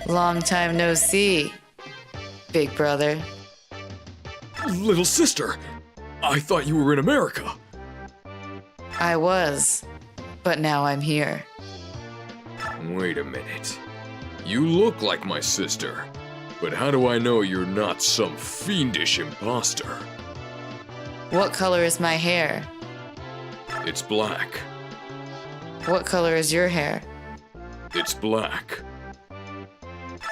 Long time no see, big brother. Little sister, I thought you were in America. I was, but now I'm here. Wait a minute. You look like my sister, but how do I know you're not some fiendish imposter? What color is my hair? It's black. What color is your hair? It's black.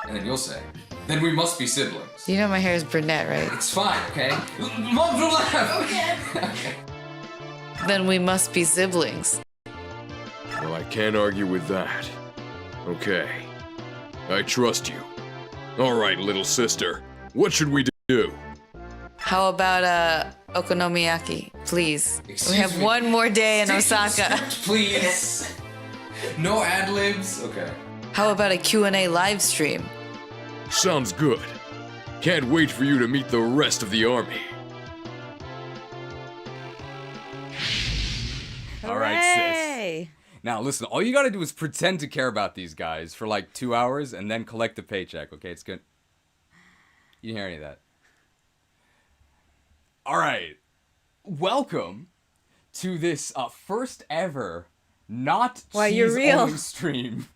And then you'll say, then we must be siblings. You know my hair is brunette, right? It's fine, okay? Mom, don't laugh! Okay. Then we must be siblings. Well, I can't argue with that. Okay. I trust you. Alright, little sister. What should we do? How about okonomiyaki, please? Excuse we have me. one more day in Osaka. Please. No ad-libs? Okay. How about a Q&A live stream? Sounds good. Can't wait for you to meet the rest of the army. All right, sis. Now, listen, all you gotta do is pretend to care about these guys for like 2 hours and then collect the paycheck, okay? It's good. You didn't hear any of that. All right. Welcome to this first ever not Why, you're cheese real. only stream.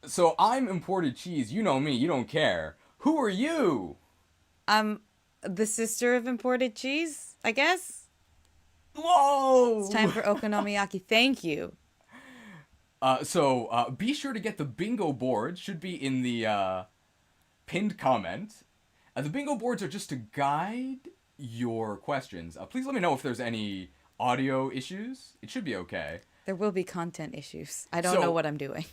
So I'm imported cheese. You know me. You don't care. Who are you? I'm the sister of imported cheese, I guess. Whoa! It's time for okonomiyaki. Thank you. So be sure to get the bingo board. Should be in the pinned comment. The bingo boards are just to guide your questions. Please let me know if there's any audio issues. It should be okay. There will be content issues. I don't know what I'm doing.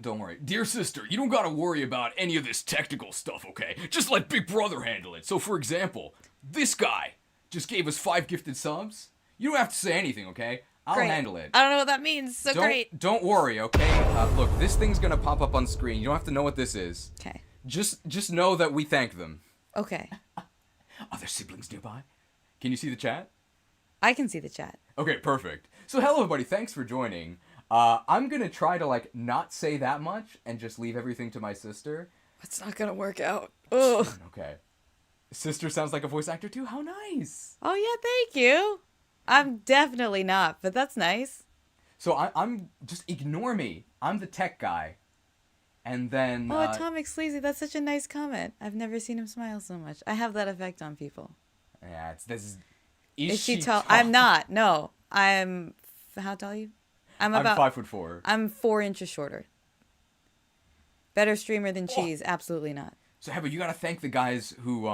Don't worry. Dear sister, you don't gotta worry about any of this technical stuff, okay? Just let Big Brother handle it. So, for example, this guy just gave us 5 gifted subs. You don't have to say anything, okay? I'll Great. handle it. I don't know what that means, so great. Don't worry, okay? Look, this thing's gonna pop up on screen. You don't have to know what this is. Okay. Just know that we thank them. Okay. Are there siblings nearby? Can you see the chat? I can see the chat. Okay, perfect. So hello everybody, thanks for joining. I'm gonna try to like not say that much and just leave everything to my sister. It's not gonna work out. Ugh. Okay. Sister sounds like a voice actor too, how nice! Oh yeah, thank you. I'm definitely not, but that's nice. So I'm just ignore me. I'm the tech guy. And then Oh, Atomic Sleazy, that's such a nice comment. I've never seen him smile so much. I have that effect on people. yeah, Is she tall? I'm not. No. How tall are you? I'm 5'4". I'm 4 inches shorter. Better streamer than cheese? Absolutely not. So Heba, you gotta thank the guys who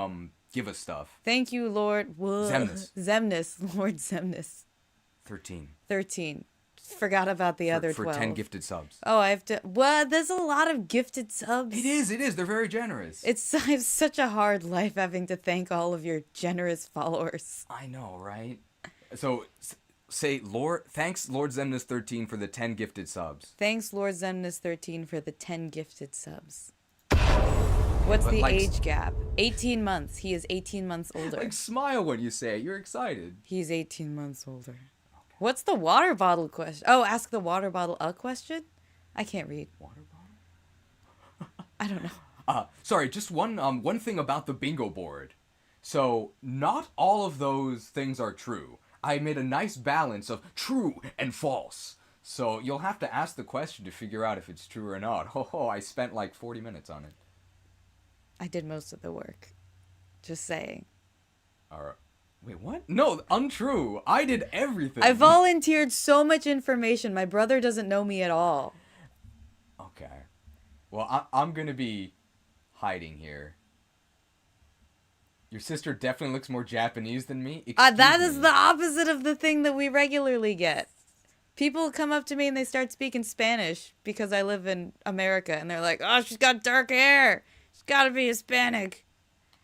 give us stuff. Thank you, Lord. Zemnis. Zemnis. Lord Zemnis. 13. 13. Forgot about the other 12. For 10 gifted subs. Oh, I have to. Well, there's a lot of gifted subs. It is. They're very generous. It's such a hard life having to thank all of your generous followers. I know, right? So say thanks Lord Zemnis 13 for the 10 gifted subs. Thanks, Lord Zemnis 13 for the 10 gifted subs. What's the age gap? 18 months. He is 18 months older. Like smile when you say it. You're excited. He's 18 months older. Okay. What's the water bottle question? Oh, ask the water bottle a question? I can't read. Water bottle? I don't know. Sorry, just one thing about the bingo board. So, not all of those things are true. I made a nice balance of true and false. So, you'll have to ask the question to figure out if it's true or not. Oh, I spent like 40 minutes on it. I did most of the work. Just saying. Alright. Wait, what? No, untrue. I did everything. I volunteered so much information. My brother doesn't know me at all. Okay. Well, I'm gonna be hiding here. Your sister definitely looks more Japanese than me. That is the opposite of the thing that we regularly get. People come up to me and they start speaking Spanish because I live in America. And they're like, oh, she's got dark hair. She's got to be Hispanic.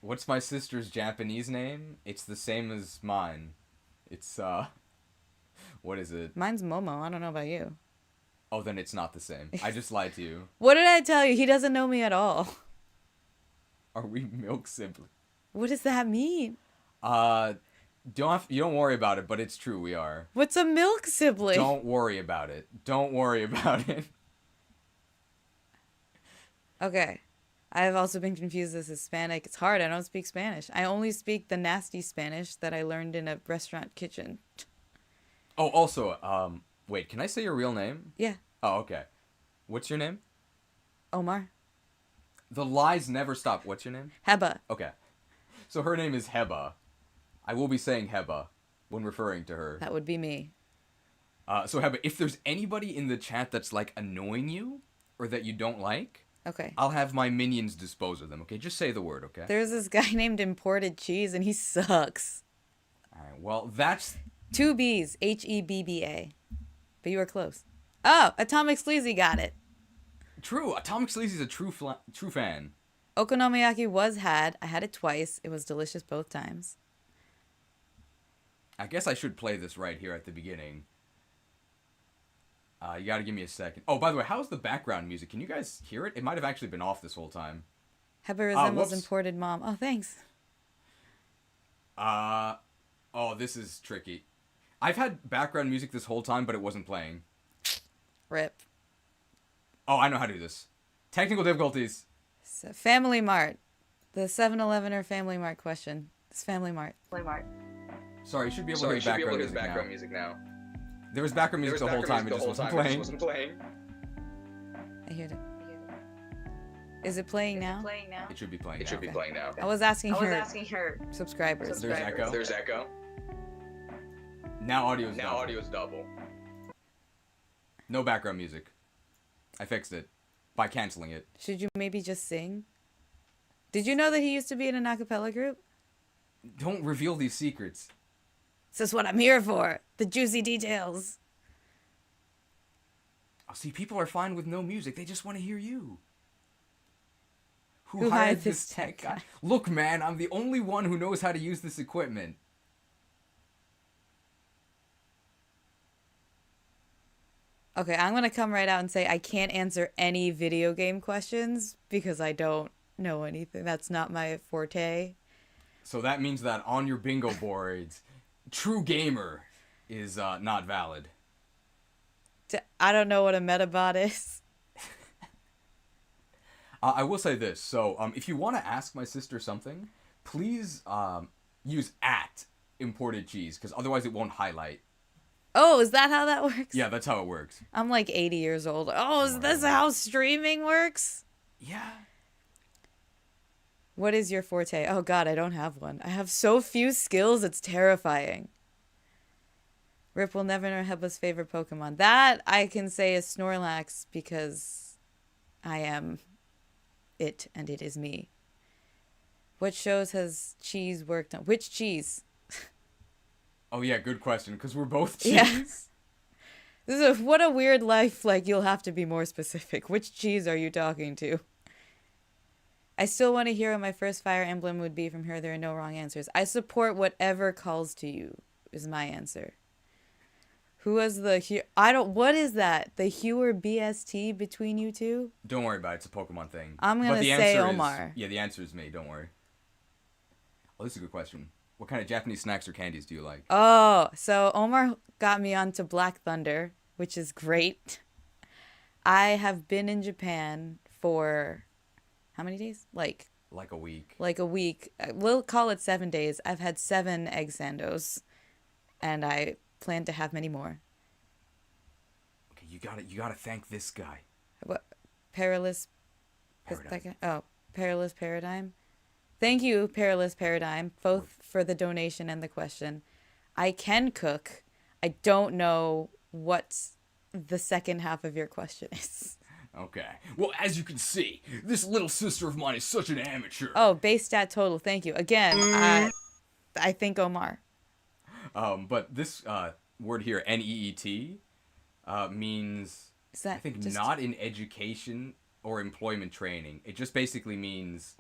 What's my sister's Japanese name? It's the same as mine. It's, what is it? Mine's Momo. I don't know about you. Oh, then it's not the same. I just lied to you. What did I tell you? He doesn't know me at all. Are we milk siblings? What does that mean? You don't worry about it, but it's true, we are. What's a milk sibling? Don't worry about it. Don't worry about it. Okay. I've also been confused as Hispanic. It's hard. I don't speak Spanish. I only speak the nasty Spanish that I learned in a restaurant kitchen. Oh, also, wait, can I say your real name? Yeah. Oh, okay. What's your name? Omar. The lies never stop. What's your name? Heba. Okay. So her name is Heba. I will be saying Heba when referring to her. That would be me. So Heba, if there's anybody in the chat that's like annoying you or that you don't like, Okay. I'll have my minions dispose of them, okay? Just say the word, okay? There's this guy named Imported Cheese, and he sucks. Alright, well, that's... 2 B's. Hebba. But you were close. Oh, Atomic Sleazy got it. True. Atomic Sleazy's a true fan. Okonomiyaki was had. I had it twice. It was delicious both times. I guess I should play this right here at the beginning. You gotta give me a second. Oh, by the way, how's the background music? Can you guys hear it? It might have actually been off this whole time. Heba resembles whoops. Imported Mom. Oh, thanks. Oh, this is tricky. I've had background music this whole time, but it wasn't playing. Rip. Oh, I know how to do this. Technical difficulties. So, Family Mart. The 7-Eleven or Family Mart question. It's Family Mart. Sorry, you should be able to hear background music now. There was background music the whole time, it just wasn't playing. I heard it. Is it playing now? It should be playing now. I was asking her subscribers. There's echo. Now audio is double. No background music. I fixed it by canceling it. Should you maybe just sing? Did you know that he used to be in an a cappella group? Don't reveal these secrets. This is what I'm here for. The juicy details. Oh, see, people are fine with no music. They just want to hear you. Who hired this tech guy? Look, man, I'm the only one who knows how to use this equipment. Okay, I'm going to come right out and say I can't answer any video game questions because I don't know anything. That's not my forte. So that means that on your bingo boards, true gamer is not valid. I don't know what a metabot is. I will say this. So if you want to ask my sister something, please use @imported cheese because otherwise it won't highlight. Oh, is that how that works? Yeah, that's how it works. I'm like 80 years old. Oh, is this how streaming works? Yeah. What is your forte? Oh god, I don't have one. I have so few skills, it's terrifying. Rip will never know Heba's favorite Pokemon. That I can say is Snorlax because I am it and it is me. What shows has Cheese worked on? Which Cheese? Oh yeah, good question. Because we're both cheese. Yeah. What a weird life. Like you'll have to be more specific. Which Cheese are you talking to? I still want to hear what my first Fire Emblem would be from her. There are no wrong answers. I support whatever calls to you. Is my answer. Who was the what is that? The Hue or BST between you two? Don't worry about it. It's a Pokemon thing. I'm gonna say Omar. Yeah, the answer is me. Don't worry. Oh, this is a good question. What kind of Japanese snacks or candies do you like? Oh, so Omar got me onto Black Thunder, which is great. I have been in Japan for how many days? Like a week. Like a week. We'll call it 7 days. I've had 7 egg sandos, and I plan to have many more. Okay, you gotta thank this guy. What? Perilous Paradigm. Oh, Perilous Paradigm. Thank you, Perilous Paradigm, both for the donation and the question. I can cook. I don't know what the second half of your question is. Okay. Well, as you can see, this little sister of mine is such an amateur. Oh, base stat total. Thank you. Again, I think Omar. But this word here, NEET, means, Is that I think, just... not in education or employment training. It just basically means,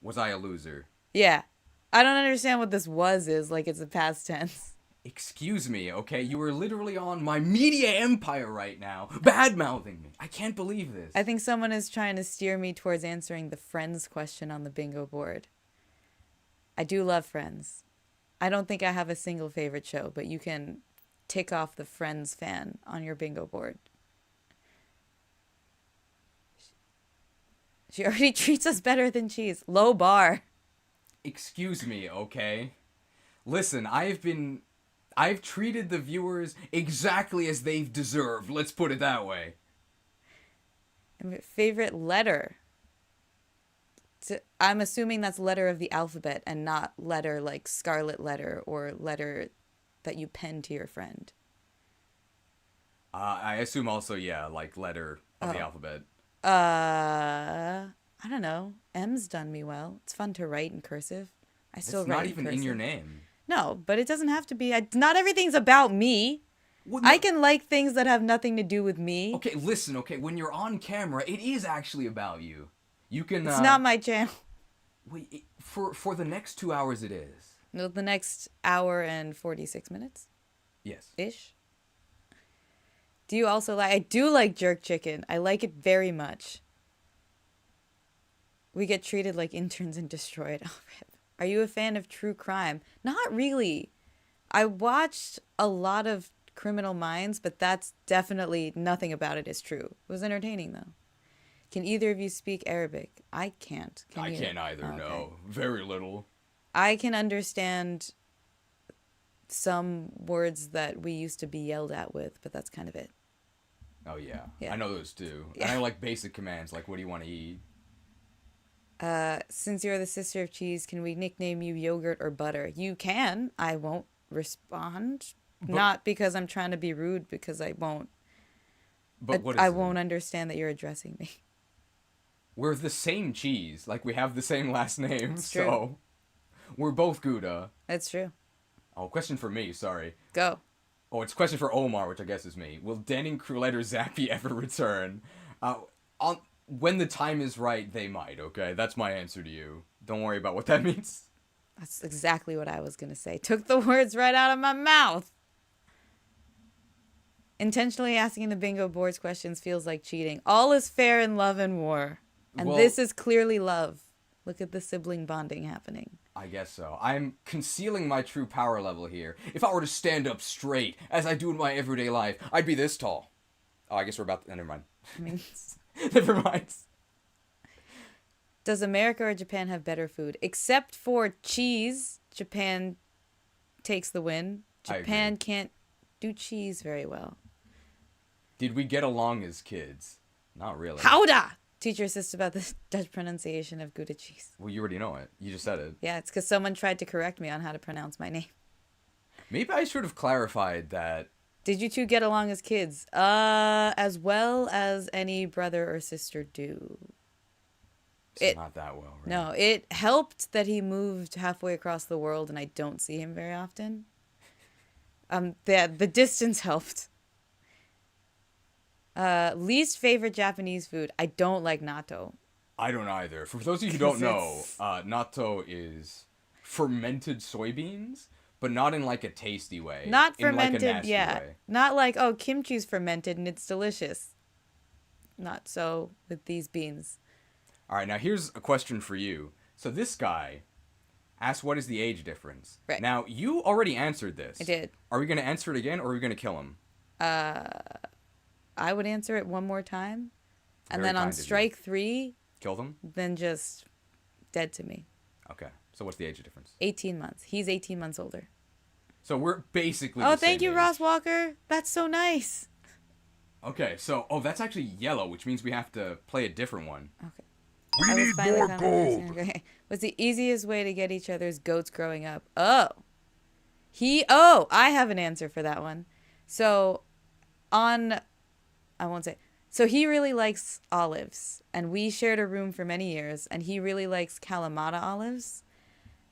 was I a loser? Yeah. I don't understand what this is. Like, it's a past tense. Excuse me, okay? You are literally on my media empire right now, bad-mouthing me. I can't believe this. I think someone is trying to steer me towards answering the Friends question on the bingo board. I do love Friends. I don't think I have a single favorite show, but you can tick off the Friends fan on your bingo board. She already treats us better than cheese. Low bar. Excuse me, okay? Listen, I've treated the viewers exactly as they've deserved. Let's put it that way. Favorite letter? I'm assuming that's letter of the alphabet and not letter like scarlet letter or letter that you pen to your friend. I assume also, yeah, like letter of the alphabet. I don't know. M's done me well. It's fun to write in cursive. I still It's write not in even cursive. in your name. No, but it doesn't have to be. Not everything's about me. Well, I can like things that have nothing to do with me. Okay, listen, okay, when you're on camera, it is actually about you. You can, It's not my channel. Wait, for the next 2 hours it is. No, the next hour and 46 minutes Yes. ish. Do you also like? I do like jerk chicken. I like it very much. We get treated like interns and destroyed. Oh, rip. Are you a fan of true crime? Not really. I watched a lot of Criminal Minds, but that's definitely nothing about it is true. It was entertaining though. Can either of you speak Arabic? I can't. Can I you? can't either, Oh, okay. no. Very little. I can understand some words that we used to be yelled at with, but that's kind of it. Oh, yeah. Yeah. I know those too. Yeah. And I like basic commands, like what do you want to eat? Since you're the sister of cheese, can we nickname you yogurt or butter? You can. I won't respond. Not because I'm trying to be rude, because I won't. But what is I it? won't understand that you're addressing me. We're the same cheese. Like, we have the same last name, It's true. so... We're both Gouda. That's true. Oh, question for me, sorry. Go. Oh, it's a question for Omar, which I guess is me. Will Denning, Crewlight, or Zappy ever return? When the time is right, they might, okay? That's my answer to you. Don't worry about what that means. That's exactly what I was going to say. Took the words right out of my mouth. Intentionally asking the bingo boards questions feels like cheating. All is fair in love and war. And Well- this is clearly love. Look at the sibling bonding happening. I guess so. I'm concealing my true power level here. If I were to stand up straight, as I do in my everyday life, I'd be this tall. Oh, I guess we're about to... Never mind. I mean, Never mind. does America or Japan have better food? Except for cheese, Japan takes the win. I agree. Japan can't do cheese very well. Did we get along as kids? Not really. Howda! Teacher assists about the Dutch pronunciation of Gouda cheese. Well, you already know it. You just said it. Yeah, it's because someone tried to correct me on how to pronounce my name. Maybe I should have clarified that. Did you two get along as kids? As well as any brother or sister do. It's not that well, right? No, it helped that he moved halfway across the world and I don't see him very often. The distance helped. Least favorite Japanese food. I don't like natto. I don't either. For those of you who don't 'Cause know, it's- natto is fermented soybeans, but not in like a tasty way. Not in fermented, like a nasty yeah. way. Not like, oh, kimchi's fermented and it's delicious. Not so with these beans. All right, now here's a question for you. So this guy asked, what is the age difference? Right. Now, you already answered this. I did. Are we going to answer it again, or are we going to kill him? I would answer it one more time. And Very then on kind of you. strike 3, Kill them? then just dead to me. Okay. So what's the age difference? 18 months. He's 18 months older. So we're basically Oh, the thank same you, age. Ross Walker. That's so nice. Okay, so, that's actually yellow, which means we have to play a different one. Okay. We need more gold. Okay. What's the easiest way to get each other's goats growing up? I have an answer for that one. So, I won't say. So he really likes olives, and we shared a room for many years, and he really likes Kalamata olives,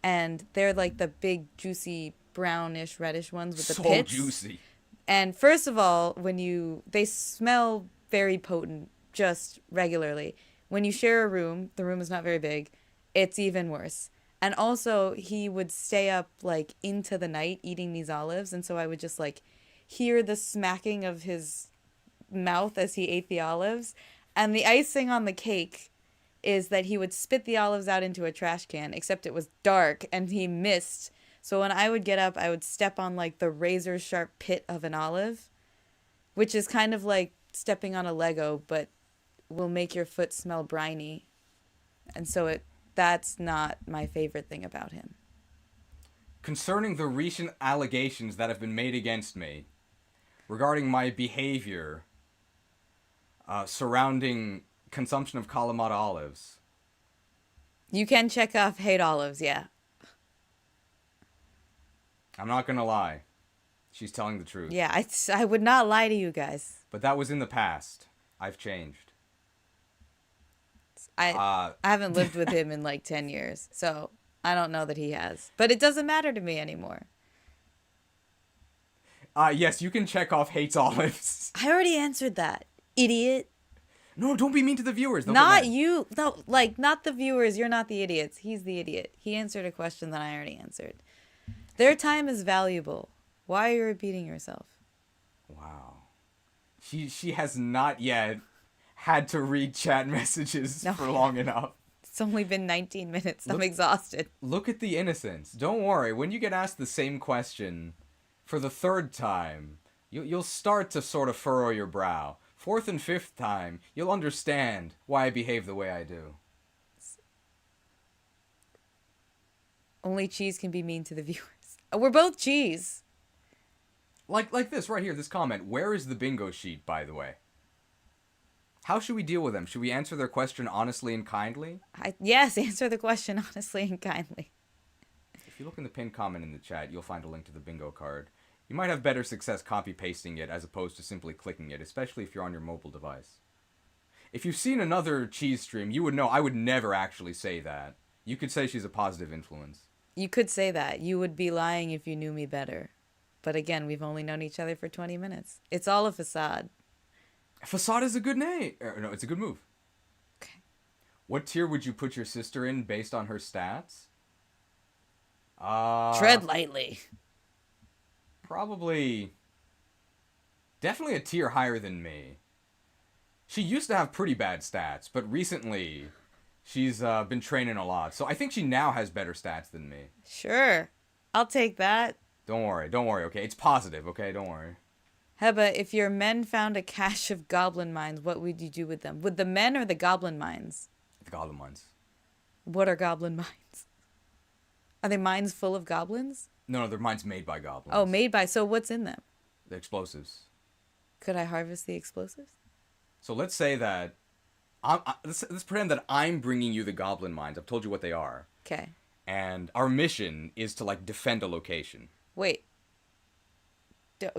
and they're like the big, juicy, brownish, reddish ones with the So pits. juicy. And first of all, they smell very potent just regularly. When you share a room, the room is not very big, it's even worse. And also, he would stay up like into the night eating these olives, and so I would just like hear the smacking of his mouth as he ate the olives. And the icing on the cake is that he would spit the olives out into a trash can, except it was dark and he missed. So when I would get up, I would step on like the razor sharp pit of an olive, which is kind of like stepping on a Lego, but will make your foot smell briny. And so that's not my favorite thing about him. Concerning the recent allegations that have been made against me regarding my behavior surrounding consumption of Kalamata olives. You can check off hate olives, yeah. I'm not gonna lie. She's telling the truth. Yeah, I would not lie to you guys. But that was in the past. I've changed. I haven't lived with him in like 10 years, so I don't know that he has. But it doesn't matter to me anymore. Yes, you can check off hates olives. I already answered that, idiot. No, don't be mean to the viewers. They'll Not get mad. you. No, like, not the viewers. You're not the idiots. He's the idiot. He answered a question that I already answered. Their time is valuable. Why are you repeating yourself? Wow. She has not yet had to read chat messages No. for long enough. It's only been 19 minutes. I'm exhausted. Look at the innocence. Don't worry. When you get asked the same question for the third time, you'll start to sort of furrow your brow. Fourth and fifth time, you'll understand why I behave the way I do. Only cheese can be mean to the viewers. We're both cheese. Like this right here, this comment. Where is the bingo sheet, by the way? How should we deal with them? Should we answer their question honestly and kindly? Yes, answer the question honestly and kindly. If you look in the pinned comment in the chat, you'll find a link to the bingo card. You might have better success copy-pasting it as opposed to simply clicking it, especially if you're on your mobile device. If you've seen another cheese stream, you would know I would never actually say that. You could say she's a positive influence. You could say that. You would be lying if you knew me better. But again, we've only known each other for 20 minutes. It's all a facade. Facade is a good name. No, it's a good move. Okay. What tier would you put your sister in based on her stats? Tread lightly. Probably... Definitely a tier higher than me. She used to have pretty bad stats, but recently she's been training a lot. So I think she now has better stats than me. Sure. I'll take that. Don't worry, okay? It's positive, okay? Don't worry. Heba, if your men found a cache of goblin mines, what would you do with them? With the men or the goblin mines? The goblin mines. What are goblin mines? Are they mines full of goblins? No, they're mines made by goblins. Oh, made by... So what's in them? The explosives. Could I harvest the explosives? So let's say that... let's pretend that I'm bringing you the goblin mines. I've told you what they are. Okay. And our mission is to, like, defend a location. Wait.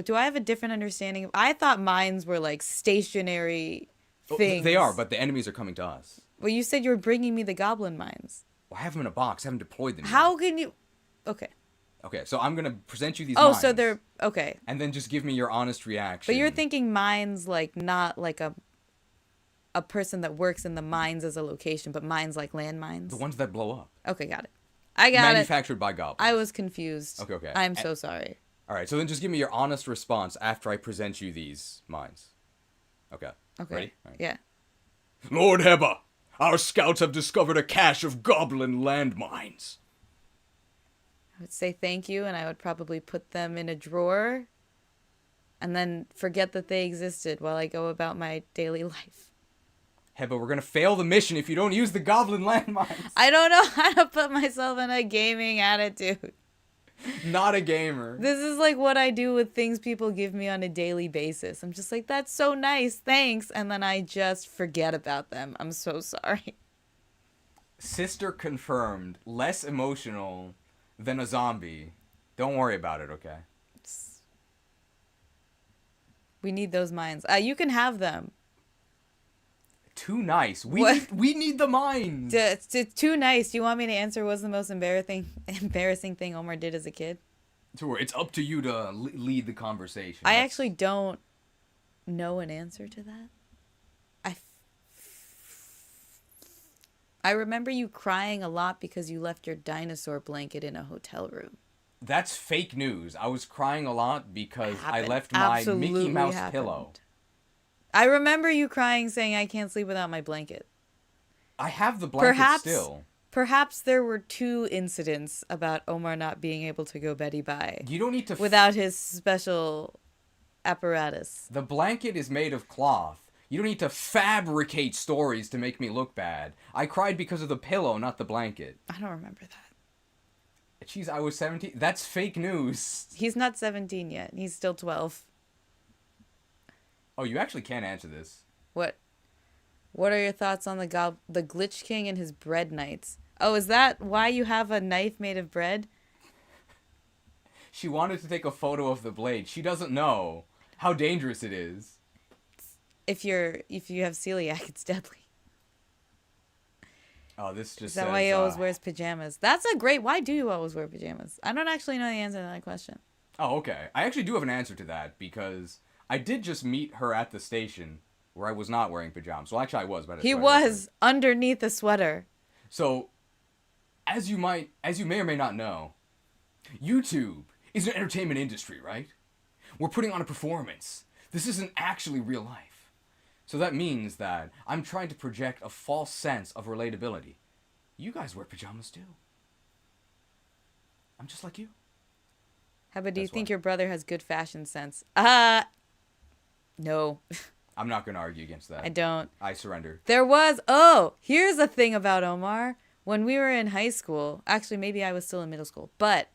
Do I have a different understanding of... I thought mines were, like, stationary things. They are, but the enemies are coming to us. Well, you said you were bringing me the goblin mines. Well, I have them in a box. I haven't deployed them How yet. can you... Okay. Okay, so I'm going to present you these Oh, mines. so they're... Okay. And then just give me your honest reaction. But you're thinking mines, like, not like a person that works in the mines as a location, but mines like landmines? The ones that blow up. Okay, got it. I got it. Manufactured by goblins. I was confused. Okay. I'm so sorry. All right, so then just give me your honest response after I present you these mines. Okay. Okay. Ready? All right. Yeah. Lord Heba, our scouts have discovered a cache of goblin landmines. I would say thank you, and I would probably put them in a drawer and then forget that they existed while I go about my daily life. Heba, we're gonna fail the mission if you don't use the goblin landmines. I don't know how to put myself in a gaming attitude. Not a gamer. This is like what I do with things people give me on a daily basis. I'm just like, that's so nice, thanks. And then I just forget about them. I'm so sorry. Sister confirmed, less emotional than a zombie. Don't worry about it, okay? We need those mines. You can have them. Too nice. What? We need the mines. It's too nice. Do you want me to answer what's the most embarrassing thing Omar did as a kid? It's up to you to lead the conversation. I actually don't know an answer to that. I remember you crying a lot because you left your dinosaur blanket in a hotel room. That's fake news. I was crying a lot because I Happened. left my Absolutely Mickey Mouse happened. pillow. I remember you crying saying, I can't sleep without my blanket. I have the blanket still. Perhaps there were two incidents about Omar not being able to go Betty by You don't need to... without his special apparatus. The blanket is made of cloth. You don't need to fabricate stories to make me look bad. I cried because of the pillow, not the blanket. I don't remember that. Jeez, I was 17. That's fake news. He's not 17 yet. He's still 12. Oh, you actually can't answer this. What? What are your thoughts on the Glitch King and his bread knights? Oh, is that why you have a knife made of bread? She wanted to take a photo of the blade. She doesn't know how dangerous it is. If you have celiac, it's deadly. Oh, this just Is that says, why he always wears pajamas? That's a great... Why do you always wear pajamas? I don't actually know the answer to that question. Oh, okay. I actually do have an answer to that, because I did just meet her at the station where I was not wearing pajamas. Well, actually, I was, but He was underneath a sweater. So, as you may or may not know, YouTube is an entertainment industry, right? We're putting on a performance. This isn't actually real life. So that means that I'm trying to project a false sense of relatability. You guys wear pajamas too. I'm just like you. How about, do you That's think why. your brother has good fashion sense? No. I'm not going to argue against that. I don't. I surrender. Here's a thing about Omar. When we were in high school, actually maybe I was still in middle school, but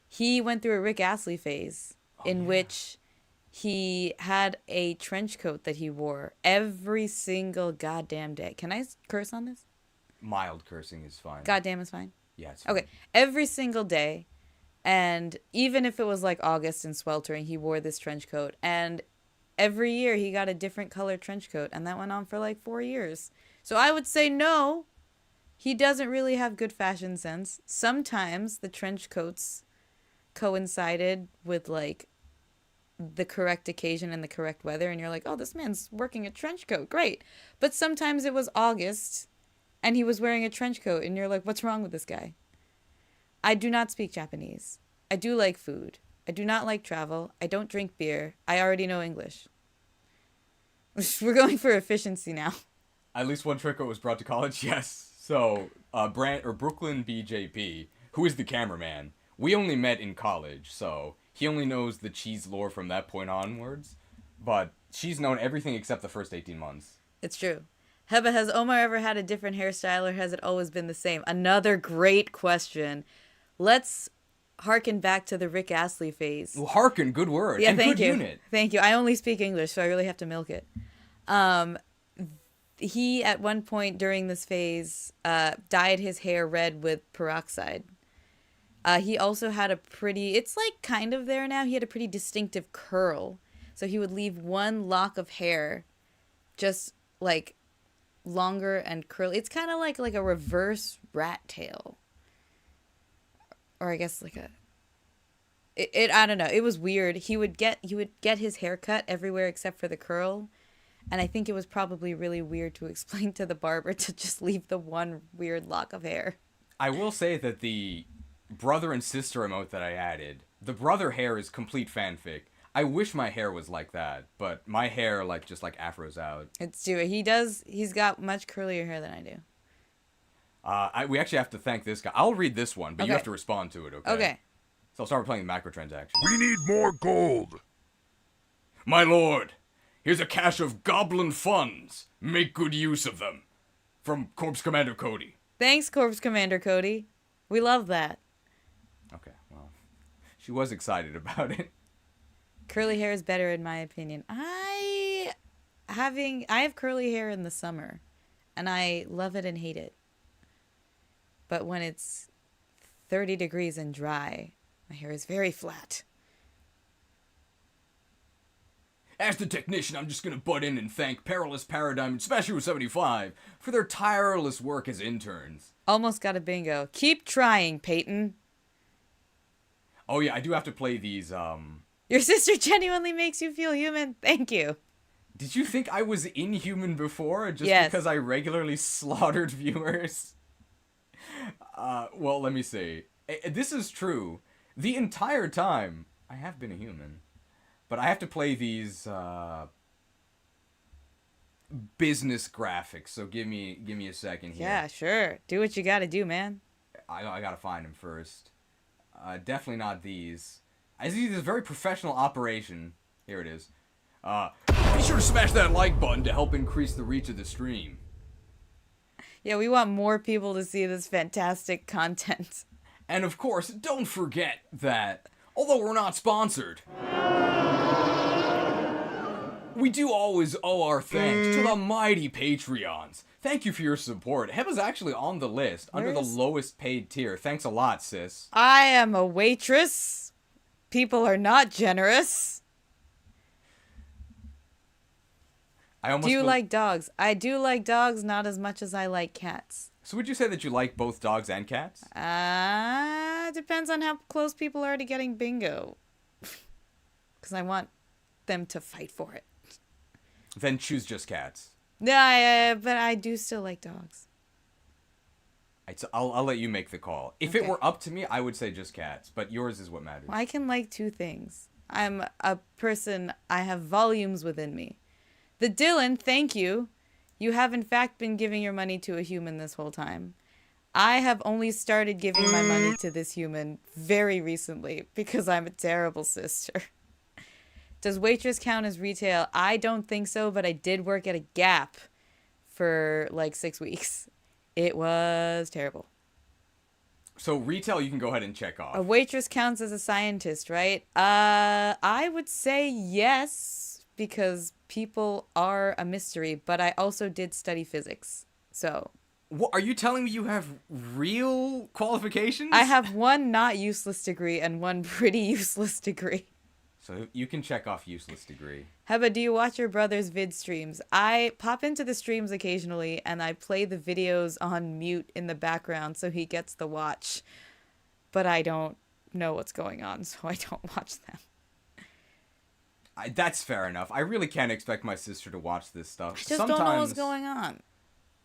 he went through a Rick Astley phase in which he had a trench coat that he wore every single goddamn day. Can I curse on this? Mild cursing is fine. Goddamn is fine. Yeah, it's fine. Okay, every single day. And even if it was like August and sweltering, he wore this trench coat. And every year he got a different colored trench coat. And that went on for like 4 years. So I would say no, he doesn't really have good fashion sense. Sometimes the trench coats coincided with like the correct occasion and the correct weather. And you're like, oh, this man's working a trench coat. Great. But sometimes it was August and he was wearing a trench coat. And you're like, what's wrong with this guy? I do not speak Japanese. I do like food. I do not like travel. I don't drink beer. I already know English. We're going for efficiency now. At least one trick was brought to college, yes. So, Brooklyn BJP, who is the cameraman, we only met in college, so he only knows the cheese lore from that point onwards. But she's known everything except the first 18 months. It's true. Heba, has Omar ever had a different hairstyle or has it always been the same? Another great question. Let's harken back to the Rick Astley phase. Well, harken, good word. Yeah, and thank good you. unit. Thank you. I only speak English, so I really have to milk it. He, at one point during this phase, dyed his hair red with peroxide. He also had it's like kind of there now, he had a pretty distinctive curl. So he would leave one lock of hair just like longer and curly. It's kind of like a reverse rat tail. Or I guess like I don't know. It was weird. He would get his hair cut everywhere except for the curl. And I think it was probably really weird to explain to the barber to just leave the one weird lock of hair. I will say that the brother and sister emote that I added, the brother hair is complete fanfic. I wish my hair was like that, but my hair just afros out. It's true. He's got much curlier hair than I do. We actually have to thank this guy. I'll read this one, but you Okay. have to respond to it, okay? Okay. So I'll start playing the microtransaction. We need more gold. My lord, here's a cache of goblin funds. Make good use of them. From Corpse Commander Cody. Thanks, Corpse Commander Cody. We love that. Okay, well, she was excited about it. Curly hair is better in my opinion. I have curly hair in the summer, and I love it and hate it. But when it's 30 degrees and dry, my hair is very flat. As the technician, I'm just gonna butt in and thank Perilous Paradigm and Smasher 75 for their tireless work as interns. Almost got a bingo. Keep trying, Peyton. Oh yeah, I do have to play these, Your sister genuinely makes you feel human. Thank you. Did you think I was inhuman before, just Yes. because I regularly slaughtered viewers? Well, let me see. This is true. The entire time, I have been a human. But I have to play these, business graphics, so give me a second here. Yeah, sure. Do what you gotta do, man. I gotta find them first. Definitely not these. I see this very professional operation. Here it is. Be sure to smash that like button to help increase the reach of the stream. Yeah, we want more people to see this fantastic content. And of course, don't forget that, although we're not sponsored, we do always owe our thanks to the mighty Patreons. Thank you for your support. Heba's actually on the list, under the lowest paid tier. Thanks a lot, sis. I am a waitress. People are not generous. Do you like dogs? I do like dogs, not as much as I like cats. So would you say that you like both dogs and cats? Depends on how close people are to getting bingo. Because I want them to fight for it. Then choose just cats. Yeah, but I do still like dogs. I'll let you make the call. If it were up to me, I would say just cats, but yours is what matters. Well, I can like two things. I'm a person, I have volumes within me. The Dylan, thank you. You have in fact been giving your money to a human this whole time. I have only started giving my money to this human very recently because I'm a terrible sister. Does waitress count as retail? I don't think so, but I did work at a Gap for like 6 weeks. It was terrible. So retail, you can go ahead and check off. A waitress counts as a scientist, right? I would say yes, because people are a mystery, but I also did study physics, so... What, are you telling me you have real qualifications? I have one not useless degree and one pretty useless degree. So you can check off useless degree. Heba, do you watch your brother's vid streams? I pop into the streams occasionally, and I play the videos on mute in the background so he gets the watch. But I don't know what's going on, so I don't watch them. That's fair enough. I really can't expect my sister to watch this stuff. I just don't know what's going on.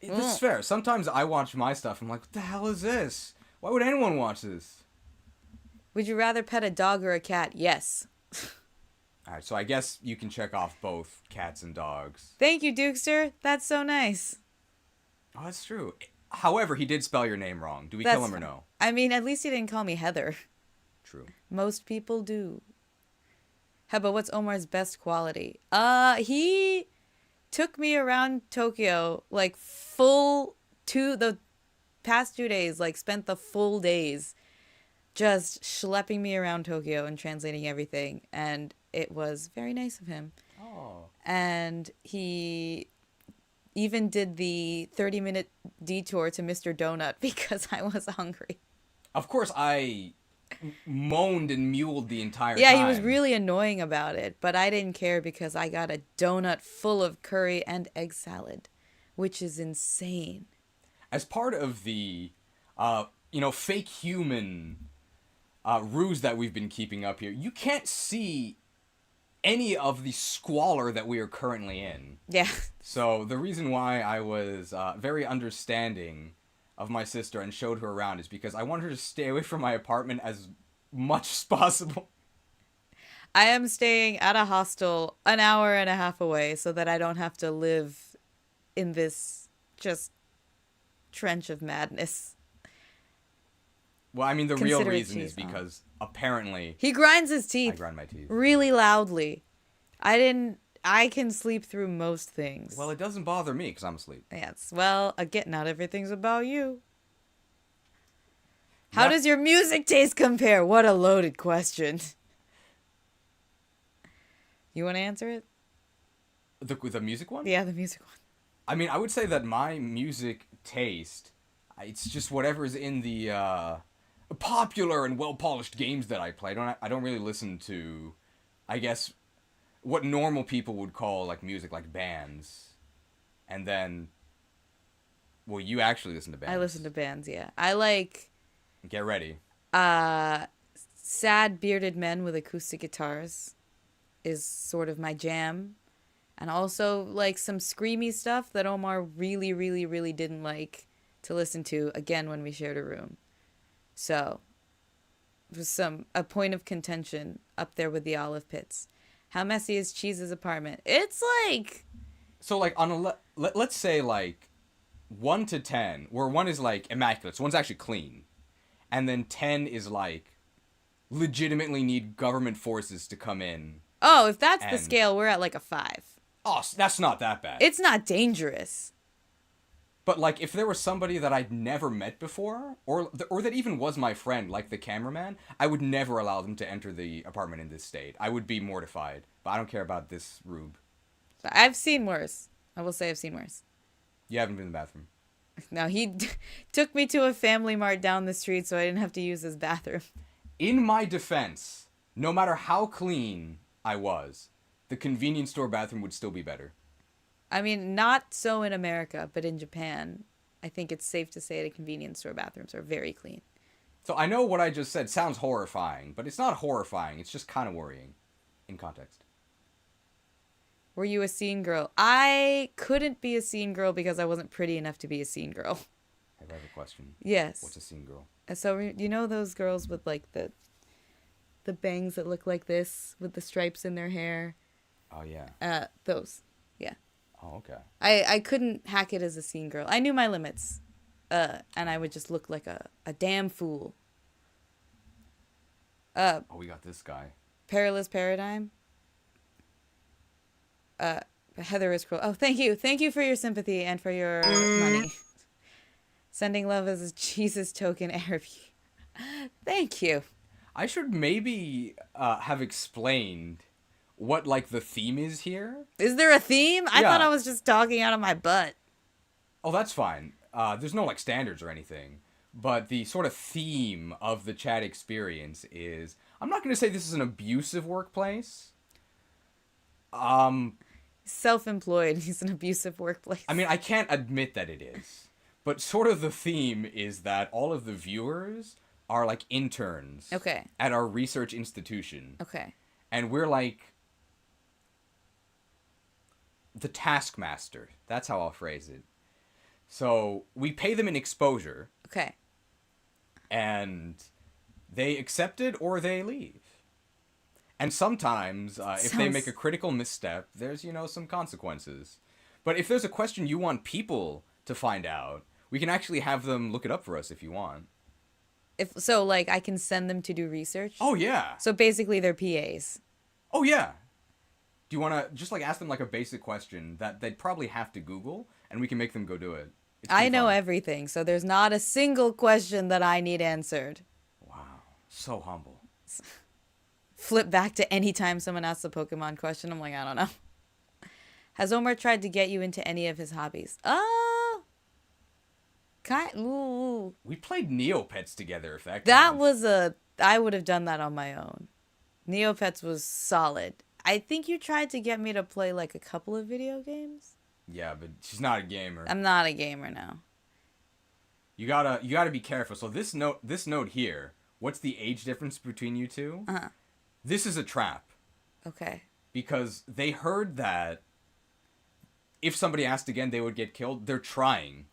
This is fair. Sometimes I watch my stuff. I'm like, what the hell is this? Why would anyone watch this? Would you rather pet a dog or a cat? Yes. Alright, so I guess you can check off both cats and dogs. Thank you, Dukester. That's so nice. Oh, that's true. However, he did spell your name wrong. Do we kill him or no? I mean, at least he didn't call me Heather. True. Most people do. Heba, what's Omar's best quality? He took me around Tokyo, like, the past 2 days, like, spent the full days just schlepping me around Tokyo and translating everything, and it was very nice of him. Oh. And he even did the 30-minute detour to Mr. Donut because I was hungry. Of course, I moaned and mewled the entire time. Yeah, he was really annoying about it, but I didn't care because I got a donut full of curry and egg salad, which is insane. As part of the, fake human ruse that we've been keeping up here, you can't see any of the squalor that we are currently in. Yeah. So the reason why I was very understanding of my sister and showed her around is because I wanted her to stay away from my apartment as much as possible. I am staying at a hostel an hour and a half away so that I don't have to live in this just trench of madness. Well, I mean, the real reason is because apparently... He grinds his teeth. I grind my teeth. Really loudly. I can sleep through most things. Well, it doesn't bother me because I'm asleep. Yes. Well, again, not everything's about you. How does your music taste compare? What a loaded question. You want to answer it? The music one? Yeah, the music one. I mean, I would say that my music taste, it's just whatever's in the popular and well-polished games that I play. I don't really listen to, I guess, what normal people would call like music, like bands. And then, well, you actually listen to bands. I listen to bands, yeah. I like... Get ready. Sad bearded men with acoustic guitars is sort of my jam. And also, like, some screamy stuff that Omar really, really, really didn't like to listen to, again, when we shared a room. So, it was a point of contention up there with the olive pits. How messy is Cheese's apartment? It's like... So, like, on let's say, like, 1 to 10, where 1 is, like, immaculate, so 1's actually clean. And then 10 is, like, legitimately need government forces to come in. Oh, if that's the scale, we're at, like, a 5. Oh, that's not that bad. It's not dangerous. But, like, if there was somebody that I'd never met before, or that even was my friend, like the cameraman, I would never allow them to enter the apartment in this state. I would be mortified. But I don't care about this Rube. I've seen worse. I will say I've seen worse. You haven't been in the bathroom. No, he took me to a Family Mart down the street so I didn't have to use his bathroom. In my defense, no matter how clean I was, the convenience store bathroom would still be better. I mean, not so in America, but in Japan, I think it's safe to say the convenience store bathrooms are very clean. So I know what I just said sounds horrifying, but it's not horrifying. It's just kind of worrying in context. Were you a scene girl? I couldn't be a scene girl because I wasn't pretty enough to be a scene girl. I have a question. Yes. What's a scene girl? So you know those girls with like the bangs that look like this with the stripes in their hair? Oh, yeah. Those. Yeah. Oh, okay. I couldn't hack it as a scene girl. I knew my limits. And I would just look like a damn fool. Oh, we got this guy. Perilous Paradigm. Heather is cruel. Oh, thank you. Thank you for your sympathy and for your money. Sending love as a Jesus token Arab. Thank you. I should maybe have explained what, like, the theme is here. Is there a theme? I Yeah. thought I was just talking out of my butt. Oh, that's fine. There's no, like, standards or anything. But the sort of theme of the chat experience is... I'm not going to say this is an abusive workplace. Self-employed. He's an abusive workplace. I mean, I can't admit that it is. But sort of the theme is that all of the viewers are, like, interns. Okay. At our research institution. Okay. And we're, like... the taskmaster. That's how I'll phrase it. So, we pay them an exposure. Okay. And they accept it or they leave. And sometimes, if they make a critical misstep, there's, some consequences. But if there's a question you want people to find out, we can actually have them look it up for us if you want. Like, I can send them to do research? Oh, yeah. So basically they're PAs. Oh, yeah. Do you want to just, like, ask them, like, a basic question that they'd probably have to Google, and we can make them go do it? I know everything, so there's not a single question that I need answered. Wow. So humble. Flip back to any time someone asks a Pokemon question, I'm like, I don't know. Has Omar tried to get you into any of his hobbies? Ooh. We played Neopets together, if that That counts. was I would have done that on my own. Neopets was solid. I think you tried to get me to play, like, a couple of video games. Yeah, but she's not a gamer. I'm not a gamer now. You gotta be careful. So this note here, what's the age difference between you two? Uh-huh. This is a trap. Okay. Because they heard that if somebody asked again, they would get killed. They're trying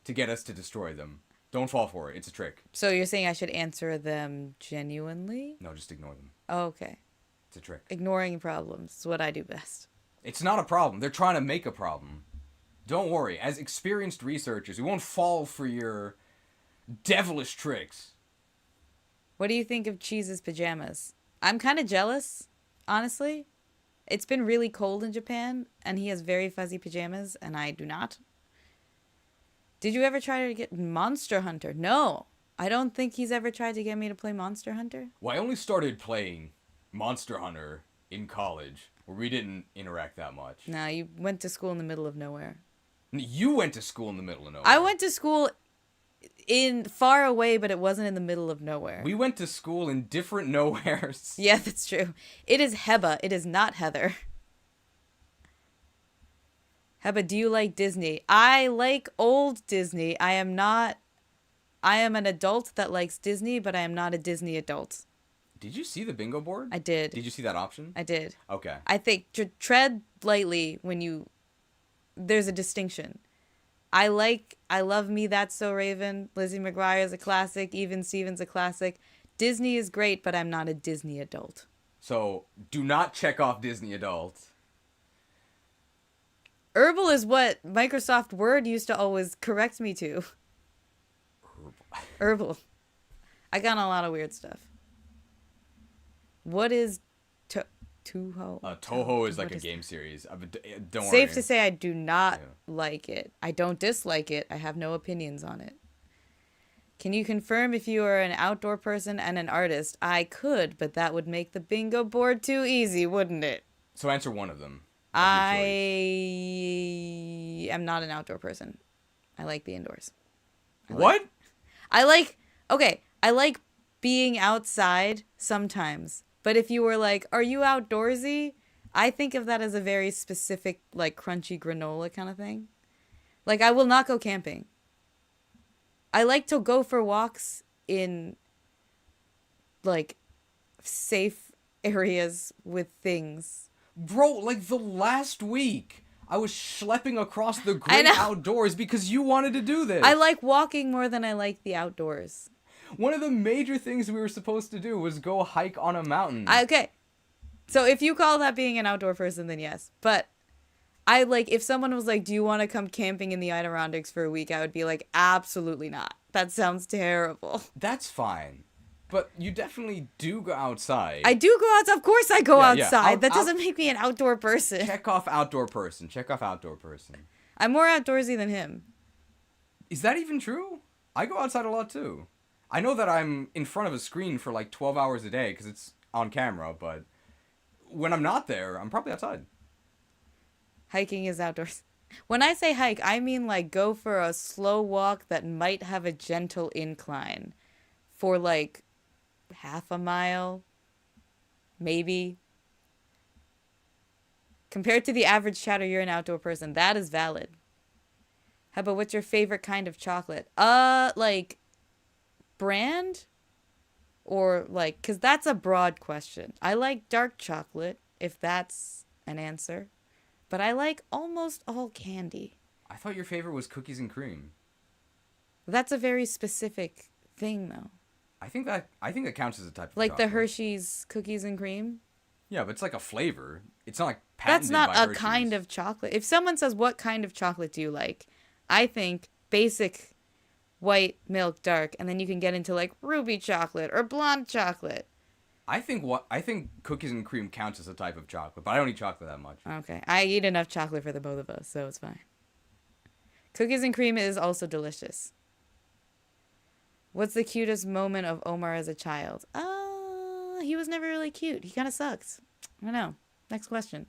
to get us to destroy them. Don't fall for it. It's a trick. So you're saying I should answer them genuinely? No, just ignore them. Oh, okay. It's a trick. Ignoring problems is what I do best. It's not a problem. They're trying to make a problem. Don't worry. As experienced researchers, we won't fall for your devilish tricks. What do you think of Cheese's pajamas? I'm kind of jealous, honestly. It's been really cold in Japan, and he has very fuzzy pajamas, and I do not. Did you ever try to get Monster Hunter? No. I don't think he's ever tried to get me to play Monster Hunter. Well, I only started playing Monster Hunter in college, where we didn't interact that much. No, you went to school in the middle of nowhere. You went to school in the middle of nowhere. I went to school in far away, but it wasn't in the middle of nowhere. We went to school in different nowheres. Yeah, that's true. It is Heba. It is not Heather. Heba, do you like Disney? I like old Disney. I am an adult that likes Disney, but I am not a Disney adult. Did you see the bingo board? I did. Did you see that option? I did. Okay. I think tread lightly when you... There's a distinction. I love Me, That's So Raven. Lizzie McGuire is a classic. Even Stevens a classic. Disney is great, but I'm not a Disney adult. So, do not check off Disney adult. Herbal is what Microsoft Word used to always correct me to. Herbal. I got a lot of weird stuff. What is Toho. Toho is like What a is game series. Don't worry. Safe to say I do not like it. I don't dislike it. I have no opinions on it. Can you confirm if you are an outdoor person and an artist? I could, but that would make the bingo board too easy, wouldn't it? So answer one of them. I am not an outdoor person. I like the indoors. What? I like being outside sometimes. But if you were like, are you outdoorsy? I think of that as a very specific, like, crunchy granola kind of thing. Like, I will not go camping. I like to go for walks in, like, safe areas with things. Bro, like the last week, I was schlepping across the great outdoors because you wanted to do this. I like walking more than I like the outdoors. One of the major things we were supposed to do was go hike on a mountain. Okay. So if you call that being an outdoor person, then yes. But I like, if someone was like, do you want to come camping in the Adirondacks for a week? I would be like, absolutely not. That sounds terrible. That's fine. But you definitely do go outside. I do go outside. Of course I go outside. That doesn't I'll make me an outdoor person. Check off outdoor person. I'm more outdoorsy than him. Is that even true? I go outside a lot too. I know that I'm in front of a screen for like 12 hours a day because it's on camera, but when I'm not there, I'm probably outside. Hiking is outdoors. When I say hike, I mean like go for a slow walk that might have a gentle incline for like half a mile, maybe. Compared to the average chatter, you're an outdoor person. That is valid. How about what's your favorite kind of chocolate? Like brand? Or like, because that's a broad question. I like dark chocolate, if that's an answer. But I like almost all candy. I thought your favorite was cookies and cream. That's a very specific thing, though. I think that counts as a type of like chocolate. the Hershey's cookies and cream. Yeah, but it's like a flavor. It's not like patented That's not by a Hershey's. kind of chocolate. If someone says, what kind of chocolate do you like? I think basic white milk dark, and then you can get into like ruby chocolate or blonde chocolate. I think cookies and cream counts as a type of chocolate, but I don't eat chocolate that much. Okay. I eat enough chocolate for the both of us, so it's fine. Cookies and cream is also delicious. What's the cutest moment of Omar as a child? He was never really cute. He kind of sucks. I don't know. Next question.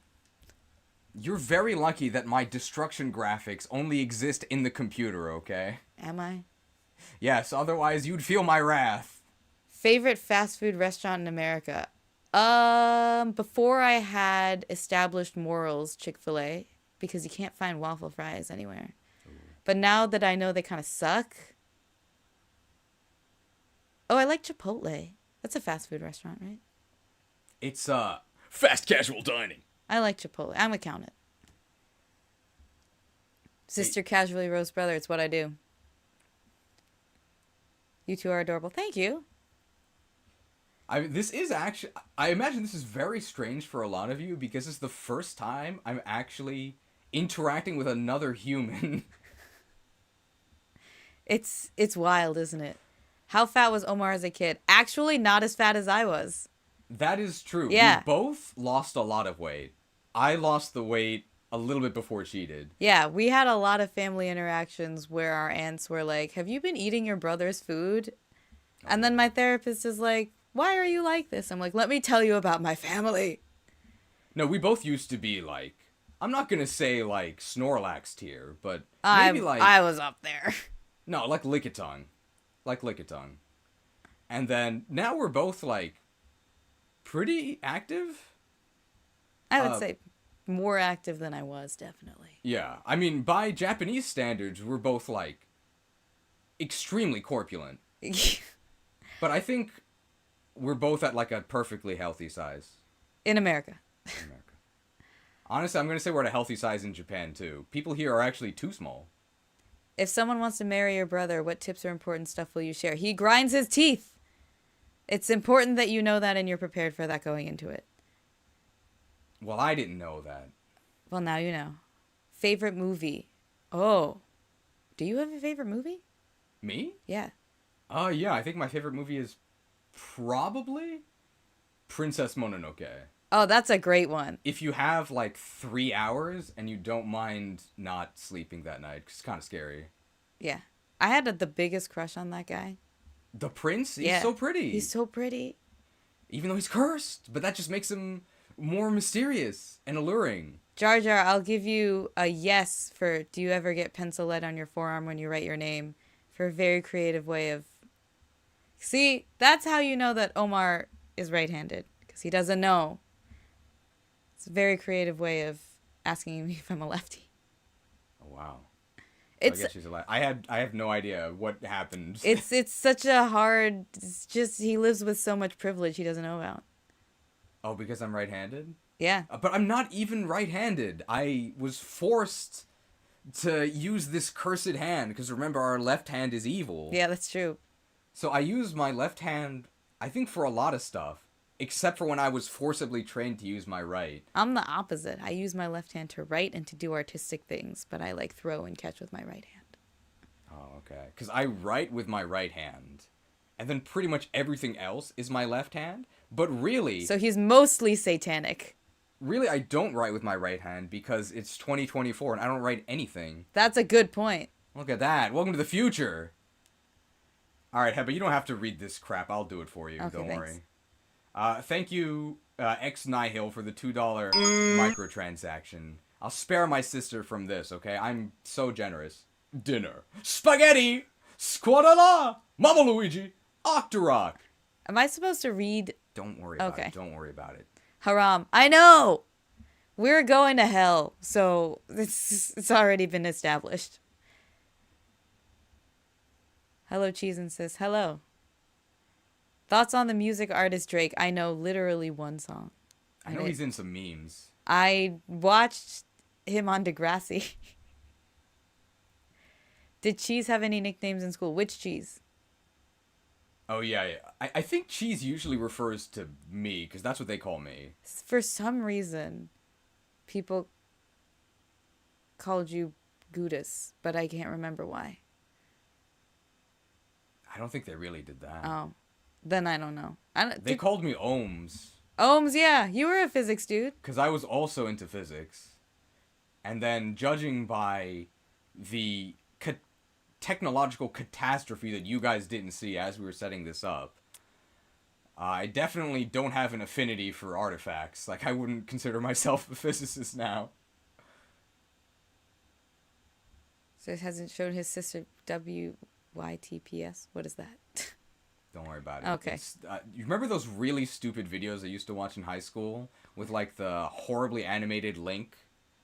You're very lucky that my destruction graphics only exist in the computer, okay? Am I? Yes, otherwise you'd feel my wrath. Favorite fast food restaurant in America? Before I had established morals, Chick-fil-A, because you can't find waffle fries anywhere. Ooh. But now that I know they kind of suck. Oh, I like Chipotle. That's a fast food restaurant, right? It's fast casual dining. I like Chipotle. I'm gonna count it. Sister casually roast brother. It's what I do. You two are adorable. Thank you. I imagine this is very strange for a lot of you because it's the first time I'm actually interacting with another human. It's wild, isn't it? How fat was Omar as a kid? Actually, not as fat as I was. That is true. Yeah. We both lost a lot of weight. I lost the weight a little bit before she did. Yeah, we had a lot of family interactions where our aunts were like, have you been eating your brother's food? Oh. And then my therapist is like, why are you like this? I'm like, let me tell you about my family. No, we both used to be like, I'm not going to say like Snorlax tier, but maybe like... I was up there. No, like Lickitung. And then now we're both like pretty active. I would say more active than I was, definitely. Yeah. I mean, by Japanese standards, we're both like extremely corpulent. But I think we're both at like a perfectly healthy size. In America. Honestly, I'm going to say we're at a healthy size in Japan too. People here are actually too small. If someone wants to marry your brother, what tips or important stuff will you share? He grinds his teeth. It's important that you know that and you're prepared for that going into it. Well, I didn't know that. Well, now you know. Favorite movie? Oh. Do you have a favorite movie? Me? Yeah. Yeah, I think my favorite movie is probably Princess Mononoke. Oh, that's a great one. If you have like 3 hours and you don't mind not sleeping that night, 'cause it's kind of scary. Yeah. I had the biggest crush on that guy. The prince, he's Yeah. so pretty. He's so pretty. Even though he's cursed, but that just makes him more mysterious and alluring. Jar Jar, I'll give you a yes for do you ever get pencil lead on your forearm when you write your name? For a very creative way of... See, that's how you know that Omar is right-handed. Because he doesn't know. It's a very creative way of asking me if I'm a lefty. Oh, wow. It's I guess she's alive. I have no idea what happened. it's such a hard... It's just he lives with so much privilege he doesn't know about. Oh, because I'm right-handed? Yeah. But I'm not even right-handed. I was forced to use this cursed hand, because remember, our left hand is evil. Yeah, that's true. So I use my left hand, I think, for a lot of stuff, except for when I was forcibly trained to use my right. I'm the opposite. I use my left hand to write and to do artistic things, but I like throw and catch with my right hand. Oh, okay. Because I write with my right hand, and then pretty much everything else is my left hand. But really... So he's mostly satanic. Really, I don't write with my right hand because it's 2024 and I don't write anything. That's a good point. Look at that. Welcome to the future. Alright, Heba, you don't have to read this crap. I'll do it for you. Okay, Don't thanks. worry. Thank you, X Nihil, for the $2 microtransaction. I'll spare my sister from this, okay? I'm so generous. Dinner. Spaghetti! Squadala! Mama Luigi! Octorok! Am I supposed to read Don't worry about Okay. it. Don't worry about it. Haram? I know! We're going to hell, so it's already been established. Hello, Cheese and Sis. Hello. Thoughts on the music artist Drake? I know literally one song. I know he's in some memes. I watched him on Degrassi. Did Cheese have any nicknames in school? Which Cheese? Oh, yeah. I think Cheese usually refers to me, because that's what they call me. For some reason, people called you Gudis, but I can't remember why. I don't think they really did that. Oh, then I don't know. They called me Ohms, Ohms, yeah. You were a physics dude. because I was also into physics. And then, judging by the technological catastrophe that you guys didn't see as we were setting this up, I definitely don't have an affinity for artifacts. Like, I wouldn't consider myself a physicist now. So it hasn't showed his sister WYTPS. What is that? Don't worry about it. Okay. You remember those really stupid videos I used to watch in high school with, like, the horribly animated Link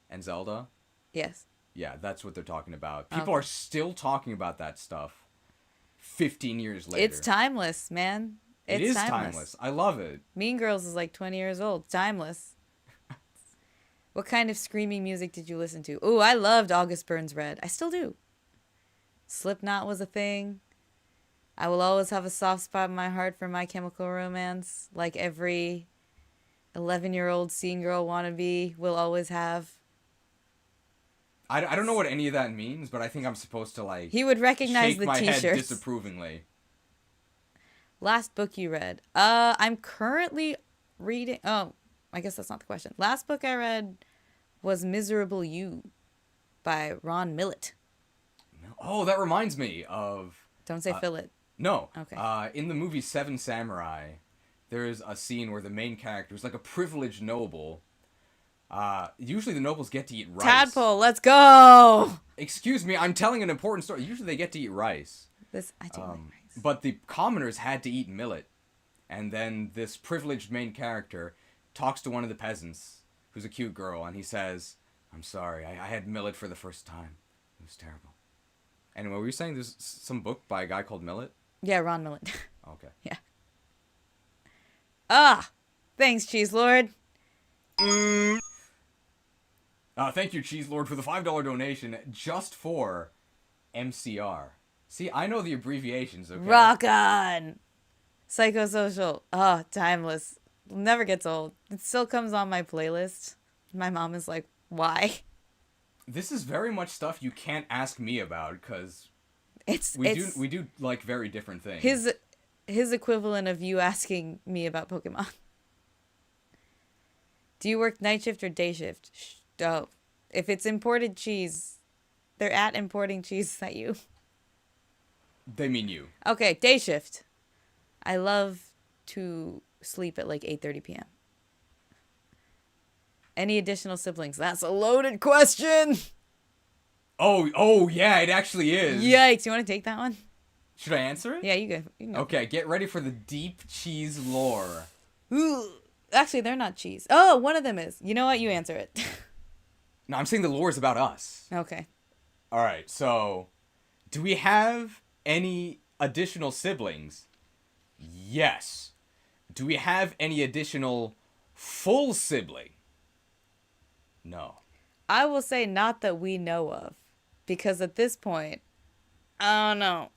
and Zelda? Yes. Yeah, that's what they're talking about. People Okay. are still talking about that stuff 15 years later. It's timeless, man. It It's is timeless. I love it. Mean Girls is like 20 years old. Timeless. What kind of screaming music did you listen to? Ooh, I loved August Burns Red. I still do. Slipknot was a thing. I will always have a soft spot in my heart for My Chemical Romance, like every 11-year-old scene girl wannabe will always have. I don't know what any of that means, but I think I'm supposed to, like, He would recognize shake the my head t-shirts. disapprovingly. Last book you read? I'm currently reading... Oh, I guess that's not the question. Last book I read was Miserable You by Ron Millett. Oh, that reminds me of... Don't say fill it. No. Okay. In the movie Seven Samurai, there is a scene where the main character is like a privileged noble. Usually the nobles get to eat rice. Tadpole, let's go! Excuse me, I'm telling an important story. Usually they get to eat rice. I do like rice. But the commoners had to eat millet. And then this privileged main character talks to one of the peasants, who's a cute girl, and he says, I'm sorry, I had millet for the first time. It was terrible. Anyway, were you saying there's some book by a guy called Millet? Yeah, Ron Millett. Okay. Yeah. Ah! Thanks, Cheese Lord. Thank you, Cheese Lord, for the $5 donation just for MCR. See, I know the abbreviations, okay? Rock on! Psychosocial. Ah, timeless. Never gets old. It still comes on my playlist. My mom is like, why? This is very much stuff you can't ask me about, because It's we do like very different things. his equivalent of you asking me about Pokemon. Do you work night shift or day shift? Oh, if it's imported cheese, they're at importing cheese. Is that you? They mean you. Okay, day shift. I love to sleep at like 8:30 p.m. Any additional siblings? That's a loaded question. Oh yeah, it actually is. Yikes! You want to take that one? Should I answer it? Yeah, you go. You can go. Okay, get ready for the deep cheese lore. Ooh, actually, they're not cheese. Oh, one of them is. You know what? You answer it. No, I'm saying the lore is about us. Okay. All right, so do we have any additional siblings? Yes. Do we have any additional full sibling? No. I will say not that we know of, because at this point, I don't know.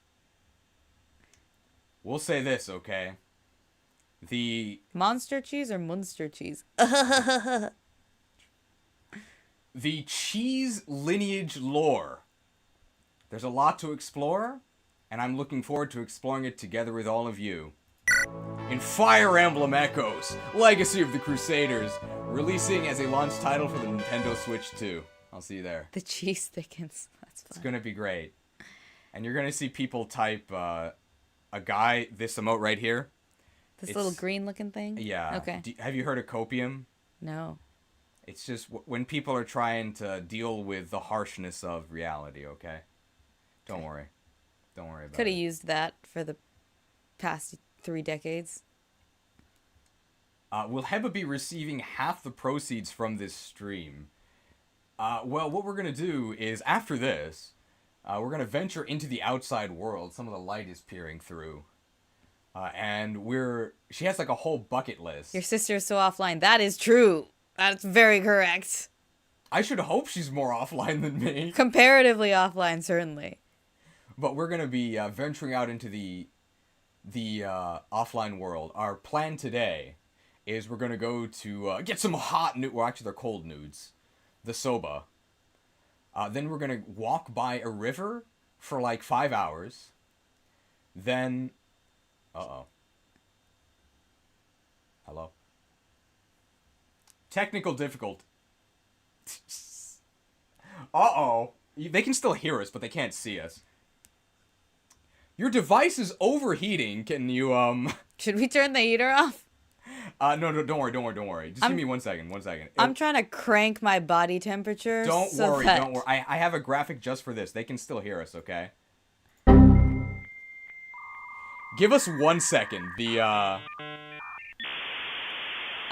We'll say this, okay? The Monster cheese or Munster cheese? the cheese lineage lore. There's a lot to explore, and I'm looking forward to exploring it together with all of you. In Fire Emblem Echoes, Legacy of the Crusaders, releasing as a launch title for the Nintendo Switch 2. I'll see you there. The cheese thickens. That's fun. It's gonna be great. And you're gonna see people type a guy, this emote right here. This It's- little green looking thing? Yeah. Okay. Have you heard of copium? No. It's just when people are trying to deal with the harshness of reality, okay? Don't worry. Don't worry about Could it. have used that for the past 3 decades. Will Heba be receiving half the proceeds from this stream? Well, what we're going to do is, after this, we're going to venture into the outside world. Some of the light is peering through. And she has like a whole bucket list. Your sister is so offline. That is true. That's very correct. I should hope she's more offline than me. Comparatively offline, certainly. But we're going to be venturing out into the offline world. Our plan today is we're going to go to get some hot nude. Well, actually, they're cold nudes. The soba. Then we're going to walk by a river for like 5 hours. Then... Uh-oh. Hello? Technical difficulty. Uh-oh. They can still hear us, but they can't see us. Your device is overheating. Can you, Should we turn the heater off? No, don't worry. Just give me 1 second. I'm trying to crank my body temperature. Don't so worry. that- I have a graphic just for this. They can still hear us, okay? Give us 1 second. I'm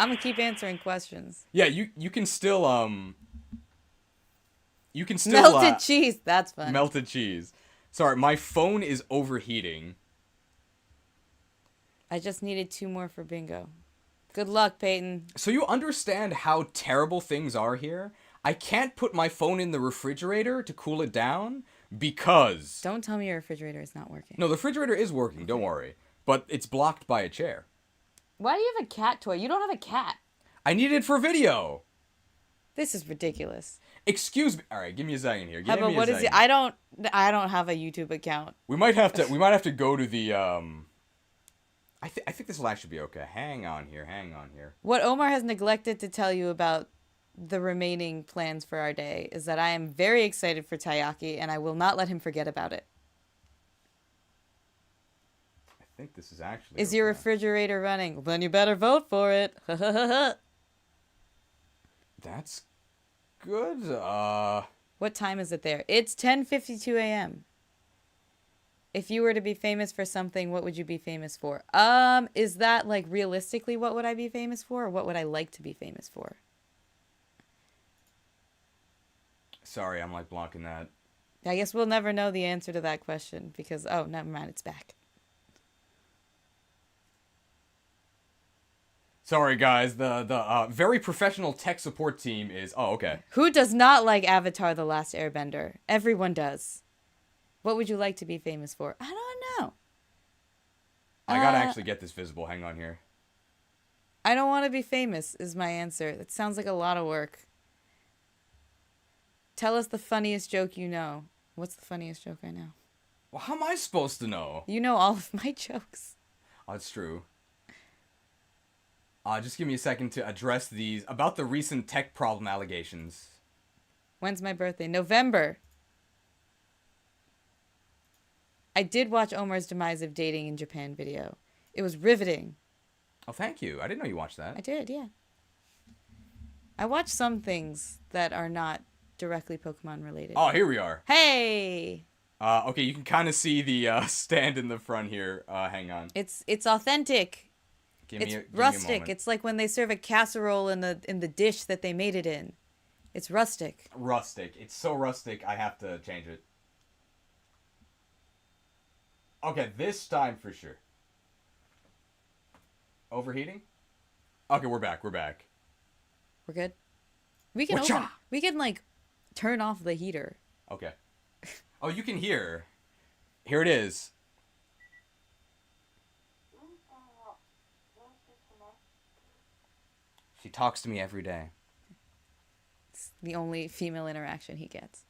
gonna keep answering questions. Yeah, you can still, You can still, Melted cheese. That's fun. Melted cheese. Sorry, my phone is overheating. I just needed 2 more for bingo. Good luck, Peyton. So you understand how terrible things are here? I can't put my phone in the refrigerator to cool it down because... Don't tell me your refrigerator is not working. No, the refrigerator is working, don't worry. But it's blocked by a chair. Why do you have a cat toy? You don't have a cat. I need it for video. This is ridiculous. Excuse me. All right, give me a second here. How about what is it? I don't have a YouTube account. We might have to go to the I think this will actually be okay. Hang on here. What Omar has neglected to tell you about the remaining plans for our day is that I am very excited for Taiyaki and I will not let him forget about it. I think this is actually Is your refrigerator running? Well, then you better vote for it. That's good. What time is it there? It's 10:52 a.m. If you were to be famous for something, what would you be famous for? Is that like realistically what would I be famous for or what would I like to be famous for? Sorry, I'm like blocking that. I guess we'll never know the answer to that question because oh, never mind, it's back. Sorry guys, the very professional tech support team is okay. Who does not like Avatar: The Last Airbender? Everyone does. What would you like to be famous for? I don't know. I gotta actually get this visible. Hang on here. I don't want to be famous is my answer. That sounds like a lot of work. Tell us the funniest joke you know. What's the funniest joke I know? Well, how am I supposed to know? You know all of my jokes. Oh, that's true. Just give me a second to address these about the recent tech problem allegations. When's my birthday? November. I did watch Omar's Demise of Dating in Japan video. It was riveting. Oh, thank you. I didn't know you watched that. I did, yeah. I watch some things that are not directly Pokemon related. Oh, here we are. Hey! Okay, you can kind of see the stand in the front here. Hang on. It's authentic. Give It's me a rustic. moment. It's like when they serve a casserole in the dish that they made it in. It's rustic. Rustic. It's so rustic, I have to change it. Okay, this time for sure. Overheating? Okay, we're back. We're back. We're good. We can Wacha! we can like turn off the heater. Okay. Oh, you can hear. Here it is. She talks to me every day. It's the only female interaction he gets.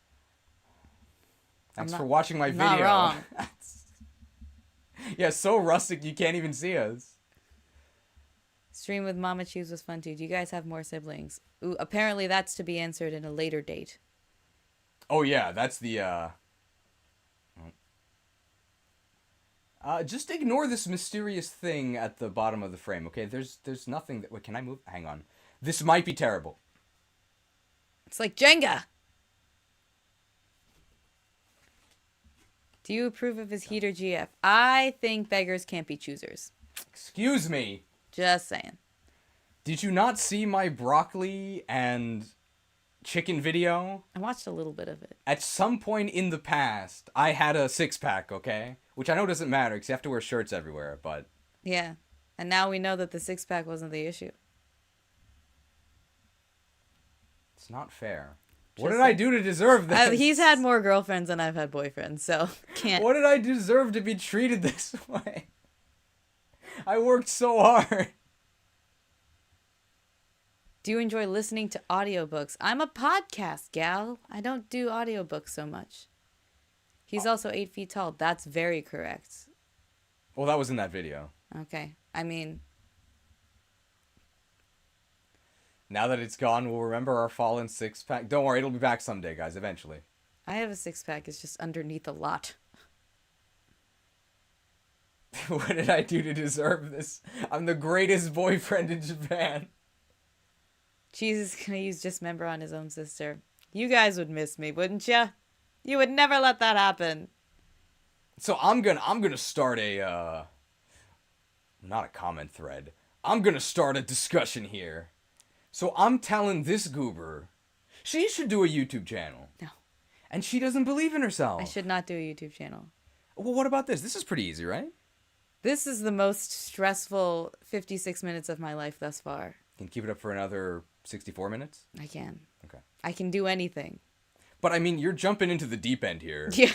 Thanks I'm for not- watching my I'm video. not wrong. Yeah, so rustic you can't even see us. Stream with Mama Chews was fun too. Do you guys have more siblings? Ooh, apparently that's to be answered in a later date. Oh yeah, that's the just ignore this mysterious thing at the bottom of the frame, okay? There's nothing that... Wait, can I move? Hang on. This might be terrible. It's like Jenga. Do you approve of his heater GF? I think beggars can't be choosers. Excuse me. Just saying. Did you not see my broccoli and chicken video? I watched a little bit of it. At some point in the past, I had a six-pack, okay? Which I know doesn't matter because you have to wear shirts everywhere, but... Yeah. And now we know that the six-pack wasn't the issue. It's not fair. Just What did I do to deserve this? He's had more girlfriends than I've had boyfriends, so can't. What did I deserve to be treated this way? I worked so hard. Do you enjoy listening to audiobooks? I'm a podcast gal. I don't do audiobooks so much. He's also 8 feet tall. That's very correct. Well, that was in that video. Okay. I mean, Now that it's gone, we'll remember our fallen six-pack. Don't worry, it'll be back someday, guys, eventually. I have a six-pack. It's just underneath a lot. What did I do to deserve this? I'm the greatest boyfriend in Japan. Jesus is gonna use dismember on his own sister. You guys would miss me, wouldn't ya? You would never let that happen. So I'm gonna start a not a comment thread. I'm gonna start a discussion here. So I'm telling this goober she should do a YouTube channel. No. And she doesn't believe in herself. I should not do a YouTube channel. Well, what about this? This is pretty easy, right? This is the most stressful 56 minutes of my life thus far. Can you keep it up for another 64 minutes? I can. Okay. I can do anything. But I mean, you're jumping into the deep end here. Yeah.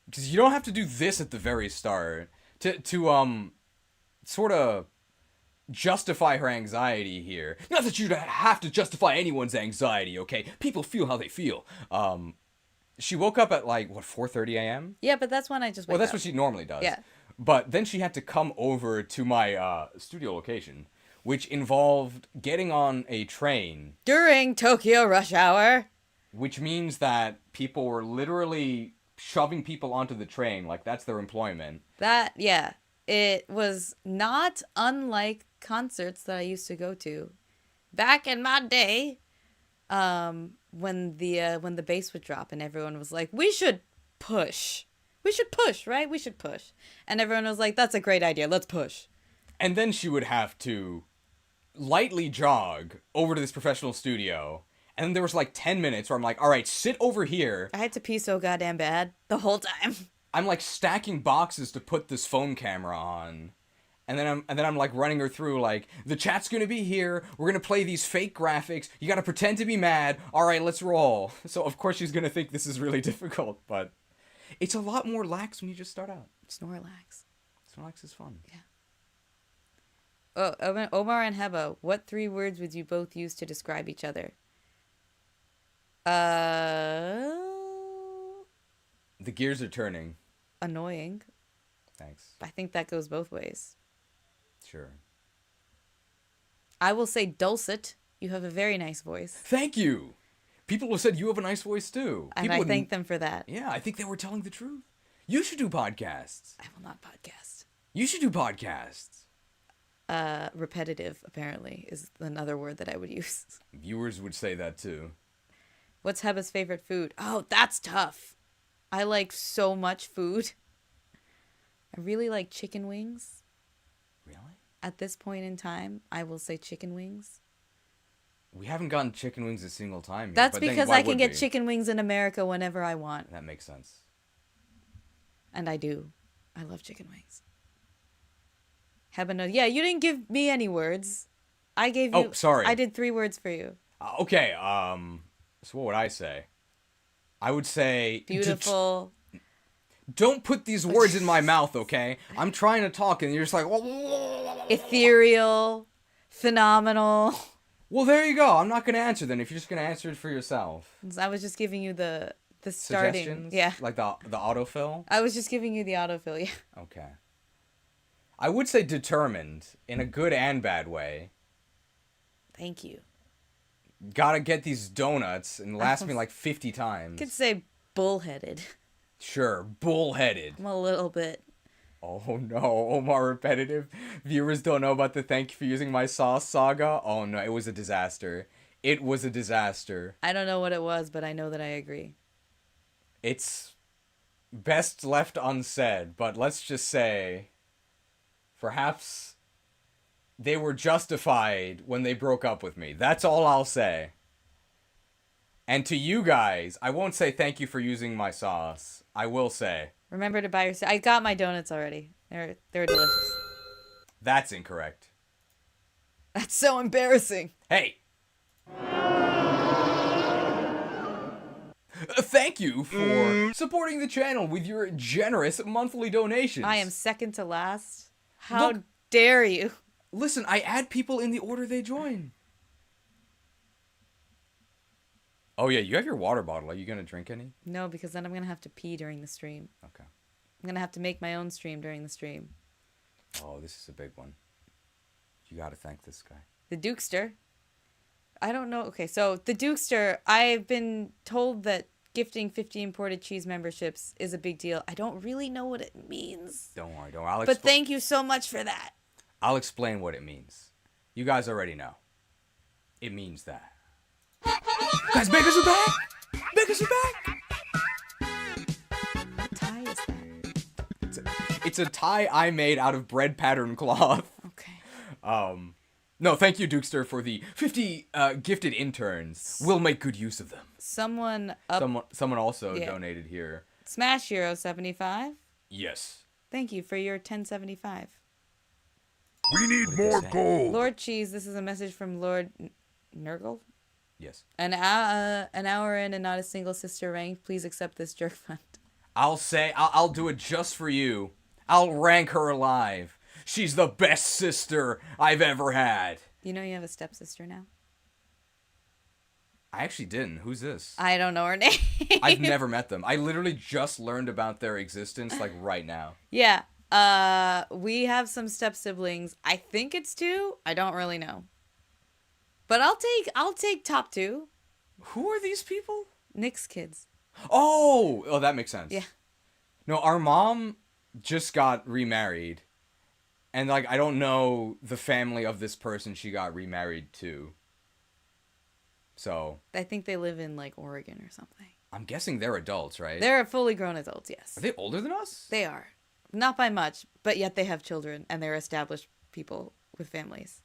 Because you don't have to do this at the very start to sort of justify her anxiety here. Not that you have to justify anyone's anxiety, okay? People feel how they feel. She woke up at like, what, 4:30 a.m.? Yeah, but that's when I just wake Well, that's up. what she normally does. Yeah. But then she had to come over to my studio location, which involved getting on a train. During Tokyo rush hour. Which means that people were literally shoving people onto the train, like that's their employment. That, yeah. It was not unlike concerts that I used to go to. Back in my day, when the bass would drop and everyone was like, we should push. We should push, right? We should push. And everyone was like, that's a great idea. Let's push. And then she would have to lightly jog over to this professional studio. And then there was like 10 minutes where I'm like, all right, sit over here. I had to pee so goddamn bad the whole time. I'm like stacking boxes to put this phone camera on. And then I'm like running her through like, the chat's gonna be here. We're gonna play these fake graphics. You gotta pretend to be mad. All right, let's roll. So of course she's gonna think this is really difficult, but it's a lot more lax when you just start out. Snorlax. Snorlax is fun. Yeah. Oh, Omar and Heba, what 3 words would you both use to describe each other? The gears are turning. Annoying. Thanks. I think that goes both ways. Sure. I will say dulcet. You have a very nice voice. Thank you. People have said you have a nice voice too. And People I would- thank them for that. Yeah, I think they were telling the truth. You should do podcasts. I will not podcast. You should do podcasts. Repetitive, apparently, is another word that I would use. Viewers would say that too. What's Heba's favorite food? Oh, that's tough. I like so much food. I really like chicken wings. Really? At this point in time, I will say chicken wings. We haven't gotten chicken wings a single time yet. That's but then because why I can would get we? chicken wings in America whenever I want. That makes sense. And I do. I love chicken wings. Heba knows. Yeah, you didn't give me any words. I gave you... Oh, sorry. I did 3 words for you. Okay, so what would I say? I would say... Beautiful. Don't put these words in my mouth, okay? I'm trying to talk and you're just like... Ethereal. Phenomenal. Well, there you go. I'm not going to answer then if you're just going to answer it for yourself. I was just giving you the starting. Suggestions? Yeah. Like the autofill? I was just giving you the autofill, yeah. Okay. I would say determined in a good and bad way. Thank you. Gotta get these donuts and last me like 50 times. Could say bullheaded. Sure, bullheaded. I'm a little bit. Oh no, Omar repetitive. Viewers don't know about the thank you for using my sauce saga. Oh no, it was a disaster. It was a disaster. I don't know what it was, but I know that I agree. It's best left unsaid, but let's just say perhaps they were justified when they broke up with me. That's all I'll say. And to you guys, I won't say thank you for using my sauce. I will say Remember to buy your... I got my donuts already. They're delicious. that's incorrect. That's so embarrassing. Hey! Thank you for supporting the channel with your generous monthly donations. I am second to last. How Look- dare you? Listen, I add people in the order they join. Oh yeah, you have your water bottle. Are you gonna drink any? No, because then I'm going to have to pee during the stream. Okay. I'm going to have to make my own stream during the stream. Oh, this is a big one. You gotta thank this guy. The Dukester. I don't know. Okay, so the Dukester, I've been told that gifting 50 imported cheese memberships is a big deal. I don't really know what it means. Don't worry, don't worry. But thank you so much for that. I'll explain what it means. You guys already know. It means that. Guys, beggars are back! Beggars are back! What tie is that? It's a tie I made out of bread pattern cloth. Okay. No, thank you, Dukester, for the 50 gifted interns. We'll make good use of them. Someone up... Someone also Yeah. donated here. Smash Hero 75. Yes. Thank you for your 1075. We need did they more say? gold. Lord Cheese, this is a message from Lord Nurgle. Yes. An hour in and not a single sister ranked. Please accept this jerk fund. I'll do it just for you. I'll rank her alive. She's the best sister I've ever had. You know you have a stepsister now? I actually didn't. Who's this? I don't know her name. I've never met them. I literally just learned about their existence like right now. Yeah. We have some step siblings. I think it's 2. I don't really know. But I'll take top 2. Who are these people? Nick's kids. Oh, that makes sense. Yeah. No, our mom just got remarried. And like I don't know the family of this person she got remarried to. So, I think they live in like Oregon or something. I'm guessing they're adults, right? They're fully grown adults, yes. Are they older than us? They are. Not by much, but yet they have children and they're established people with families.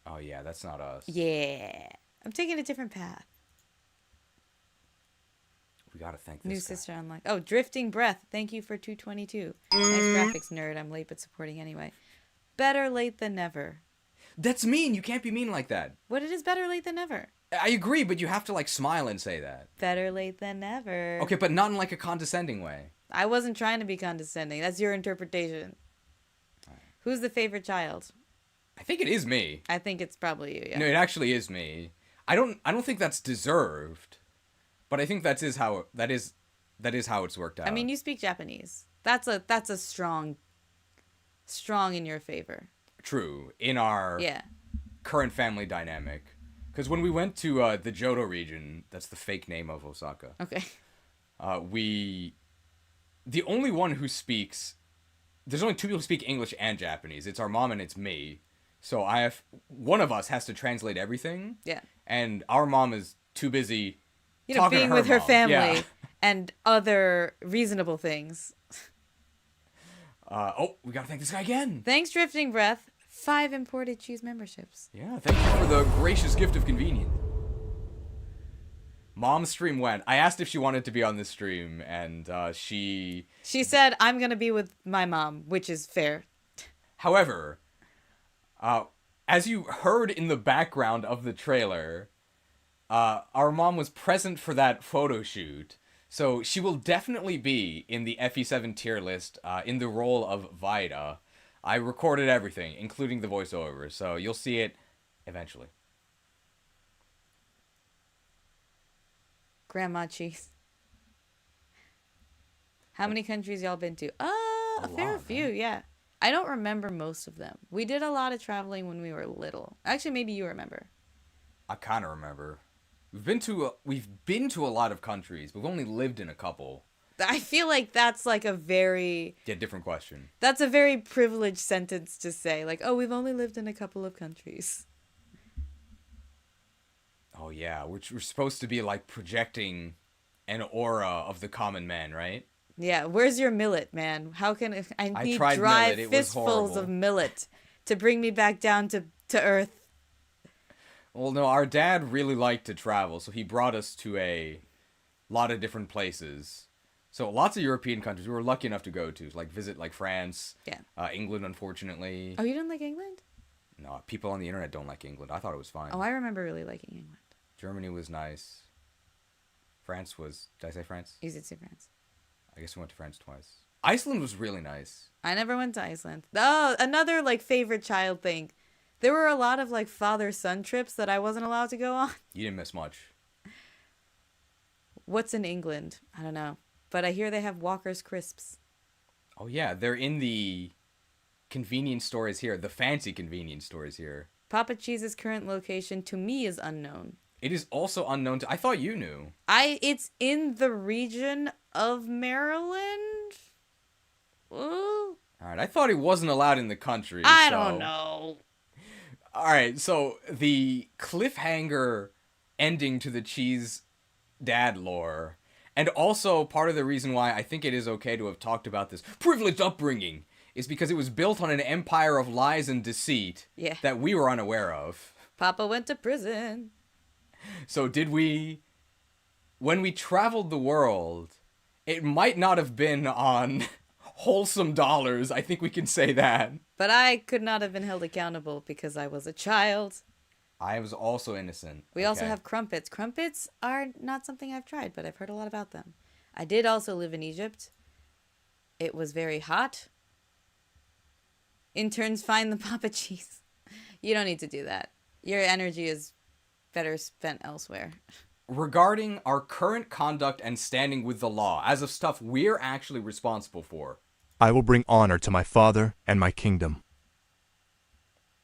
Oh yeah, that's not us. Yeah. I'm taking a different path. We gotta thank this New guy. sister unlocked. Oh, Drifting Breath. Thank you for 222. Nice graphics, nerd. I'm late but supporting anyway. Better late than never. That's mean. You can't be mean like that. What it is better late than never. I agree, but you have to like smile and say that. Better late than never. Okay, but not in like a condescending way. I wasn't trying to be condescending. That's your interpretation. Who's the favorite child? I think it is me. I think it's probably you, yeah. No, it actually is me. I don't think that's deserved, but I think that is how it's worked out. I mean, you speak Japanese. That's a strong in your favor. True. In our Yeah. current family dynamic. Because when we went to the Johto region, that's the fake name of Osaka. Okay. The only one who speaks, there's only two people who speak English and Japanese. It's our mom and it's me. So one of us has to translate everything. Yeah. And our mom is too busy Being with her mom. family Yeah. and other reasonable things. We gotta thank this guy again. Thanks, Drifting Breath. 5 imported cheese memberships. Yeah, thank you for the gracious gift of convenience. Mom's stream went. I asked if she wanted to be on this stream, and she said, I'm going to be with my mom, which is fair. However, as you heard in the background of the trailer, our mom was present for that photo shoot, so she will definitely be in the FE7 tier list in the role of Vida. I recorded everything, including the voiceover, so you'll see it eventually. Grandma cheese. How many countries y'all been to? A fair lot, few, yeah. I don't remember most of them. We did a lot of traveling when we were little. Actually, maybe you remember. I kind of remember. We've been to a lot of countries. We've only lived in a couple. I feel like that's like a very... Yeah, different question. That's a very privileged sentence to say. Like, oh, we've only lived in a couple of countries. Oh, yeah. We're supposed to be, like, projecting an aura of the common man, right? Yeah, where's your millet, man? How can... I need tried dry millet. It was fistfuls horrible. of millet to bring me back down to earth. Well, no, our dad really liked to travel, so he brought us to a lot of different places. So lots of European countries we were lucky enough to go to, like visit like France, Yeah. England, unfortunately. Oh, you didn't like England? No, people on the internet don't like England. I thought it was fine. Oh, I remember really liking England. Germany was nice. France was... Did I say France? You did say France. I guess we went to France twice. Iceland was really nice. I never went to Iceland. Oh, another like favorite child thing. There were a lot of like father-son trips that I wasn't allowed to go on. You didn't miss much. What's in England? I don't know. But I hear they have Walker's crisps. Oh yeah, they're in the convenience stores here. The fancy convenience stores here. Papa Cheese's current location to me is unknown. It is also unknown to... I thought you knew. It's in the region of Maryland? Ooh. Alright, I thought he wasn't allowed in the country. I don't know. Alright, so the cliffhanger ending to the Cheese Dad lore, and also part of the reason why I think it is okay to have talked about this privileged upbringing, is because it was built on an empire of lies and deceit that we were unaware of. Papa went to prison. So when we traveled the world, it might not have been on wholesome dollars, I think we can say that. But I could not have been held accountable because I was a child. I was also innocent. We also have crumpets. Crumpets are not something I've tried, but I've heard a lot about them. I did also live in Egypt. It was very hot. Interns find the Papa Cheese. You don't need to do that. Your energy is better spent elsewhere. Regarding our current conduct and standing with the law, as of stuff we're actually responsible for. I will bring honor to my father and my kingdom.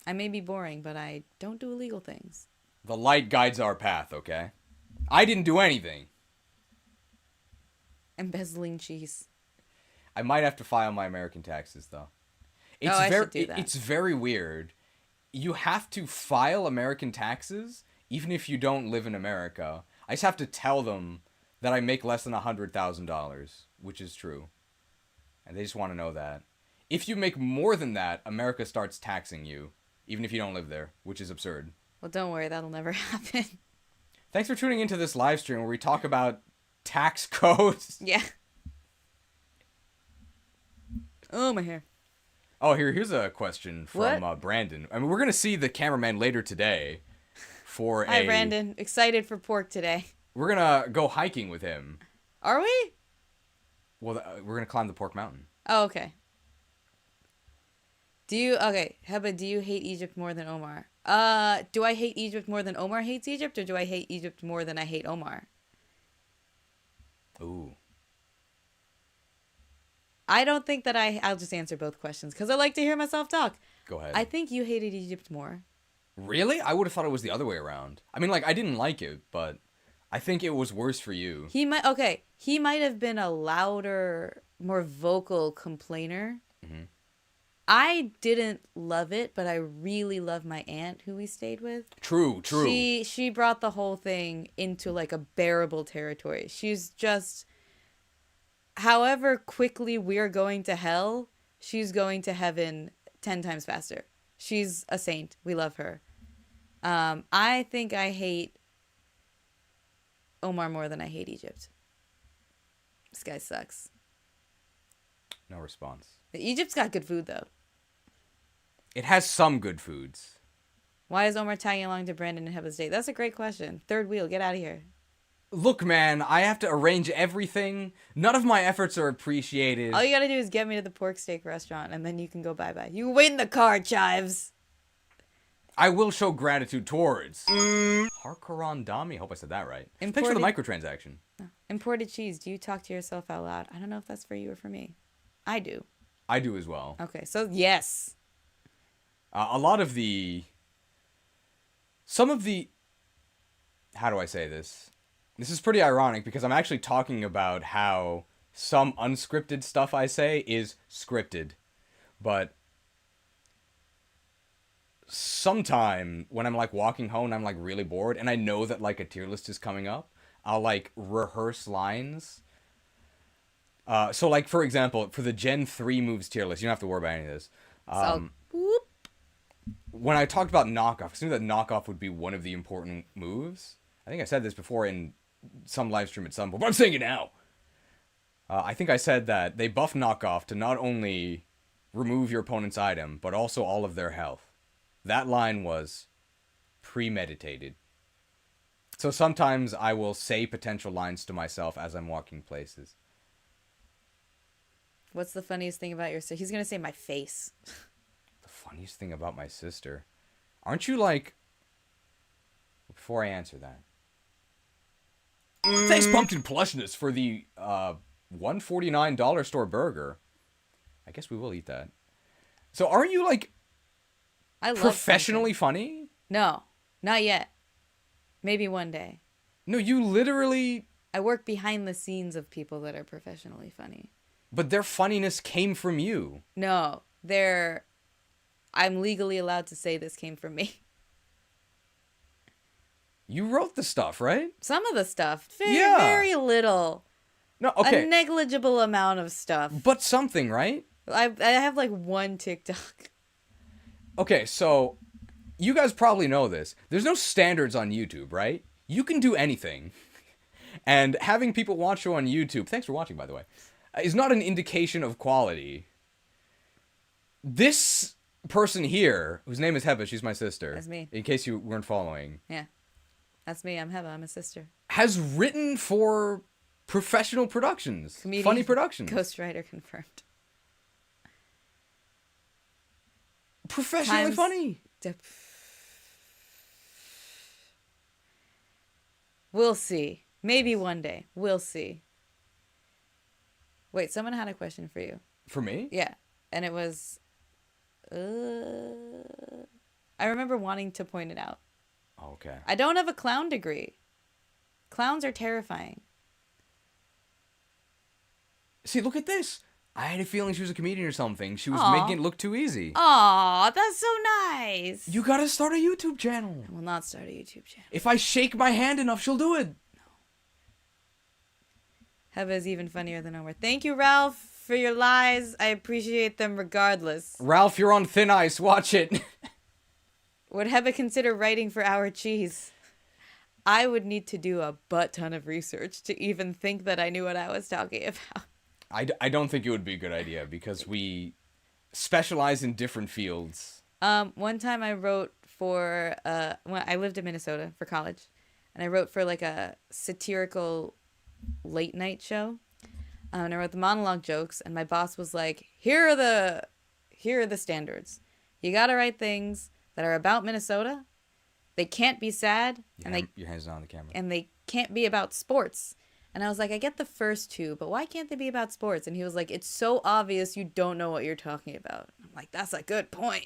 I may be boring, but I don't do illegal things. The light guides our path, okay? I didn't do anything. Embezzling cheese. I might have to file my American taxes, though. I should do that. It's very weird. You have to file American taxes, even if you don't live in America. I just have to tell them that I make less than $100,000, which is true. And they just want to know that. If you make more than that, America starts taxing you, even if you don't live there, which is absurd. Well, don't worry, that'll never happen. Thanks for tuning into this live stream where we talk about tax codes. Yeah. Oh, my hair. Oh, here's a question from Brandon. I mean, we're going to see the cameraman later today for Hi, Brandon. Excited for pork today. We're going to go hiking with him. Are we? Well, we're going to climb the Pork Mountain. Oh, okay. Heba, do you hate Egypt more than Omar? Do I hate Egypt more than Omar hates Egypt, or do I hate Egypt more than I hate Omar? Ooh. I don't think that I'll just answer both questions, because I like to hear myself talk. Go ahead. I think you hated Egypt more. Really? I would have thought it was the other way around. I mean, like, I didn't like it, but I think it was worse for you. He might have been a louder, more vocal complainer. Mhm. I didn't love it, but I really love my aunt who we stayed with. True. She brought the whole thing into like a bearable territory. She's just, however quickly we're going to hell, she's going to heaven 10 times faster. She's a saint. We love her. I think I hate Omar more than I hate Egypt. This guy sucks. No response. Egypt's got good food, though. It has some good foods. Why is Omar tagging along to Brandon and Heba's date? That's a great question. Third wheel, get out of here. Look, man, I have to arrange everything. None of my efforts are appreciated. All you gotta do is get me to the pork steak restaurant, and then you can go bye-bye. You can wait in the car, Chives. I will show gratitude towards Harkaran Dami. Hope I said that right. Thanks for the microtransaction. Imported cheese. Do you talk to yourself out loud? I don't know if that's for you or for me. I do. I do as well. Okay, so yes. A lot of the... Some of the... How do I say this? This is pretty ironic because I'm actually talking about how some unscripted stuff I say is scripted. But sometime when I'm like walking home and I'm like really bored and I know that like a tier list is coming up, I'll like rehearse lines. So like for example, for the Gen 3 moves tier list, you don't have to worry about any of this. Whoop. When I talked about knockoff, because I knew that knockoff would be one of the important moves. I think I said this before in some live stream at some point, but I'm saying it now. I think I said that they buff knockoff to not only remove your opponent's item, but also all of their health. That line was premeditated. So sometimes I will say potential lines to myself as I'm walking places. What's the funniest thing about your sister? He's gonna say my face. The funniest thing about my sister? Aren't you like... Before I answer that. Thanks, Pumpkin Plushness, for the $149 store burger. I guess we will eat that. So aren't you like I love professionally funny? No, not yet. Maybe one day. No, you literally... I work behind the scenes of people that are professionally funny. But their funniness came from you. No, I'm legally allowed to say this came from me. You wrote the stuff, right? Some of the stuff. Yeah. Very little. No, okay. A negligible amount of stuff. But something, right? I have like one TikTok. Okay, so you guys probably know this. There's no standards on YouTube, right? You can do anything. And having people watch you on YouTube, thanks for watching, by the way, is not an indication of quality. This person here, whose name is Heba, she's my sister. That's me. In case you weren't following. Yeah. That's me. I'm Heba. I'm a sister. Has written for professional productions. Comedian, funny productions. Ghostwriter confirmed. Professionally funny. We'll see. Maybe one day. We'll see. Wait, someone had a question for you. For me? Yeah. And it was... I remember wanting to point it out. Okay. I don't have a clown degree. Clowns are terrifying. See, look at this. I had a feeling she was a comedian or something. She was Aw. making it look too easy. Aw, that's so nice. You gotta start a YouTube channel. I will not start a YouTube channel. If I shake my hand enough, she'll do it. Heba is even funnier than Omar. Thank you, Ralph, for your lies. I appreciate them regardless. Ralph, you're on thin ice. Watch it. Would Heba consider writing for Our Cheese? I would need to do a butt ton of research to even think that I knew what I was talking about. I don't think it would be a good idea because we specialize in different fields. One time I wrote for, when I lived in Minnesota for college, and I wrote for like a satirical late night show. And I wrote the monologue jokes, and my boss was like, here are the standards. You gotta write things that are about Minnesota. They can't be sad, Your hands are on the camera. and they can't be about sports. And I was like, I get the first two, but why can't they be about sports? And he was like, it's so obvious you don't know what you're talking about. I'm like, that's a good point.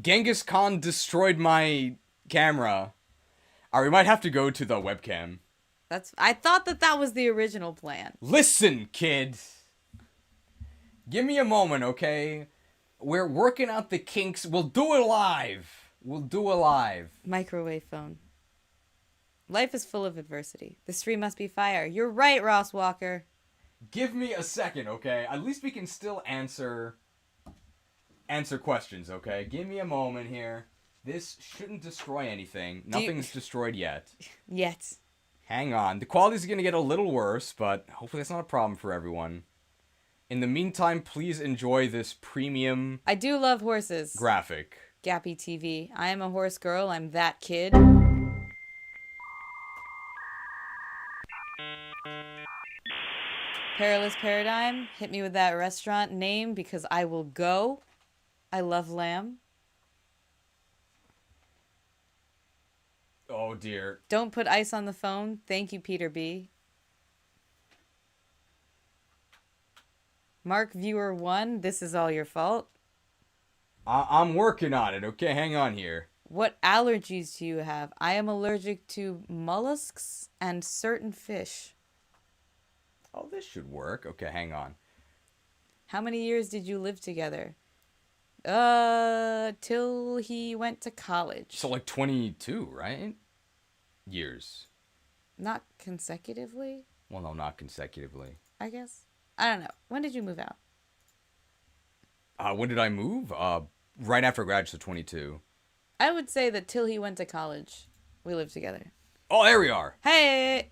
Genghis Khan destroyed my camera. Alright, we might have to go to the webcam. I thought that was the original plan. Listen, kid. Give me a moment, okay? We're working out the kinks. We'll do it live. Microwave phone. Life is full of adversity. The stream must be fire. You're right, Ross Walker. Give me a second, okay? At least we can still answer questions, okay? Give me a moment here. This shouldn't destroy anything. Nothing's destroyed yet. Yet. Hang on. The quality's gonna get a little worse, but hopefully that's not a problem for everyone. In the meantime, please enjoy this premium I do love horses. graphic. Gappy TV. I am a horse girl. I'm that kid. Perilous Paradigm. Hit me with that restaurant name because I will go. I love lamb. Oh dear. Don't put ice on the phone. Thank you, Peter B. Mark Viewer 1. This is all your fault. I'm working on it, okay? Hang on here. What allergies do you have? I am allergic to mollusks and certain fish. Oh, this should work. Okay, hang on. How many years did you live together? Till he went to college. So like 22, right? Years. Not consecutively, Well, no, not consecutively. I guess. I don't know. When did you move out? When did I move? Right after grad, so 22. I would say that till he went to college, we lived together. Oh, there we are. Hey!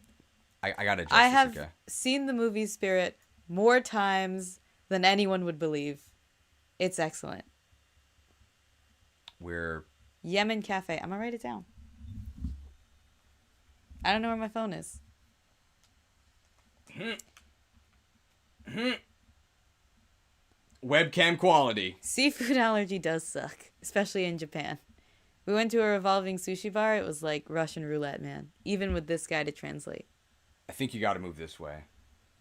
I gotta adjust I this, have okay? seen the movie Spirit more times than anyone would believe. It's excellent. We're... Yemen Cafe. I'm gonna write it down. I don't know where my phone is. Webcam quality. Seafood allergy does suck, especially in Japan. We went to a revolving sushi bar. It was like Russian roulette, man. Even with this guy to translate. I think you gotta move this way.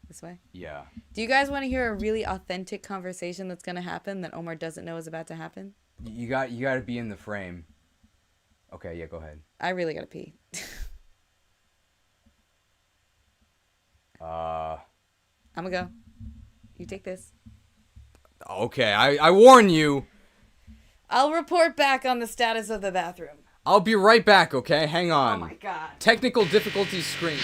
This way? Yeah. Do you guys want to hear a really authentic conversation that's going to happen that Omar doesn't know is about to happen? You gotta be in the frame. Okay, yeah, go ahead. I really got to pee. I'm going to go. You take this. Okay, I warn you. I'll report back on the status of the bathroom. I'll be right back, okay? Hang on. Oh my god. Technical difficulties screen.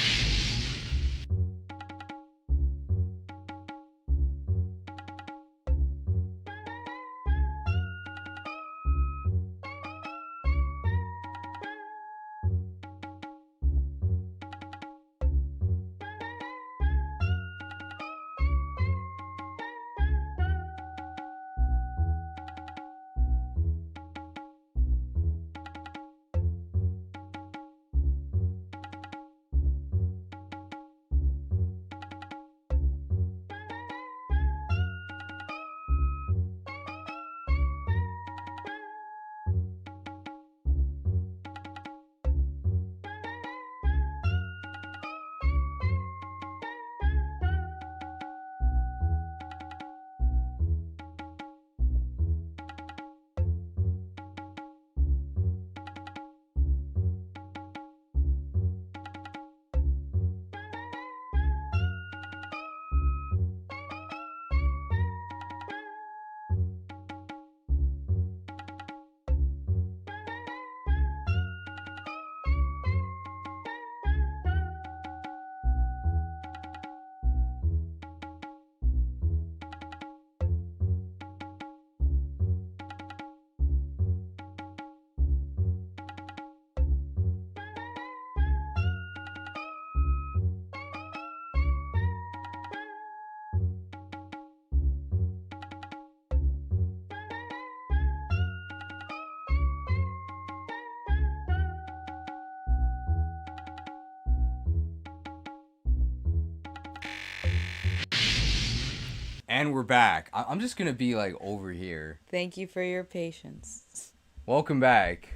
And we're back. I'm just gonna be like over here. Thank you for your patience. Welcome back.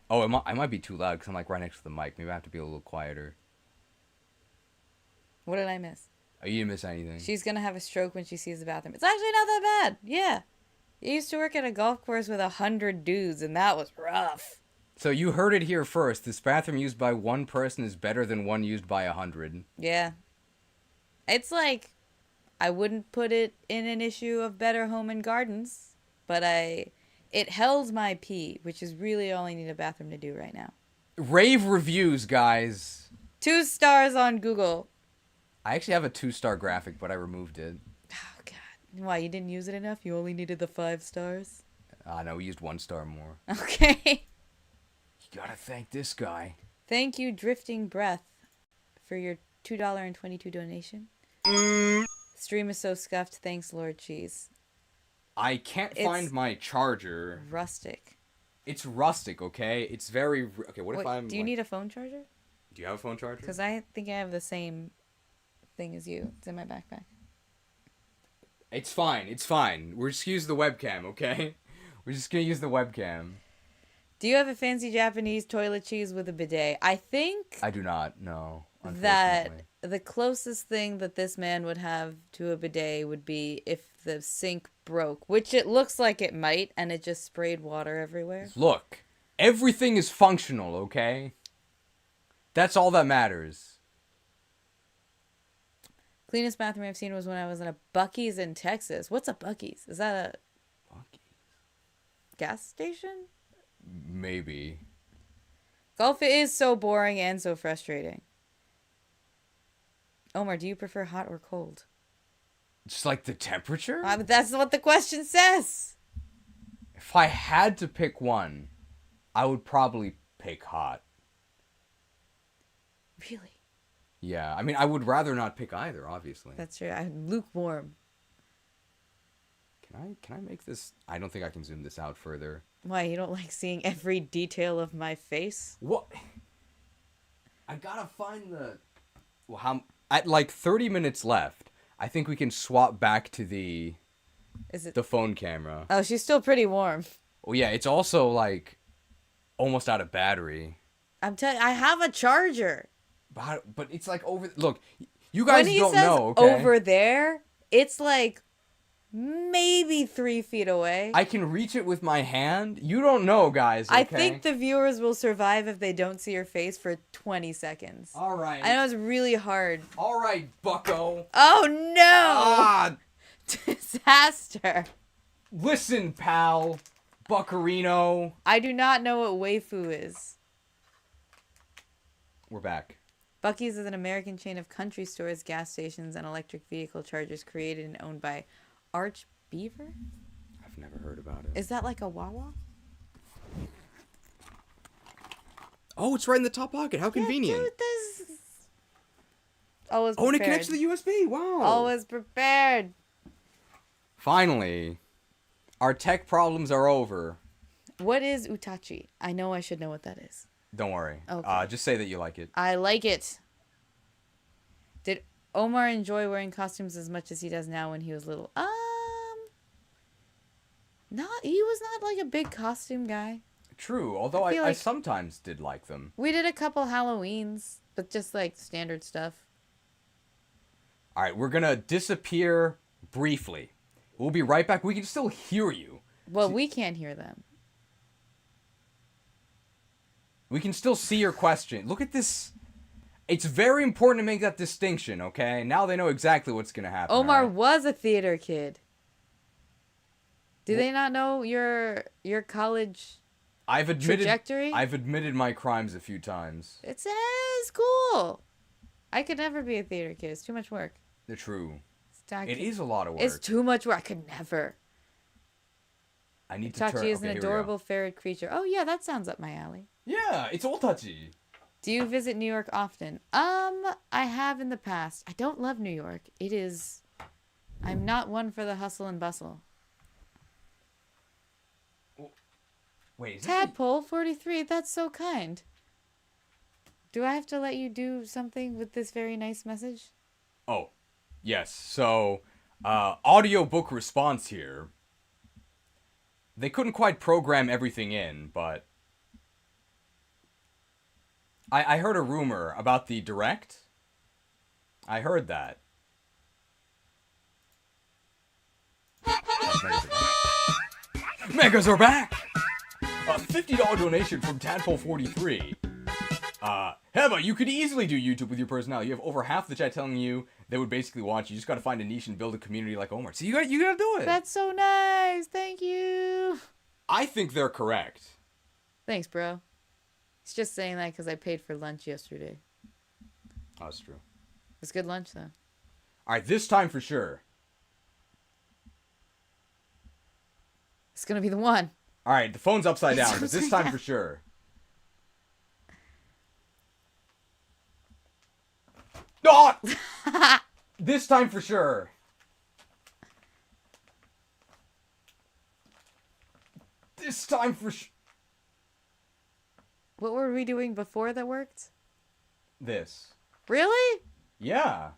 Oh, I might be too loud because I'm like right next to the mic. Maybe I have to be a little quieter. What did I miss? Oh, you didn't miss anything. She's gonna have a stroke when she sees the bathroom. It's actually not that bad. Yeah. I used to work at a golf course with 100 dudes, and that was rough. So you heard it here first. This bathroom used by one person is better than one used by 100. Yeah. It's like, I wouldn't put it in an issue of Better Home and Gardens, but it held my pee, which is really all I need a bathroom to do right now. Rave reviews, guys. 2 stars on Google. I actually have a 2-star graphic, but I removed it. Oh, God. Why, you didn't use it enough? You only needed the 5 stars? No, we used 1 star more. Okay. You gotta thank this guy. Thank you, Drifting Breath, for your $2.22 donation. Stream is so scuffed. Thanks, Lord Cheese. I can't find my charger. Rustic. It's rustic, okay? It's very... Okay, what if I'm... Do you need a phone charger? Do you have a phone charger? Because I think I have the same thing as you. It's in my backpack. It's fine. It's fine. We're just gonna use the webcam, okay? We're just gonna use the webcam. Do you have a fancy Japanese toilet cheese with a bidet? I think I do not, no. that the closest thing that this man would have to a bidet would be if the sink broke, which it looks like it might, and it just sprayed water everywhere. Look, everything is functional, okay? That's all that matters. Cleanest bathroom I've seen was when I was in a Buc-ee's in Texas. What's a Buc-ee's? Is that a gas station? Maybe. Golf is so boring and so frustrating. Omar, do you prefer hot or cold? Just like the temperature? But that's what the question says. If I had to pick one, I would probably pick hot. Really? Yeah, I mean, I would rather not pick either, obviously. That's true. I'm lukewarm. Can I make this? I don't think I can zoom this out further. Why, you don't like seeing every detail of my face? What? I gotta find the... Well, at like 30 minutes left, I think we can swap back to the phone camera. Oh, she's still pretty warm. Oh yeah, it's also like almost out of battery. I'm telling you, I have a charger. But it's like over... Look, you guys when he don't says know, okay? over there, it's like maybe 3 feet away. I can reach it with my hand. You don't know, guys, okay? I think the viewers will survive if they don't see your face for 20 seconds. All right. I know it's really hard. All right, bucko. Oh, no! Ah, Disaster. listen, pal. Buccarino. I do not know what waifu is. We're back. Buc-ee's is an American chain of country stores, gas stations, and electric vehicle chargers created and owned by Arch Beaver? I've never heard about it. Is that like a Wawa? Oh, it's right in the top pocket. How convenient. Yeah, dude, this... Always prepared. Oh, and it connects to the USB. Wow. Always prepared. Finally, our tech problems are over. What is Utachi? I know I should know what that is. Don't worry. Okay. Just say that you like it. I like it. Did Omar enjoy wearing costumes as much as he does now when he was little? He was not like a big costume guy. True, although I like sometimes did like them. We did a couple Halloweens, but just like standard stuff. All right, we're gonna disappear briefly. We'll be right back. We can still hear you. Well, we can't hear them. We can still see your question. Look at this. It's very important to make that distinction, okay? Now they know exactly what's gonna happen. Omar right? was a theater kid. Do they not know your college trajectory? I've admitted my crimes a few times. It's cool. I could never be a theater kid. It's too much work. They're true. It is a lot of work. It's too much work. I could never. I need to turn. Tachi is an here we go. adorable ferret creature. Oh yeah, that sounds up my alley. Yeah, it's all touchy. Do you visit New York often? I have in the past. I don't love New York. I'm not one for the hustle and bustle. Wait, is this Tadpole 43, that's so kind. Do I have to let you do something with this very nice message? Oh, yes. So, audiobook response here. They couldn't quite program everything in, but I heard a rumor about the direct. I heard that. Megas are back! A $50 donation from Tadpole43. Heva, you could easily do YouTube with your personality. You have over half the chat telling you they would basically watch you. You just gotta find a niche and build a community like Omar. So you gotta do it. That's so nice. Thank you. I think they're correct. Thanks, bro. He's just saying that because I paid for lunch yesterday. Oh, that's true. It was good lunch, though. Alright, this time for sure. It's gonna be the one. Alright, the phone's upside down, but this time for sure. Oh! This time for sure. This time for sure. What were we doing before that worked? This. Really? Yeah.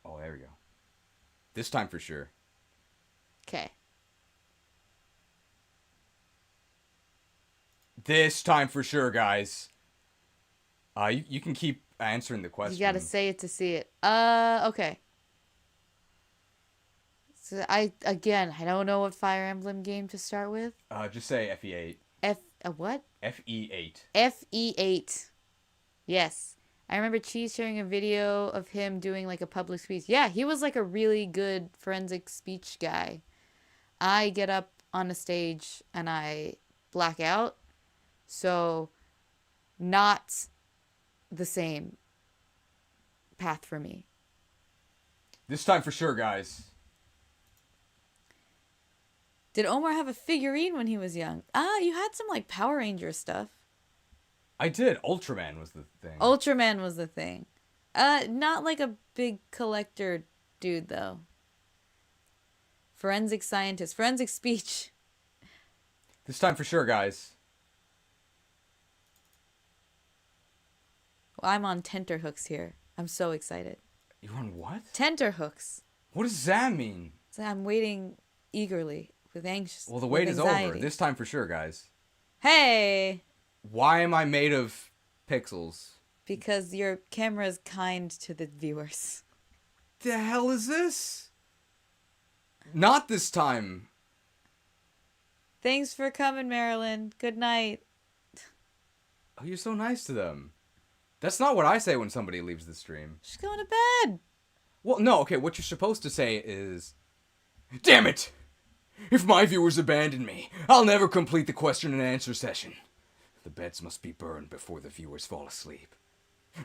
Oh, there we go. This time for sure. Okay. This time for sure, guys. You can keep answering the question. You gotta say it to see it. Okay. So I don't know what Fire Emblem game to start with. Just say FE8. What? FE8. FE8. Yes. I remember Cheese sharing a video of him doing like a public speech. Yeah, he was like a really good forensic speech guy. I get up on a stage and I black out. So, not the same path for me. This time for sure, guys. Did Omar have a figurine when he was young? You had some like Power Ranger stuff. I did. Ultraman was the thing. Ultraman was the thing. Not like a big collector dude though. Forensic scientist. Forensic speech. This time for sure, guys. Well, I'm on tenterhooks here. I'm so excited. You're on what? Tenterhooks. What does that mean? So I'm waiting eagerly with anxious. Well, the wait with is anxiety. over. This time for sure, guys. Hey! Why am I made of pixels? Because your camera is kind to the viewers. The hell is this? Not this time. Thanks for coming, Marilyn. Good night. Oh, you're so nice to them. That's not what I say when somebody leaves the stream. She's going to bed. Well, no, okay, what you're supposed to say is... Damn it! If my viewers abandon me, I'll never complete the question and answer session. The beds must be burned before the viewers fall asleep.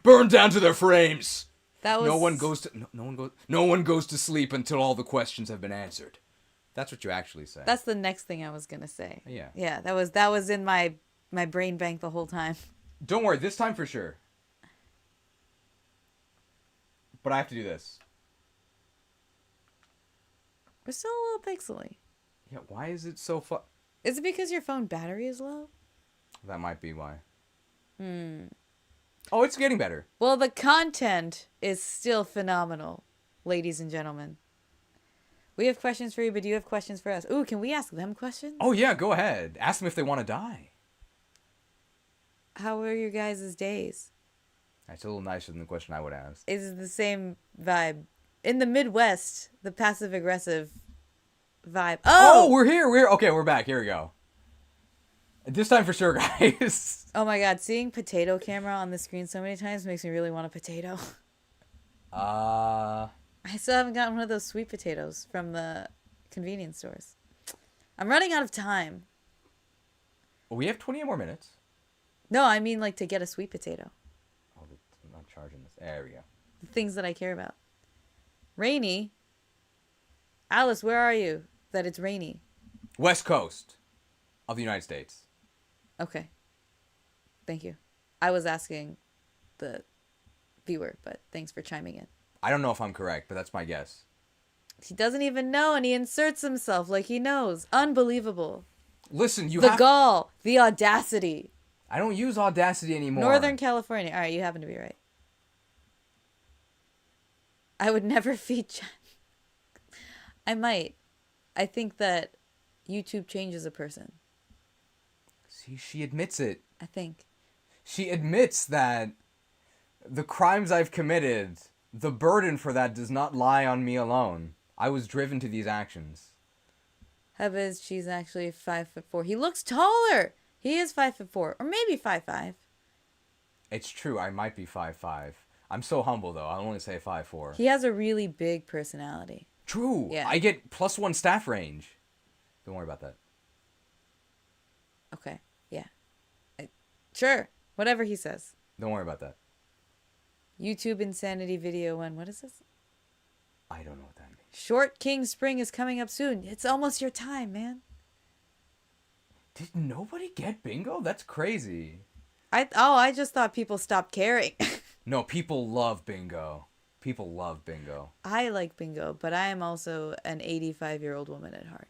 Burned down to their frames! That was... No one goes to sleep until all the questions have been answered. That's what you actually say. That's the next thing I was going to say. Yeah. Yeah, that was in my brain bank the whole time. Don't worry, this time for sure. But I have to do this. We're still a little pixely. Yeah, why is it so fun? Is it because your phone battery is low? That might be why. Oh, it's getting better. Well, the content is still phenomenal, ladies and gentlemen. We have questions for you, but do you have questions for us? Ooh, can we ask them questions? Oh, yeah, go ahead. Ask them if they want to die. How are your guys' days? That's a little nicer than the question I would ask. Is the same vibe. In the Midwest, the passive-aggressive vibe. Oh, we're here. We're back. Here we go. This time for sure, guys. Oh my god, seeing potato camera on the screen so many times makes me really want a potato. I still haven't gotten one of those sweet potatoes from the convenience stores. I'm running out of time. We have 28 more minutes. No, I mean like to get a sweet potato. Oh, I'm not charging this. There we go. The things that I care about. Rainy. Alice, where are you? That it's rainy. West Coast of the United States. Okay. Thank you. I was asking the viewer, but thanks for chiming in. I don't know if I'm correct, but that's my guess. He doesn't even know, and he inserts himself like he knows. Unbelievable. Listen, The gall. The audacity. I don't use Audacity anymore. Northern California. All right, you happen to be right. I would never feed Jen. I might. I think that YouTube changes a person. See, she admits it. I think. She admits that the crimes I've committed, the burden for that does not lie on me alone. I was driven to these actions. Heba she's actually 5'4". He looks taller. He is 5'4", or maybe 5'5". It's true, I might be 5'5". I'm so humble, though. I'll only say 5'4". He has a really big personality. True. Yeah. I get +1 staff range. Don't worry about that. Okay. Yeah. Sure. Whatever he says. Don't worry about that. YouTube insanity video one. What is this? I don't know what that means. Short King Spring is coming up soon. It's almost your time, man. Did nobody get bingo? That's crazy. I just thought people stopped caring. No, people love bingo. People love bingo. I like bingo, but I am also an 85-year-old woman at heart.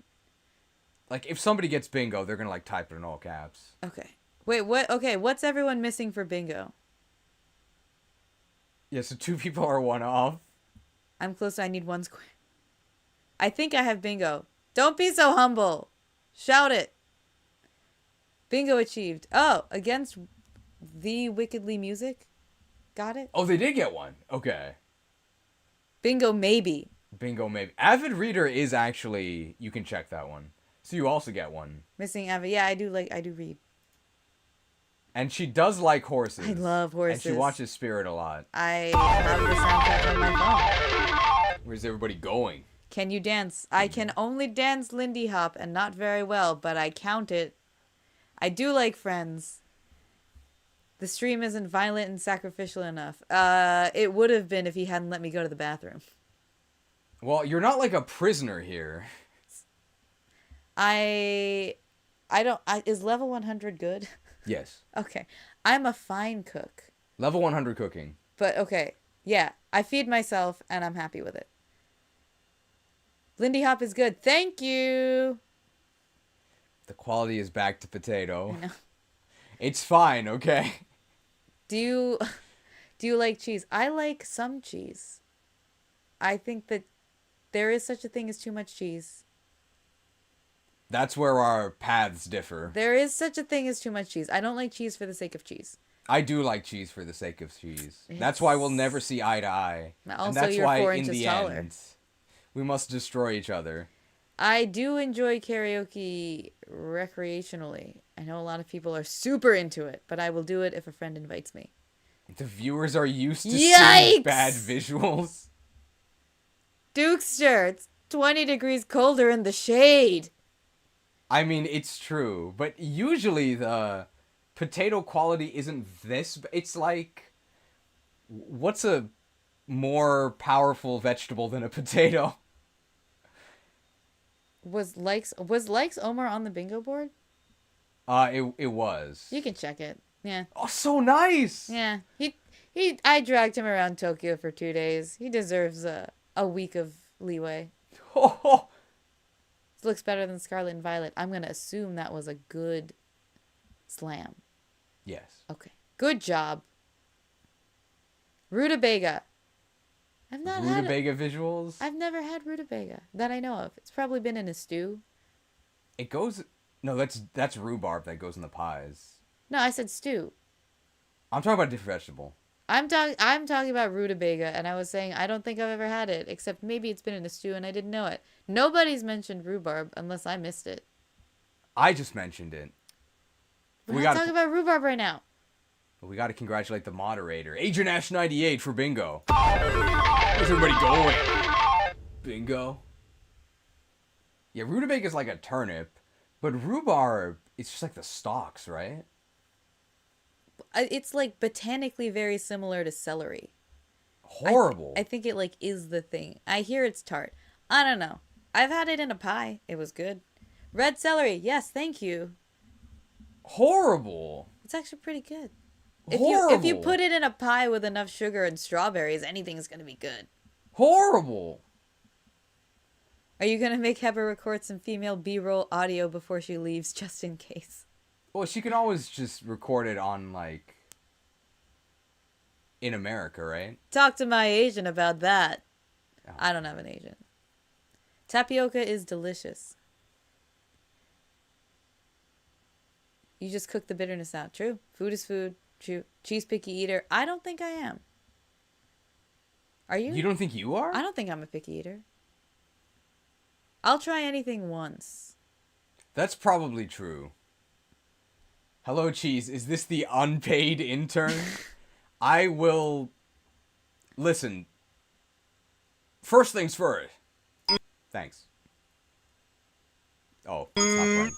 Like, if somebody gets bingo, they're gonna, like, type it in all caps. Okay. Wait, what? Okay, what's everyone missing for bingo? Yeah, so 2 people are 1 off. I'm close. I need 1 square. I think I have bingo. Don't be so humble. Shout it. Bingo achieved. Oh, against the Wickedly Music. Got it? Oh, they did get 1. Okay. Bingo maybe. Bingo, maybe. Avid Reader is actually... You can check that one. So you also get 1. Missing Ava. Yeah, I do read. And she does like horses. I love horses. And she watches Spirit a lot. I have the soundtrack on my phone. Where's everybody going? Can you dance? I can only dance Lindy Hop and not very well, but I count it. I do like Friends. The stream isn't violent and sacrificial enough. It would have been if he hadn't let me go to the bathroom. Well, you're not like a prisoner here. Is level 100 good? Yes. Okay. I'm a fine cook. Level 100 cooking. But okay. Yeah. I feed myself and I'm happy with it. Lindy Hop is good. Thank you. The quality is back to potato. I know. It's fine, okay? Do you like cheese? I like some cheese. I think that there is such a thing as too much cheese. That's where our paths differ. There is such a thing as too much cheese. I don't like cheese for the sake of cheese. I do like cheese for the sake of cheese. That's why we'll never see eye to eye. Also, and that's you're why 4 in inches the taller. end, we must destroy each other. I do enjoy karaoke recreationally. I know a lot of people are super into it, but I will do it if a friend invites me. The viewers are used to Yikes! seeing bad visuals. Dukester, it's 20 degrees colder in the shade. I mean, it's true, but usually the potato quality isn't this. It's like, what's a more powerful vegetable than a potato? Was likes Omar on the bingo board? It was. You can check it. Yeah. Oh, so nice. Yeah. I dragged him around Tokyo for 2 days. He deserves a week of leeway. Oh, It looks better than Scarlet and Violet. I'm going to assume that was a good slam. yes. Okay. Good job. Rutabaga. I've not had Rutabaga visuals. I've never had rutabaga that I know of. It's probably been in a stew. It goes. No, that's rhubarb that goes in the pies. No, I said stew. I'm talking about a different vegetable. I'm talking about rutabaga, and I was saying I don't think I've ever had it, except maybe it's been in a stew and I didn't know it. Nobody's mentioned rhubarb unless I missed it. I just mentioned it. We're not talking about rhubarb right now. We got to congratulate the moderator, Agent Ash 98 for bingo. Where's everybody going? Bingo. Yeah, rutabaga is like a turnip, but rhubarb, it's just like the stalks, right? It's like botanically very similar to celery. Horrible. I think it like is the thing. I hear it's tart. I don't know. I've had it in a pie. It was good. Red celery. Yes, thank you. Horrible. It's actually pretty good. Horrible. If you put it in a pie with enough sugar and strawberries, anything's gonna be good. Horrible. Are you gonna make Heber record some female B-roll audio before she leaves, just in case? Well, she can always just record it on, like, in America, right? Talk to my agent about that. Oh. I don't have an agent. Tapioca is delicious. You just cook the bitterness out. True. Food is food. True. Cheese picky eater. I don't think I am. Are you? You don't think you are? I don't think I'm a picky eater. I'll try anything once. That's probably true. Hello, Cheese. Is this the unpaid intern? I will... Listen. First things first. Thanks. Oh, it's not playing.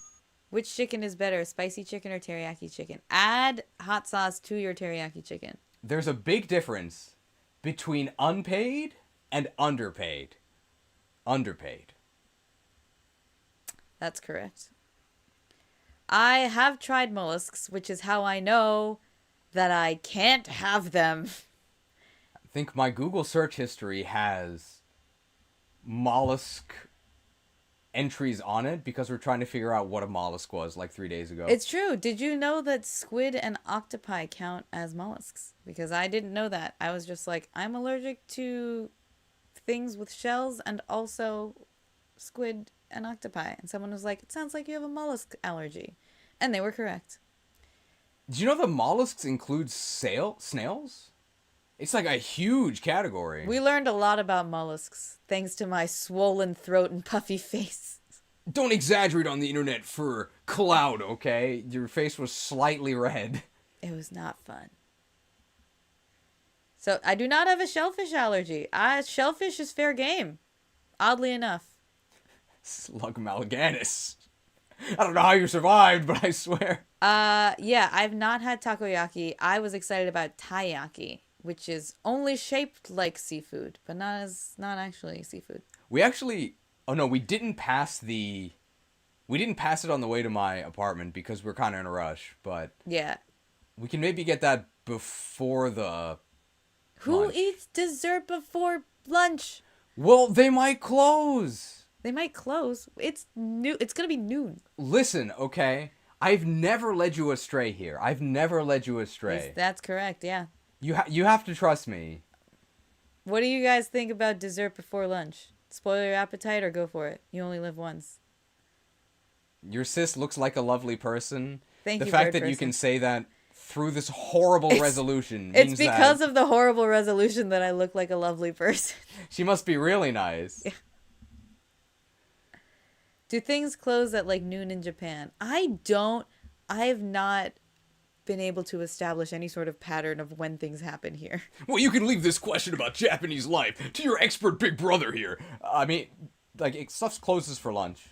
Which chicken is better, spicy chicken or teriyaki chicken? Add hot sauce to your teriyaki chicken. There's a big difference between unpaid and underpaid. Underpaid. That's correct. I have tried mollusks, which is how I know that I can't have them. I think my Google search history has mollusk entries on it because we're trying to figure out what a mollusk was like 3 days ago. It's true. Did you know that squid and octopi count as mollusks? Because I didn't know that. I was just like, I'm allergic to things with shells and also squid and octopi. And someone was like, it sounds like you have a mollusk allergy. And they were correct. Did you know that mollusks include snails? It's like a huge category. We learned a lot about mollusks thanks to my swollen throat and puffy face. Don't exaggerate on the internet for clout, okay? Your face was slightly red. It was not fun. So I do not have a shellfish allergy. Shellfish is fair game, oddly enough. Slug Malganus. I don't know how you survived, but I swear. Yeah, I've not had takoyaki. I was excited about taiyaki, which is only shaped like seafood, but not actually seafood. We didn't pass it on the way to my apartment because we're kind of in a rush, but Yeah. we can maybe get that before the Who lunch. eats dessert before lunch? Well, they might close. They might close. It's gonna be noon. Listen, okay? I've never led you astray here. I've never led you astray. That's correct, yeah. You have to trust me. What do you guys think about dessert before lunch? Spoil your appetite or go for it? You only live once. Your sis looks like a lovely person. Thank the you, fact bird that you person. can say that through this horrible resolution means It's because that of the horrible resolution that I look like a lovely person. she must be really nice. Yeah. Do things close at like noon in Japan? I have not been able to establish any sort of pattern of when things happen here. Well, you can leave this question about Japanese life to your expert big brother here. I mean, like, stuff closes for lunch.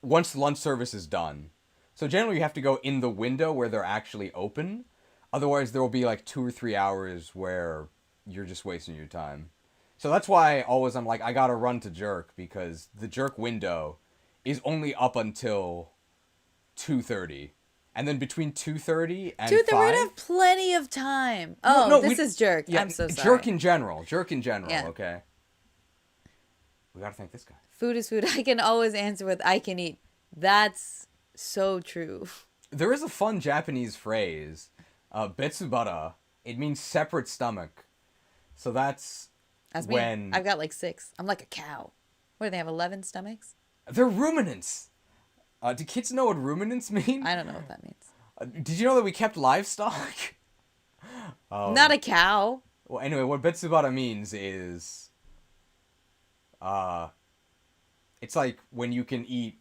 Once lunch service is done. So generally you have to go in the window where they're actually open. Otherwise there will be like 2 or 3 hours where you're just wasting your time. So that's why I'm like, I gotta run to Jerk, because the Jerk window is only up until 2:30. And then between 2:30 and 5... We're gonna have plenty of time. Oh, No, this is Jerk. Yeah, I'm so sorry. Jerk in general, Yeah. okay? We gotta thank this guy. Food is food. I can always answer with I can eat. That's so true. There is a fun Japanese phrase, betsubara. It means separate stomach. So that's That's when... me. I've got like 6. I'm like a cow. What do they have, 11 stomachs? They're ruminants. Do kids know what ruminants mean? I don't know what that means. Did you know that we kept livestock? Not a cow. Well, anyway, what betsubara means is... it's like when you can eat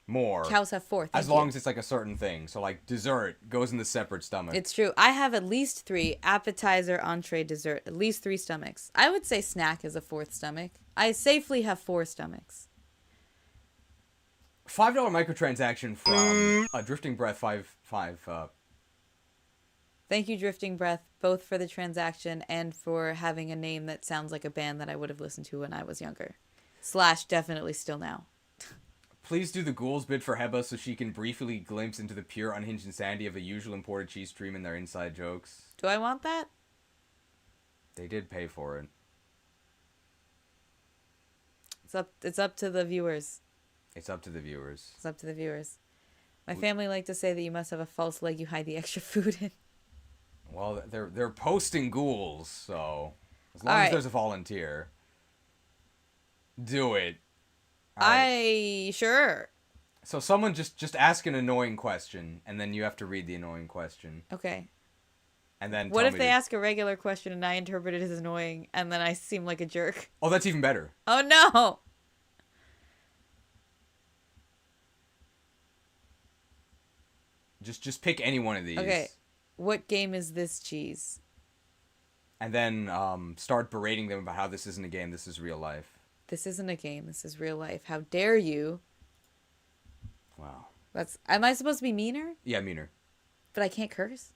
more. Cows have 4. As long as it's like a certain thing. So like dessert goes in the separate stomach. It's true. I have at least 3 appetizer, entree, dessert. At least 3 stomachs. I would say snack is a 4th stomach. I safely have 4 stomachs. $5 microtransaction from Drifting Breath 5. Thank you, Drifting Breath, both for the transaction and for having a name that sounds like a band that I would have listened to when I was younger. / definitely still now. Please do the ghouls bid for Heba so she can briefly glimpse into the pure unhinged insanity of a usual imported cheese stream and their inside jokes. Do I want that? They did pay for it. It's up to the viewers. It's up to the viewers. It's up to the viewers. My family like to say that you must have a false leg you hide the extra food in. Well, they're posting ghouls, so as long All as right. there's a volunteer, do it. Sure. So someone just ask an annoying question, and then you have to read the annoying question, Okay. and then What tell if me they to- ask a regular question and I interpret it as annoying and then I seem like a jerk? Oh, that's even better. Oh no! Just pick any one of these. Okay. What game is this, cheese? And then start berating them about how this isn't a game, this is real life. This isn't a game. This is real life. How dare you? Wow. Am I supposed to be meaner? Yeah, meaner. But I can't curse?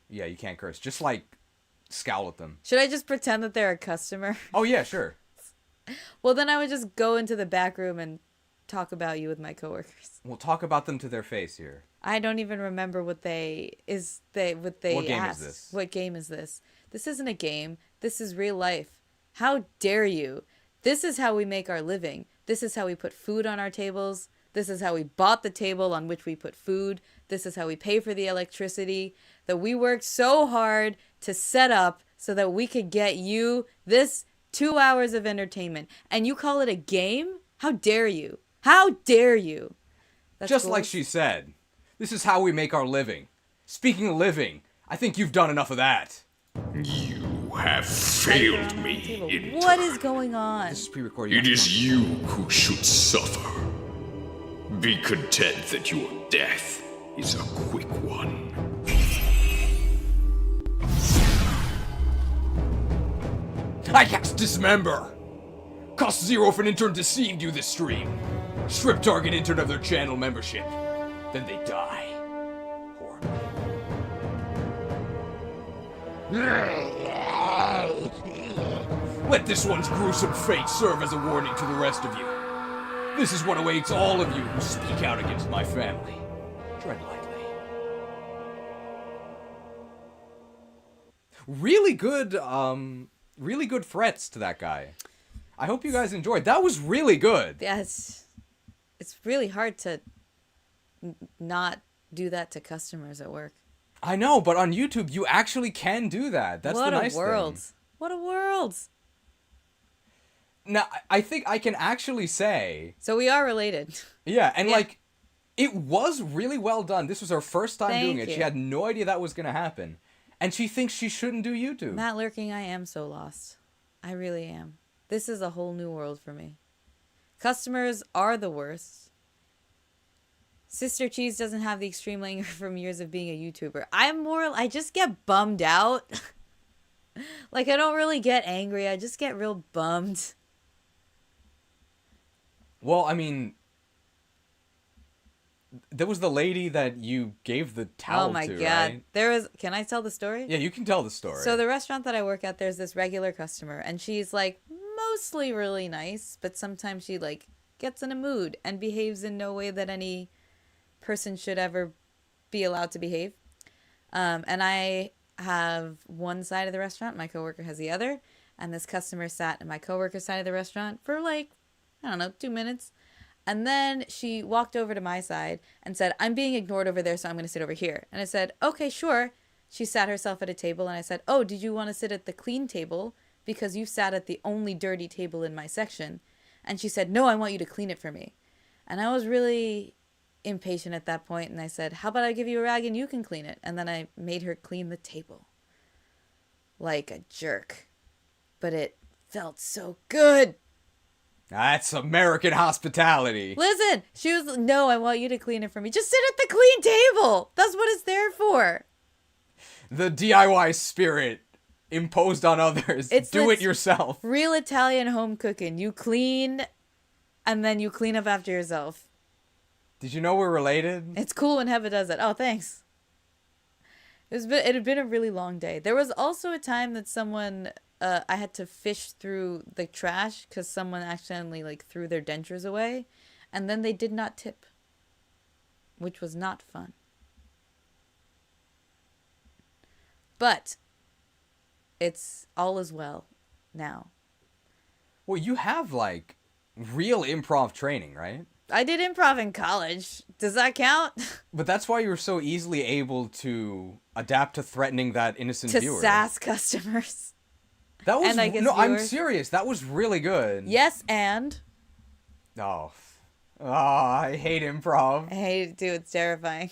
Yeah, you can't curse. Just like scowl at them. Should I just pretend that they're a customer? Oh yeah, sure. Well, then I would just go into the back room and talk about you with my coworkers. We'll talk about them to their face here. I don't even remember what they asked. What game is this? What game is this? This isn't a game. This is real life. How dare you? This is how we make our living. This is how we put food on our tables. This is how we bought the table on which we put food. This is how we pay for the electricity that we worked so hard to set up so that we could get you this 2 hours of entertainment. And you call it a game? How dare you? How dare you? That's Just like gross. she said. This is how we make our living. Speaking of living, I think you've done enough of that. You have failed me Table. in What is going on? This is pre-recorded. It is you who should suffer. Be content that your death is a quick one. I cast Dismember! Cost 0 if an intern deceived you this stream. Strip target intern of their channel membership. Then they die. Horribly. Let this one's gruesome fate serve as a warning to the rest of you. This is what awaits all of you who speak out against my family. Tread lightly. Really good threats to that guy. I hope you guys enjoyed. That was really good. Yeah, it's really hard to not do that to customers at work. I know, but on YouTube, you actually can do that. That's What the nice a world. thing. What a world. Now, I think I can actually say... So we are related. Yeah, and Yeah. like, it was really well done. This was her first time doing Thank it. She you. had no idea that was going to happen. And she thinks she shouldn't do YouTube. Matt Lurking, I am so lost. I really am. This is a whole new world for me. Customers are the worst. Sister Cheese doesn't have the extreme anger from years of being a YouTuber. I just get bummed out. Like, I don't really get angry. I just get real bummed. Well, I mean, there was the lady that you gave the towel Oh my to, god. right? Can I tell the story? Yeah, you can tell the story. So the restaurant that I work at, there's this regular customer, and she's like mostly really nice, but sometimes she like gets in a mood and behaves in no way that any person should ever be allowed to behave. And I have one side of the restaurant, my coworker has the other, and this customer sat in my coworker's side of the restaurant for like, I don't know, 2 minutes. And then she walked over to my side and said, I'm being ignored over there, so I'm going to sit over here. And I said, okay, sure. She sat herself at a table, and I said, oh, did you want to sit at the clean table? Because you sat at the only dirty table in my section. And she said, no, I want you to clean it for me. And I was really impatient at that point, and I said, how about I give you a rag and you can clean it? And then I made her clean the table. Like a jerk. But it felt so good. That's American hospitality. Listen, she was, no, I want you to clean it for me. Just sit at the clean table. That's what it's there for. The DIY spirit imposed on others. Do it yourself. Real Italian home cooking. You clean, and then you clean up after yourself. Did you know we're related? It's cool when Heva does it. Oh, thanks. It had been a really long day. There was also a time that someone... I had to fish through the trash because someone accidentally like threw their dentures away, and then they did not tip, which was not fun. But it's all is well now. Well, you have like real improv training, right? I did improv in college. Does that count? But that's why you were so easily able to adapt to threatening that innocent To viewer. sass customers. That was and I guess no, I'm viewers. serious. That was really good. Yes, and Oh, I hate improv. I hate it too. It's terrifying.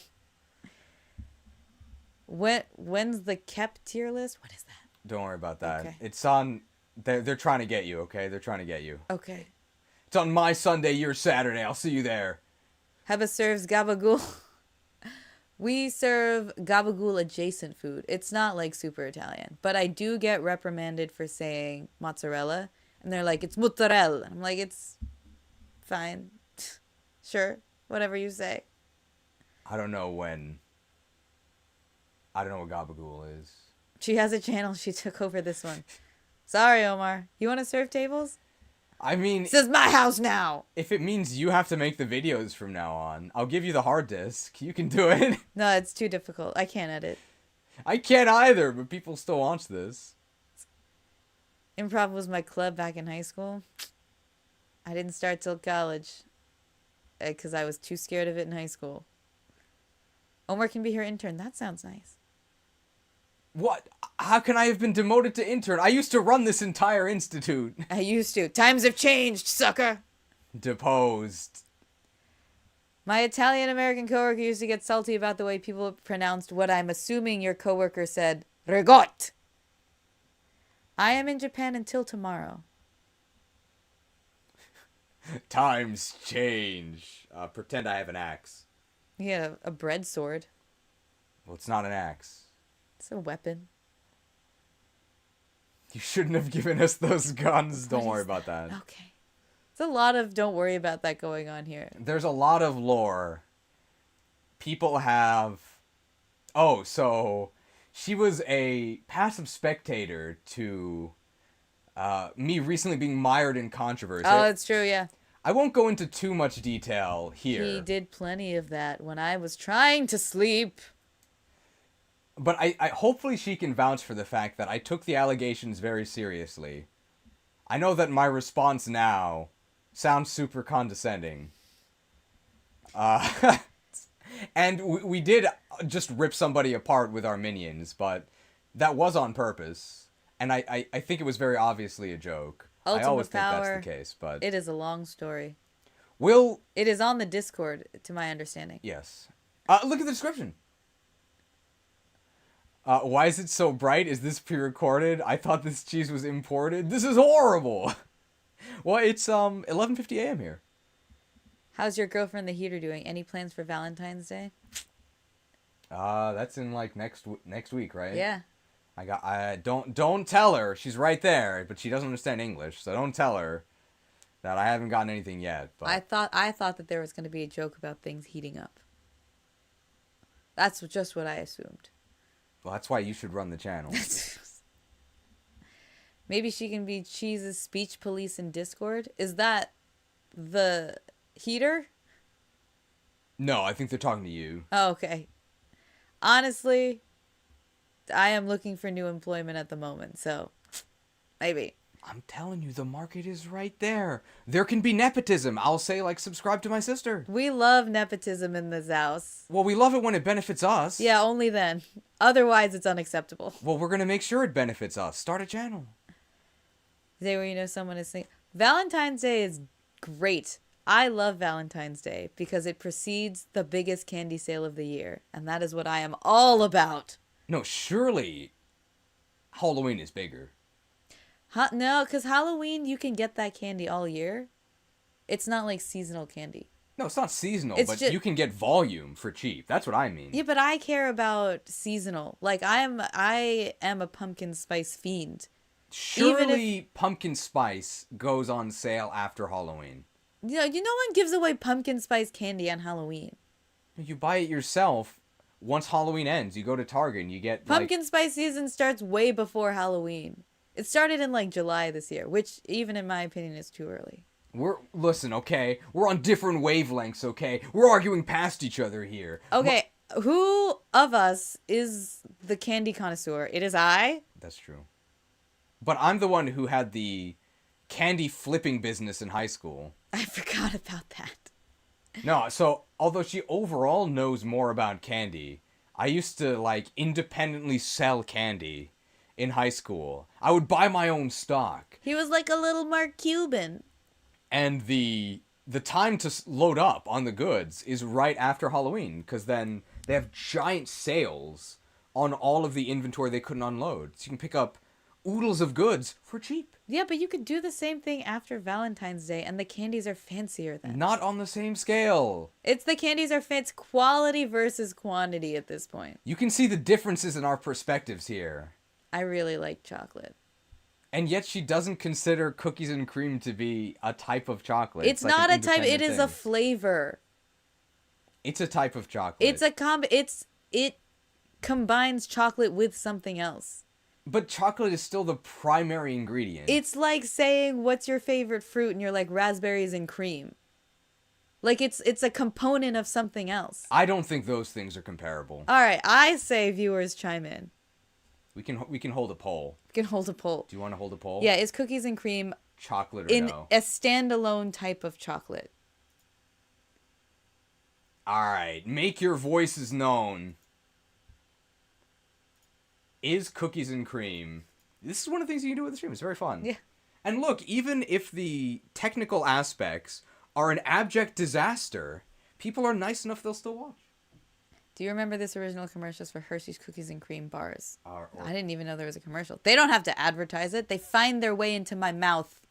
When's the KEP tier list? What is that? Don't worry about that. Okay. It's on. They're trying to get you. Okay, they're trying to get you. Okay. It's on my Sunday, your Saturday. I'll see you there. Heba serves gabagool. We serve gabagool adjacent food. It's not like super Italian, but I do get reprimanded for saying mozzarella, and they're like, it's mozzarella. I'm like, it's fine. Sure, whatever you say. I don't know what gabagool is. She has a channel. She took over this one. Sorry, Omar. You want to serve tables? I mean, This is my house now. if it means you have to make the videos from now on, I'll give you the hard disk. You can do it. No, it's too difficult. I can't edit. I can't either, but people still watch this. Improv was my club back in high school. I didn't start till college because I was too scared of it in high school. Omar can be her intern. That sounds nice. What? How can I have been demoted to intern? I used to run this entire institute. I used to. Times have changed, sucker. Deposed. My Italian-American coworker used to get salty about the way people pronounced what I'm assuming your coworker said, regot. I am in Japan until tomorrow. Times change. Pretend I have an axe. You get a bread sword. Well, it's not an axe. It's a weapon. You shouldn't have given us those guns. Don't What worry is about that. Okay. There's a lot of don't worry about that going on here. There's a lot of lore. People have... Oh, so... She was a passive spectator to me recently being mired in controversy. Oh, it's true, yeah. I won't go into too much detail here. He did plenty of that when I was trying to sleep. But I hopefully she can vouch for the fact that I took the allegations very seriously. I know that my response now sounds super condescending. And we did just rip somebody apart with our minions, but that was on purpose. And I think it was very obviously a joke. Ultimate I always think power. that's the case, but... It is a long story. It is on the Discord, to my understanding. Yes. Look at the description. Why is it so bright? Is this pre-recorded? I thought this cheese was imported. This is horrible. Well, it's 11:50 a.m. here. How's your girlfriend the heater doing? Any plans for Valentine's Day? That's in like next week, right? Yeah. I don't tell her. She's right there, but she doesn't understand English, so don't tell her that I haven't gotten anything yet. But I thought that there was going to be a joke about things heating up. That's just what I assumed. Well, that's why you should run the channel. Maybe she can be Cheese's speech police in Discord. Is that the heater? No, I think they're talking to you. Oh, okay. Honestly, I am looking for new employment at the moment, so maybe. I'm telling you, the market is right there. There can be nepotism. I'll say, like, subscribe to my sister. We love nepotism in this house. Well, we love it when it benefits us. Yeah, only then. Otherwise, it's unacceptable. Well, we're going to make sure it benefits us. Start a channel. Day where you know someone is saying Valentine's Day is great. I love Valentine's Day because it precedes the biggest candy sale of the year, and that is what I am all about. No, surely Halloween is bigger. No, because Halloween, you can get that candy all year. It's not like seasonal candy. No, it's not seasonal, It's but just- you can get volume for cheap. That's what I mean. Yeah, but I care about seasonal. Like, I am a pumpkin spice fiend. Surely pumpkin spice goes on sale after Halloween. You know, no one gives away pumpkin spice candy on Halloween. You buy it yourself. Once Halloween ends, you go to Target and you get Pumpkin spice season starts way before Halloween. It started in like July this year, which even in my opinion is too early. Listen, okay? We're on different wavelengths, okay? We're arguing past each other here. Okay, who of us is the candy connoisseur? It is I. That's true. But I'm the one who had the candy flipping business in high school. I forgot about that. No, so although she overall knows more about candy, I used to like independently sell candy in high school. I would buy my own stock. He was like a little Mark Cuban. And the time to load up on the goods is right after Halloween, because then they have giant sales on all of the inventory they couldn't unload. So you can pick up oodles of goods for cheap. Yeah, but you could do the same thing after Valentine's Day, and the candies are fancier then. Not on the same scale. It's the candies are fancy. Quality versus quantity at this point. You can see the differences in our perspectives here. I really like chocolate. And yet she doesn't consider cookies and cream to be a type of chocolate. It's like not an a type. It independent is a thing. flavor. It's a type of chocolate. It's a it combines chocolate with something else. But chocolate is still the primary ingredient. It's like saying, what's your favorite fruit? And you're like, raspberries and cream. Like, it's a component of something else. I don't think those things are comparable. All right, I say viewers chime in. We can hold a poll. We can hold a poll. Do you want to hold a poll? Yeah, is cookies and cream Chocolate or in no? a standalone type of chocolate? All right, make your voices known. Is cookies and cream... This is one of the things you can do with the stream. It's very fun. Yeah. And look, even if the technical aspects are an abject disaster, people are nice enough they'll still watch. Do you remember this original commercials for Hershey's Cookies and Cream bars? Or- I didn't even know there was a commercial. They don't have to advertise it. They find their way into my mouth.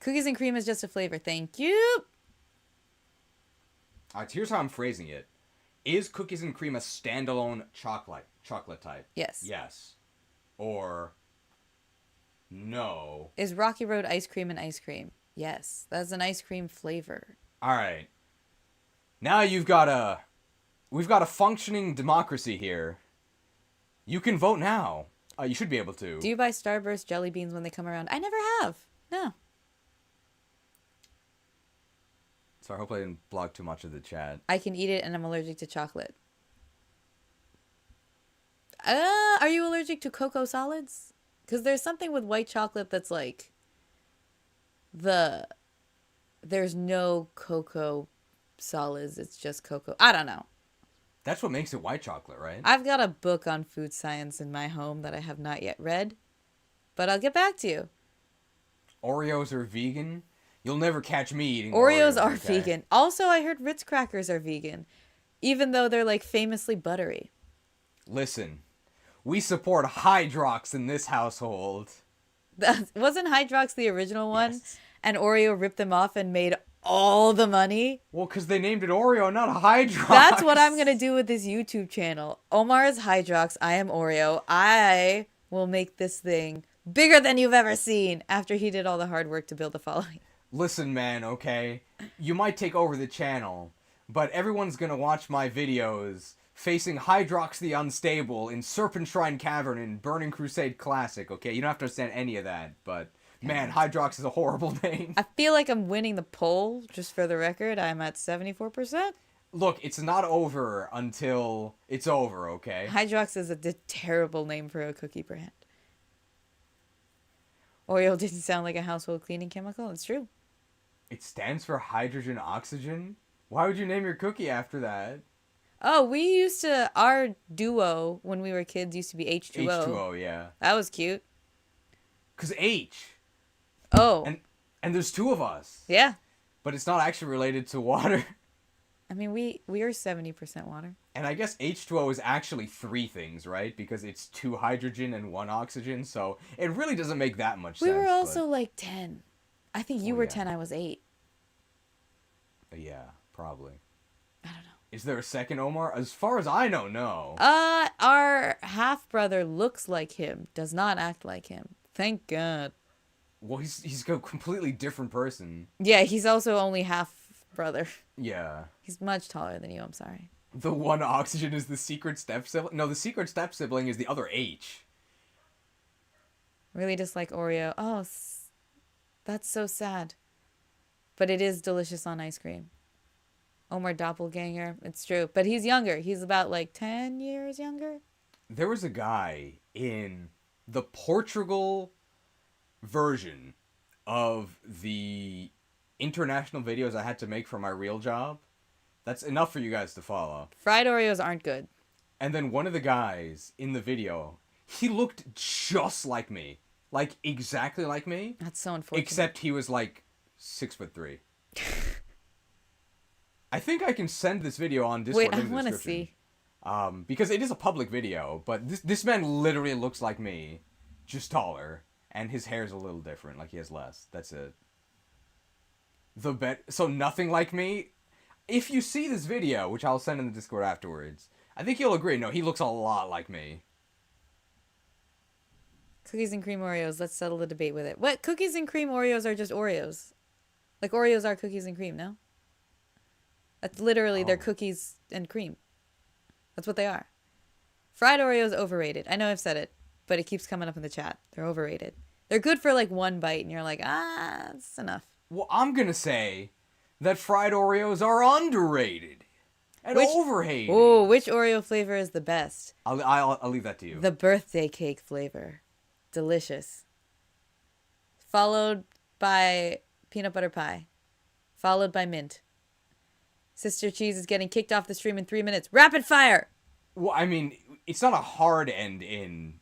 Cookies and cream is just a flavor. Thank you. All right, here's how I'm phrasing it. Is cookies and cream a standalone chocolate type? Yes. Yes. Or no. Is Rocky Road ice cream an ice cream? Yes. That's an ice cream flavor. All right. Now we've got a functioning democracy here. You can vote now. You should be able to. Do you buy Starburst jelly beans when they come around? I never have. No. Sorry, I hope I didn't block too much of the chat. I can eat it and I'm allergic to chocolate. Are you allergic to cocoa solids? Because there's something with white chocolate that's like there's no cocoa solids. It's just cocoa. I don't know. That's what makes it white chocolate, right? I've got a book on food science in my home that I have not yet read, but I'll get back to you. Oreos are vegan. You'll never catch me eating Oreos are okay? vegan. Also, I heard Ritz crackers are vegan, even though they're like famously buttery. Listen, we support Hydrox in this household. Wasn't Hydrox the original one? Yes. And Oreo ripped them off and made all the money? Well, because they named it Oreo, not Hydrox. That's what I'm going to do with this YouTube channel. Omar is Hydrox. I am Oreo. I will make this thing bigger than you've ever seen after he did all the hard work to build a following. Listen, man, okay? You might take over the channel, but everyone's gonna watch my videos facing Hydrox the Unstable in Serpent Shrine Cavern in Burning Crusade Classic, okay? You don't have to understand any of that, but man, Hydrox is a horrible name. I feel like I'm winning the poll, just for the record. I'm at 74%. Look, it's not over until it's over, okay? Hydrox is a terrible name for a cookie brand. Oreo didn't sound like a household cleaning chemical. It's true. It stands for hydrogen oxygen? Why would you name your cookie after that? Oh, our duo when we were kids used to be H2O. H2O, yeah. That was cute. Because H. Oh. And there's two of us. Yeah. But it's not actually related to water. I mean, we are 70% water. And I guess H2O is actually three things, right? Because it's 2 hydrogen and 1 oxygen, so it really doesn't make that much sense. We were also like 10. I think you were yeah. 10, I was 8. Yeah, probably. I don't know. Is there a second Omar? As far as I know, no. Our half-brother looks like him, does not act like him. Thank God. Well, he's a completely different person. Yeah, he's also only half-brother. Yeah. He's much taller than you, I'm sorry. The 1 oxygen is the secret step sibling? No, the secret step sibling is the other H. Really dislike Oreo. Oh, that's so sad. But it is delicious on ice cream. Omar Doppelganger. It's true. But he's younger. He's about like 10 years younger. There was a guy in the Portugal version of the international videos I had to make for my real job. That's enough for you guys to follow. Fried Oreos aren't good. And then one of the guys in the video, he looked just like me. Like, exactly like me. That's so unfortunate. Except he was like 6'3". I think I can send this video on Discord Wait, I in the want to description. see. Because it is a public video, but this man literally looks like me, just taller, and his hair's a little different, like he has less. That's it. So nothing like me. If you see this video, which I'll send in the Discord afterwards, I think you'll agree. No, he looks a lot like me. Cookies and cream Oreos. Let's settle the debate with it. What? Cookies and cream Oreos are just Oreos. Like Oreos are cookies and cream, no? That's literally they're cookies and cream. That's what they are. Fried Oreos overrated. I know I've said it, but it keeps coming up in the chat. They're overrated. They're good for like one bite, and you're like, that's enough. Well, I'm gonna say that fried Oreos are underrated and overhated. Oh, which Oreo flavor is the best? I'll leave that to you. The birthday cake flavor. Delicious. Followed by peanut butter pie. Followed by mint. Sister Cheese is getting kicked off the stream in 3 minutes. Rapid fire! Well, I mean, it's not a hard end in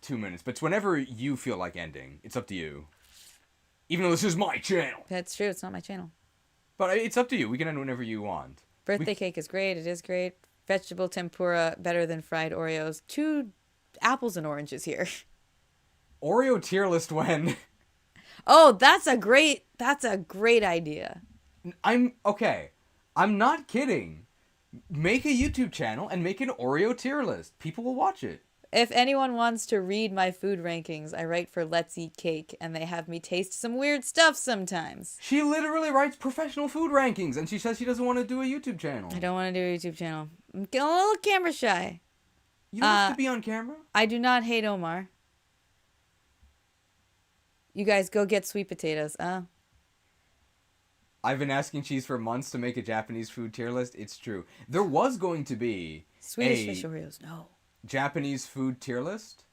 2 minutes, but it's whenever you feel like ending. It's up to you. Even though this is my channel. That's true. It's not my channel. But it's up to you. We can end whenever you want. Birthday cake is great. It is great. Vegetable tempura, better than fried Oreos. 2 apples and oranges here. Oreo tier list when... Oh, that's a great idea. Okay. I'm not kidding. Make a YouTube channel and make an Oreo tier list. People will watch it. If anyone wants to read my food rankings, I write for Let's Eat Cake, and they have me taste some weird stuff sometimes. She literally writes professional food rankings, and she says she doesn't want to do a YouTube channel. I don't want to do a YouTube channel. I'm getting a little camera shy. You don't have to be on camera? I do not hate Omar. You guys go get sweet potatoes. I've been asking Cheese for months to make a Japanese food tier list. It's true. There was going to be Swedish fish Oreos. No. Japanese food tier list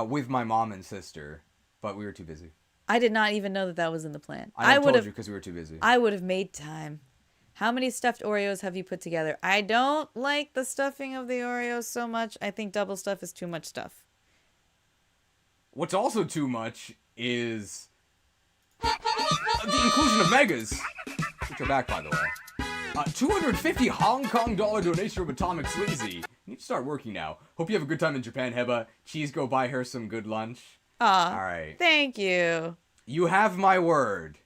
with my mom and sister, but we were too busy. I did not even know that was in the plan. I told you because we were too busy. I would have made time. How many stuffed Oreos have you put together? I don't like the stuffing of the Oreos so much. I think double stuff is too much stuff. What's also too much is the inclusion of megas, which are back, by the way. 250 Hong Kong dollar donation from Atomic Sleazy. You need to start working now. Hope you have a good time in Japan, Heba. Cheese, go buy her some good lunch. Aw, all right. Thank you. You have my word.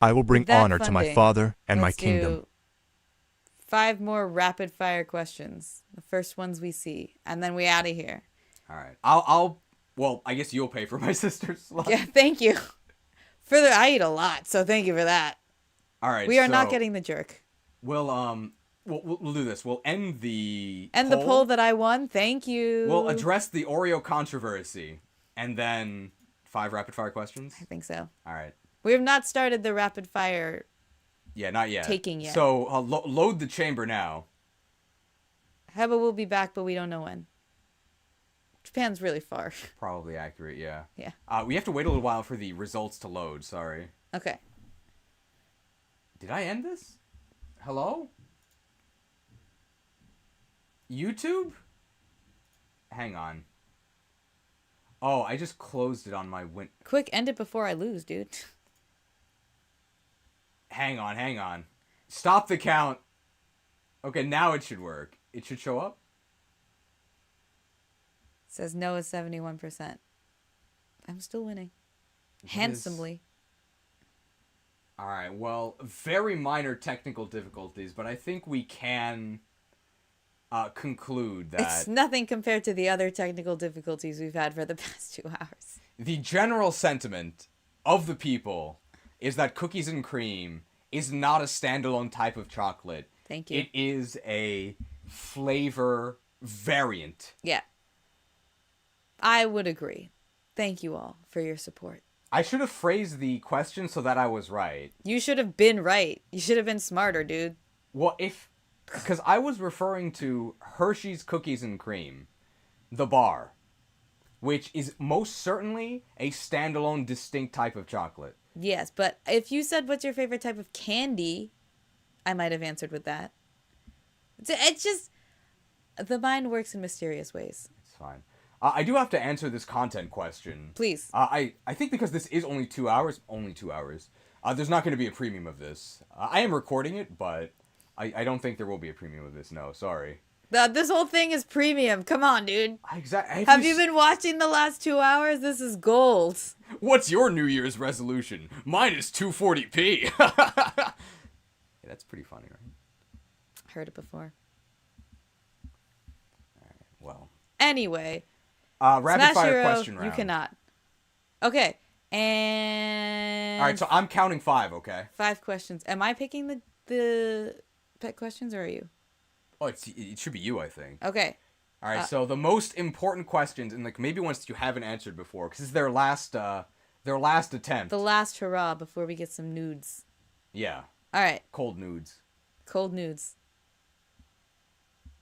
I will bring That honor to my funding, father and my let's kingdom. do 5 more rapid fire questions. The first ones we see, and then we out of here. All right. Well, I guess you'll pay for my sister's lunch. Yeah, thank you. Further, I eat a lot, so thank you for that. All right. We are not getting the jerk. We'll do this. We'll end the And poll. the poll that I won, thank you. We'll address the Oreo controversy, and then 5 rapid fire questions. I think so. All right. We have not started the rapid fire. Yeah, not yet. Taking yet. So load the chamber now. Heba will be back, but we don't know when. Japan's really far. Probably accurate, yeah. Yeah. We have to wait a little while for the results to load, sorry. Okay. Did I end this? Hello? YouTube? Hang on. Oh, I just closed it on my Quick, end it before I lose, dude. Hang on. Stop the count. Okay, now it should work. It should show up. It says no is 71%. I'm still winning. Handsomely. All right, well, very minor technical difficulties, but I think we can conclude that It's nothing compared to the other technical difficulties we've had for the past 2 hours. the general sentiment of the people is that cookies and cream is not a standalone type of chocolate. Thank you. It is a flavor variant. Yeah. I would agree. Thank you all for your support. I should have phrased the question so that I was right. You should have been right. You should have been smarter, dude. Well, because I was referring to Hershey's Cookies and Cream, the bar, which is most certainly a standalone, distinct type of chocolate. Yes, but if you said what's your favorite type of candy, I might have answered with that. It's just, the mind works in mysterious ways. It's fine. I do have to answer this content question. Please. I think because this is only 2 hours, there's not going to be a premium of this. I am recording it, but I don't think there will be a premium of this. No, sorry. This whole thing is premium. Come on, dude. Exactly. Have you been watching the last 2 hours? This is gold. What's your New Year's resolution? Mine is 240p. Yeah, that's pretty funny, right? Heard it before. Well. Anyway. Rapid Smash fire Hero, question round. you cannot. Okay. And... All right, so I'm counting 5, okay? 5 questions. Am I picking the pet questions, or are you? Oh, it should be you, I think. Okay. All right, so the most important questions, and like maybe ones that you haven't answered before, because this is their last attempt. The last hurrah before we get some nudes. Yeah. All right. Cold nudes. Cold nudes.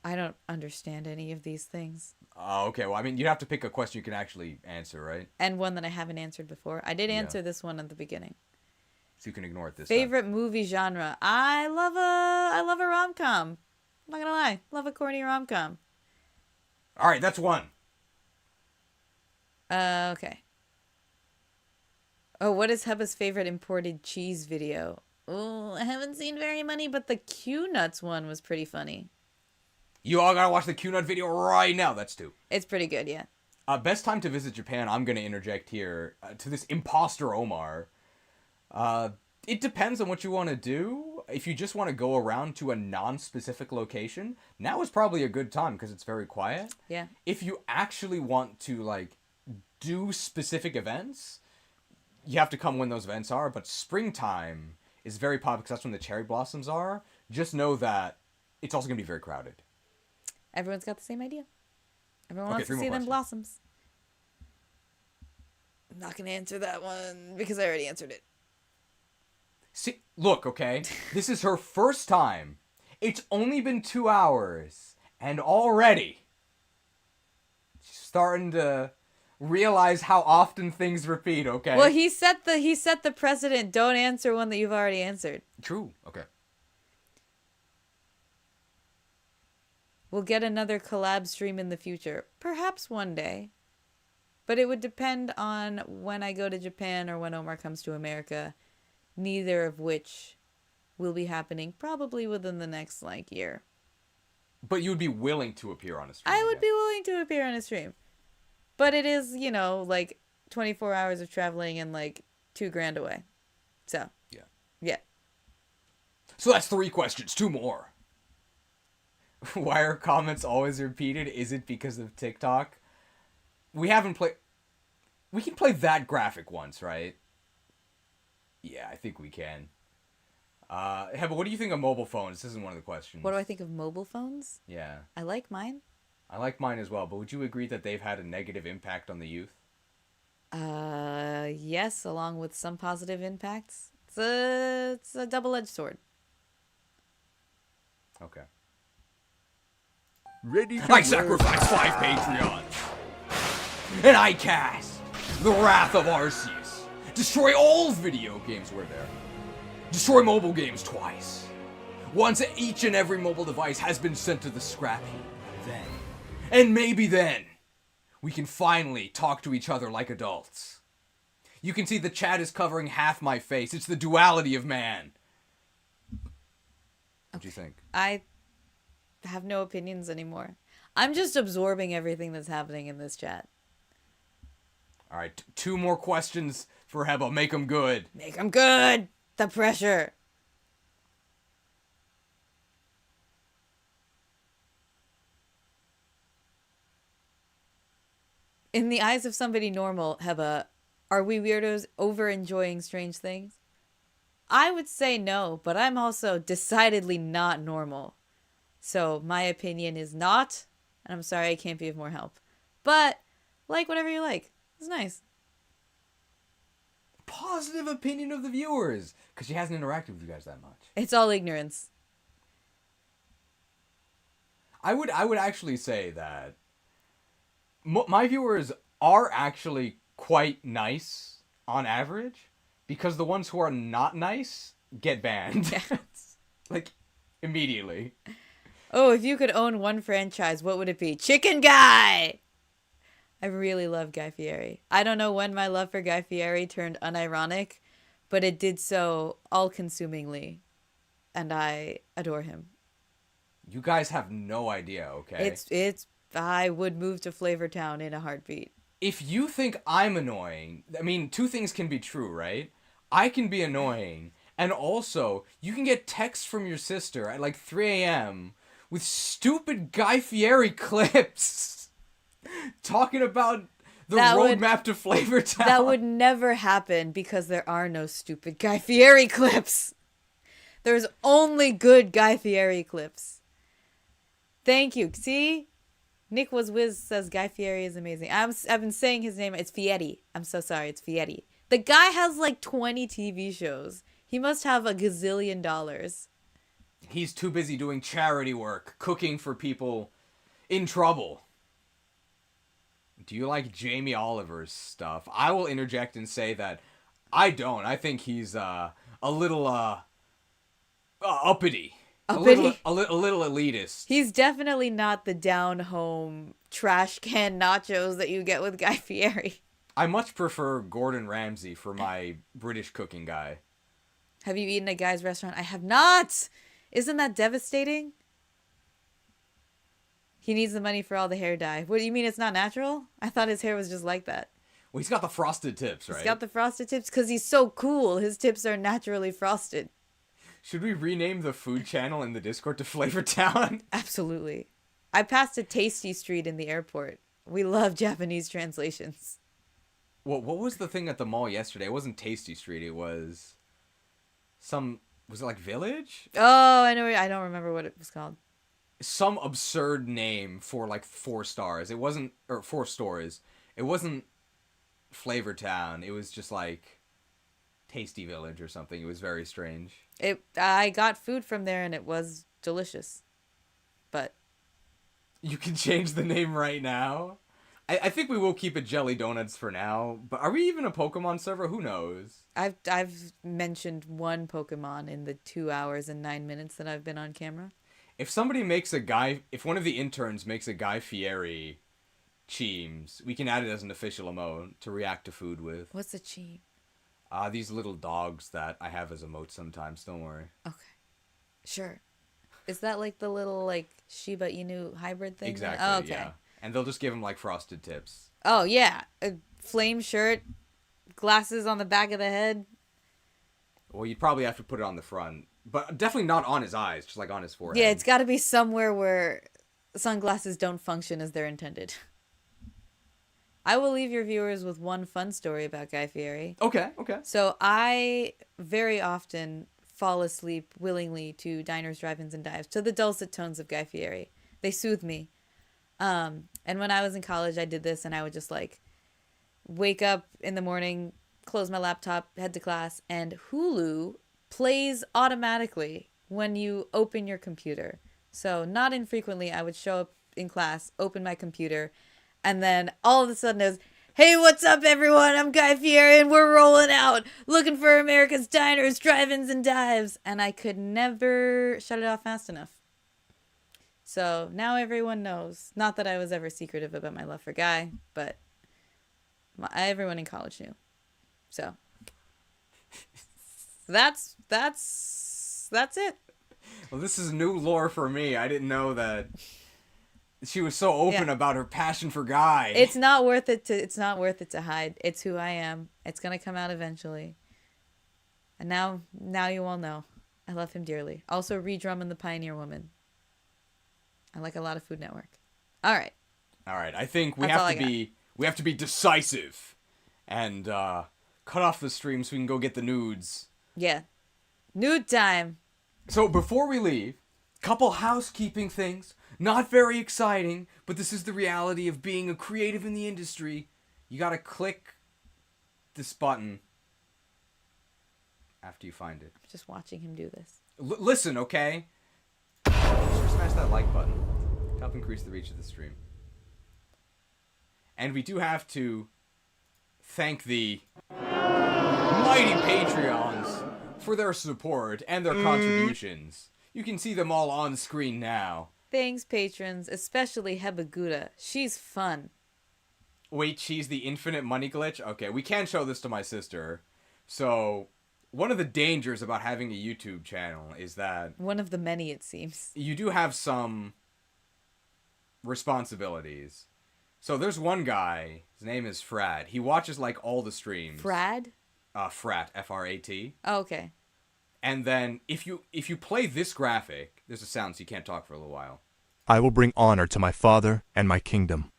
I don't understand any of these things. Okay, well, I mean, you'd have to pick a question you can actually answer, right? And one that I haven't answered before. I did answer this one at the beginning. So you can ignore it this Favorite time. movie genre? I love a rom-com. I'm not gonna lie. Love a corny rom-com. All right, that's one. Okay. Oh, what is Heba's favorite imported cheese video? Oh, I haven't seen very many, but the Q-Nuts one was pretty funny. You all gotta watch the Q-Nut video right now. That's 2. It's pretty good, yeah. Best time to visit Japan, I'm gonna interject here to this imposter Omar. It depends on what you want to do. If you just want to go around to a non-specific location, now is probably a good time because it's very quiet. Yeah. If you actually want to, like, do specific events, you have to come when those events are, but springtime is very popular because that's when the cherry blossoms are. Just know that it's also going to be very crowded. Everyone's got the same idea. Everyone Okay, wants to 3 more see them questions. blossoms. I'm not going to answer that one because I already answered it. See, look, okay? This is her first time. It's only been 2 hours, and already she's starting to realize how often things repeat, okay? Well, he set the precedent. Don't answer one that you've already answered. True. Okay. We'll get another collab stream in the future. Perhaps one day. But it would depend on when I go to Japan or when Omar comes to America. Neither of which will be happening probably within the next, year. But you would be willing to appear on a stream. I would again. be willing to appear on a stream. But it is, 24 hours of traveling and, $2,000 away. So. Yeah. Yeah. So that's 3 questions. 2 more. Why are comments always repeated? Is it because of TikTok? We haven't played... We can play that graphic once, right? Yeah, I think we can. Heba, what do you think of mobile phones? This isn't one of the questions. What do I think of mobile phones? Yeah. I like mine. I like mine as well, but would you agree that they've had a negative impact on the youth? Yes, along with some positive impacts. It's a double-edged sword. Okay. Ready to I sacrifice 5 Patreons. And I cast the Wrath of Arceus. Destroy all video games where they're. Destroy mobile games twice. Once each and every mobile device has been sent to the scrap heap. Then, and maybe then, we can finally talk to each other like adults. You can see the chat is covering half my face. It's the duality of man. What do you think? I have no opinions anymore. I'm just absorbing everything that's happening in this chat. All right, 2 more questions for Heba. Make them good. Make them good! The pressure! In the eyes of somebody normal, Heba, are we weirdos over enjoying strange things? I would say no, but I'm also decidedly not normal. So my opinion is not, and I'm sorry I can't be of more help. But, whatever you like. It's nice. Positive opinion of the viewers, because she hasn't interacted with you guys that much. It's all ignorance. I would actually say that my viewers are actually quite nice on average, because the ones who are not nice get banned. Immediately. Oh, if you could own one franchise, what would it be? Chicken Guy! I really love Guy Fieri. I don't know when my love for Guy Fieri turned unironic, but it did so all-consumingly, and I adore him. You guys have no idea, okay? It's I would move to Flavortown in a heartbeat. If you think I'm annoying, I mean, two things can be true, right? I can be annoying, and also, you can get texts from your sister at like 3 a.m. with stupid Guy Fieri clips talking about the roadmap to Flavortown. That would never happen because there are no stupid Guy Fieri clips. There's only good Guy Fieri clips. Thank you. See? Nick Was Wiz says Guy Fieri is amazing. I've been saying his name. It's Fieri. I'm so sorry. It's Fieri. The guy has like 20 TV shows. He must have a gazillion dollars. He's too busy doing charity work, cooking for people in trouble. Do you like Jamie Oliver's stuff? I will interject and say that I don't. I think he's a little uppity. Uppity? A little elitist. He's definitely not the down-home trash can nachos that you get with Guy Fieri. I much prefer Gordon Ramsay for my British cooking guy. Have you eaten at Guy's restaurant? I have not! Isn't that devastating? He needs the money for all the hair dye. What do you mean it's not natural? I thought his hair was just like that. Well, he's got the frosted tips, right? He's got the frosted tips because he's so cool. His tips are naturally frosted. Should we rename the food channel in the Discord to Flavortown? Absolutely. I passed a Tasty Street in the airport. We love Japanese translations. Well, what was the thing at the mall yesterday? It wasn't Tasty Street. It was was it like Village? Oh, I know. I don't remember what it was called. Some absurd name for like 4 stars. It wasn't, or 4 stores. It wasn't Flavortown. It was just like Tasty Village or something. It was very strange. I got food from there and it was delicious. But you can change the name right now. I think we will keep it Jelly Donuts for now. But are we even a Pokemon server? Who knows? I've mentioned one Pokemon in the 2 hours and 9 minutes that I've been on camera. If one of the interns makes a Guy Fieri Cheems, we can add it as an official emote to react to food with. What's a Cheem? These little dogs that I have as emotes sometimes. Don't worry. Okay. Sure. Is that like the little like Shiba Inu hybrid thing? Exactly, oh, okay. Yeah. And they'll just give him like frosted tips. Oh, yeah. A flame shirt, glasses on the back of the head. Well, you'd probably have to put it on the front. But definitely not on his eyes, just like on his forehead. Yeah, it's got to be somewhere where sunglasses don't function as they're intended. I will leave your viewers with one fun story about Guy Fieri. Okay. So I very often fall asleep willingly to diners, drive-ins, and dives, to the dulcet tones of Guy Fieri. They soothe me. And when I was in college, I did this, and I would just like wake up in the morning, close my laptop, head to class, and Hulu plays automatically when you open your computer. So not infrequently, I would show up in class, open my computer, and then all of a sudden it was, hey, what's up, everyone? I'm Guy Fieri, and we're rolling out, looking for America's diners, drive-ins, and dives. And I could never shut it off fast enough. So now everyone knows. Not that I was ever secretive about my love for Guy, but everyone in college knew. So that's it. Well, this is new lore for me. I didn't know that she was so open about her passion for Guy. It's not worth it to hide. It's who I am. It's gonna come out eventually. And now you all know. I love him dearly. Also, Redrum and the Pioneer Woman. I like a lot of Food Network. All right. I think we have to be decisive and cut off the stream so we can go get the nudes. Yeah. Nude time. So before we leave, couple housekeeping things. Not very exciting, but this is the reality of being a creative in the industry. You gotta click this button after you find it. I'm just watching him do this. Listen, okay? Just smash that like button to help increase the reach of the stream. And we do have to thank the mighty Patreons for their support and their contributions. You can see them all on screen now. Thanks, patrons, especially Hebaguda. She's fun. Wait, she's the infinite money glitch? Okay, we can't show this to my sister. So, one of the dangers about having a YouTube channel is that One of the many, it seems. you do have some responsibilities. So there's one guy, his name is Frad. He watches like all the streams. Frad? Frat, F-R-A-T. Oh, okay. And then if you play this graphic, there's a sound so you can't talk for a little while. I will bring honor to my father and my kingdom.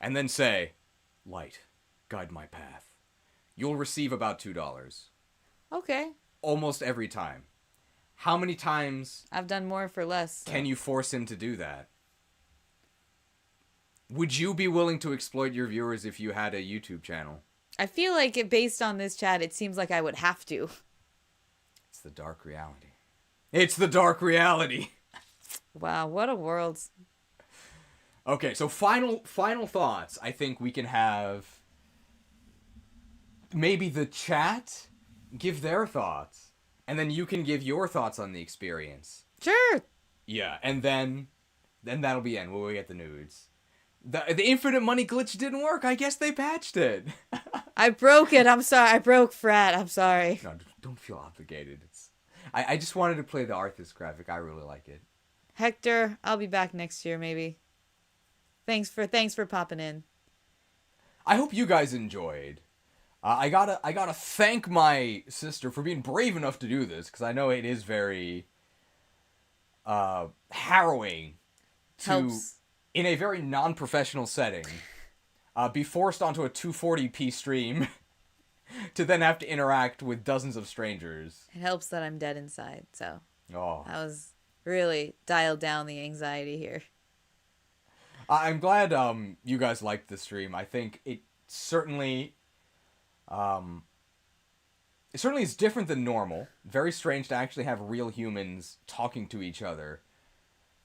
And then say, "Light, guide my path." You'll receive about $2. Okay. Almost every time. How many times I've done more for less. So. can you force him to do that? Would you be willing to exploit your viewers if you had a YouTube channel? I feel like based on this chat, it seems like I would have to. It's the dark reality. It's the dark reality. Wow, what a world. Okay, so final thoughts. I think we can have maybe the chat give their thoughts, and then you can give your thoughts on the experience. Sure. Yeah, and then that'll be end. We'll get the nudes. The infinite money glitch didn't work. I guess they patched it. I broke it. I'm sorry. I broke Frat. I'm sorry. No, don't feel obligated. I just wanted to play the Arthas graphic. I really like it. Hector, I'll be back next year maybe. Thanks for popping in. I hope you guys enjoyed. I gotta thank my sister for being brave enough to do this, because I know it is very harrowing to, Helps. in a very non-professional setting, be forced onto a 240p stream to then have to interact with dozens of strangers. It helps that I'm dead inside, so Oh. I was really dialed down the anxiety here. I'm glad you guys liked the stream. I think it certainly is different than normal. Very strange to actually have real humans talking to each other.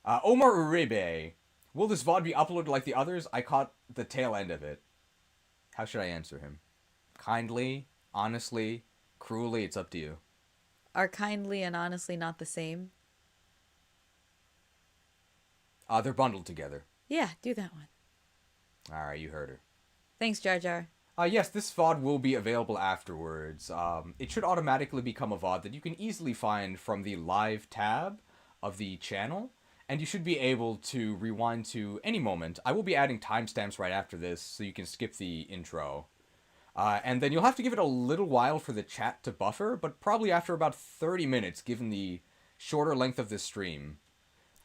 Omar Uribe, will this VOD be uploaded like the others? I caught the tail end of it. How should I answer him? Kindly, honestly, cruelly, it's up to you. Are kindly and honestly not the same? They're bundled together. Yeah, do that one. Alright, you heard her. Thanks, Jar Jar. Yes, this VOD will be available afterwards. It should automatically become a VOD that you can easily find from the live tab of the channel, and you should be able to rewind to any moment. I will be adding timestamps right after this, so you can skip the intro. And then you'll have to give it a little while for the chat to buffer, but probably after about 30 minutes, given the shorter length of this stream,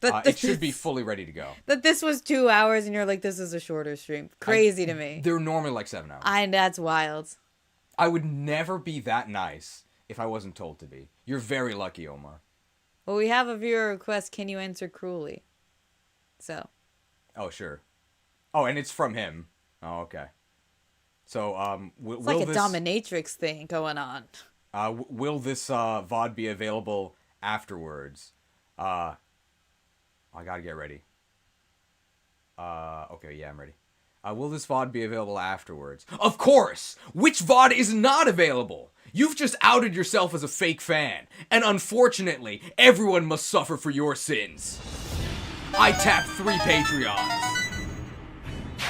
it should be fully ready to go. That this was 2 hours and you're like, this is a shorter stream. Crazy to me. They're normally like 7 hours. That's wild. I would never be that nice if I wasn't told to be. You're very lucky, Omar. Well, we have a viewer request. Can you answer cruelly? So. Oh, sure. Oh, and it's from him. Oh, okay. So, It's like a dominatrix thing going on. Will this VOD be available afterwards? I gotta get ready. Okay, yeah, I'm ready. Will this VOD be available afterwards? Of course! Which VOD is not available? You've just outed yourself as a fake fan, and unfortunately, everyone must suffer for your sins. I tapped 3 Patreons.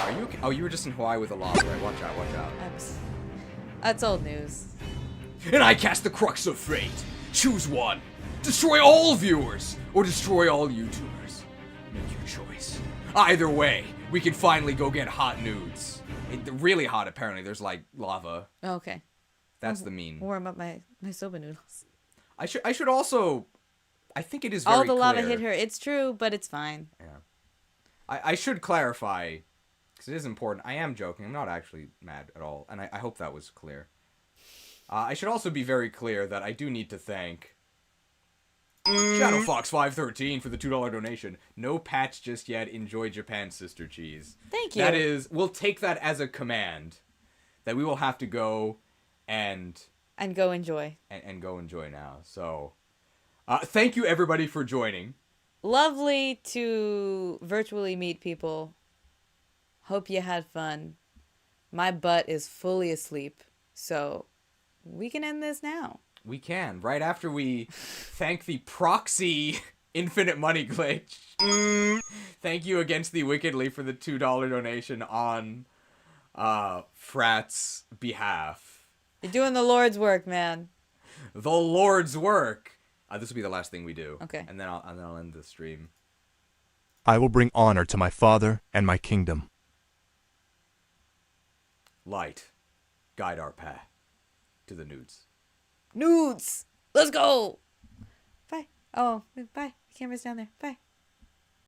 Are you okay? Oh, you were just in Hawaii with a lava, right? Watch out, watch out. That's old news. And I cast the crux of fate. Choose one. Destroy all viewers, or destroy all YouTubers. Make your choice. Either way, we can finally go get hot nudes. Really hot, apparently. There's like lava. Oh, okay. That's the mean. Warm up my soba noodles. I should also. I think it is very All the lava clear. hit her. It's true, but it's fine. Yeah. I should clarify, because it is important. I am joking. I'm not actually mad at all, and I hope that was clear. I should also be very clear that I do need to thank ShadowFox513 for the $2 donation. No patch just yet. Enjoy Japan's sister cheese. Thank you. That is, we'll take that as a command that we will have to go and go enjoy. And go enjoy now. So, thank you everybody for joining. Lovely to virtually meet people. Hope you had fun. My butt is fully asleep, so we can end this now. We can, right after we thank the proxy infinite money glitch. Thank you against the Wickedly for the $2 donation on Frat's behalf. You're doing the Lord's work, man. The Lord's work. This will be the last thing we do. Okay. And then I'll end the stream. I will bring honor to my father and my kingdom. Light, guide our path to the nudes. Nudes. Let's go. Bye. Oh, bye. The camera's down there. Bye.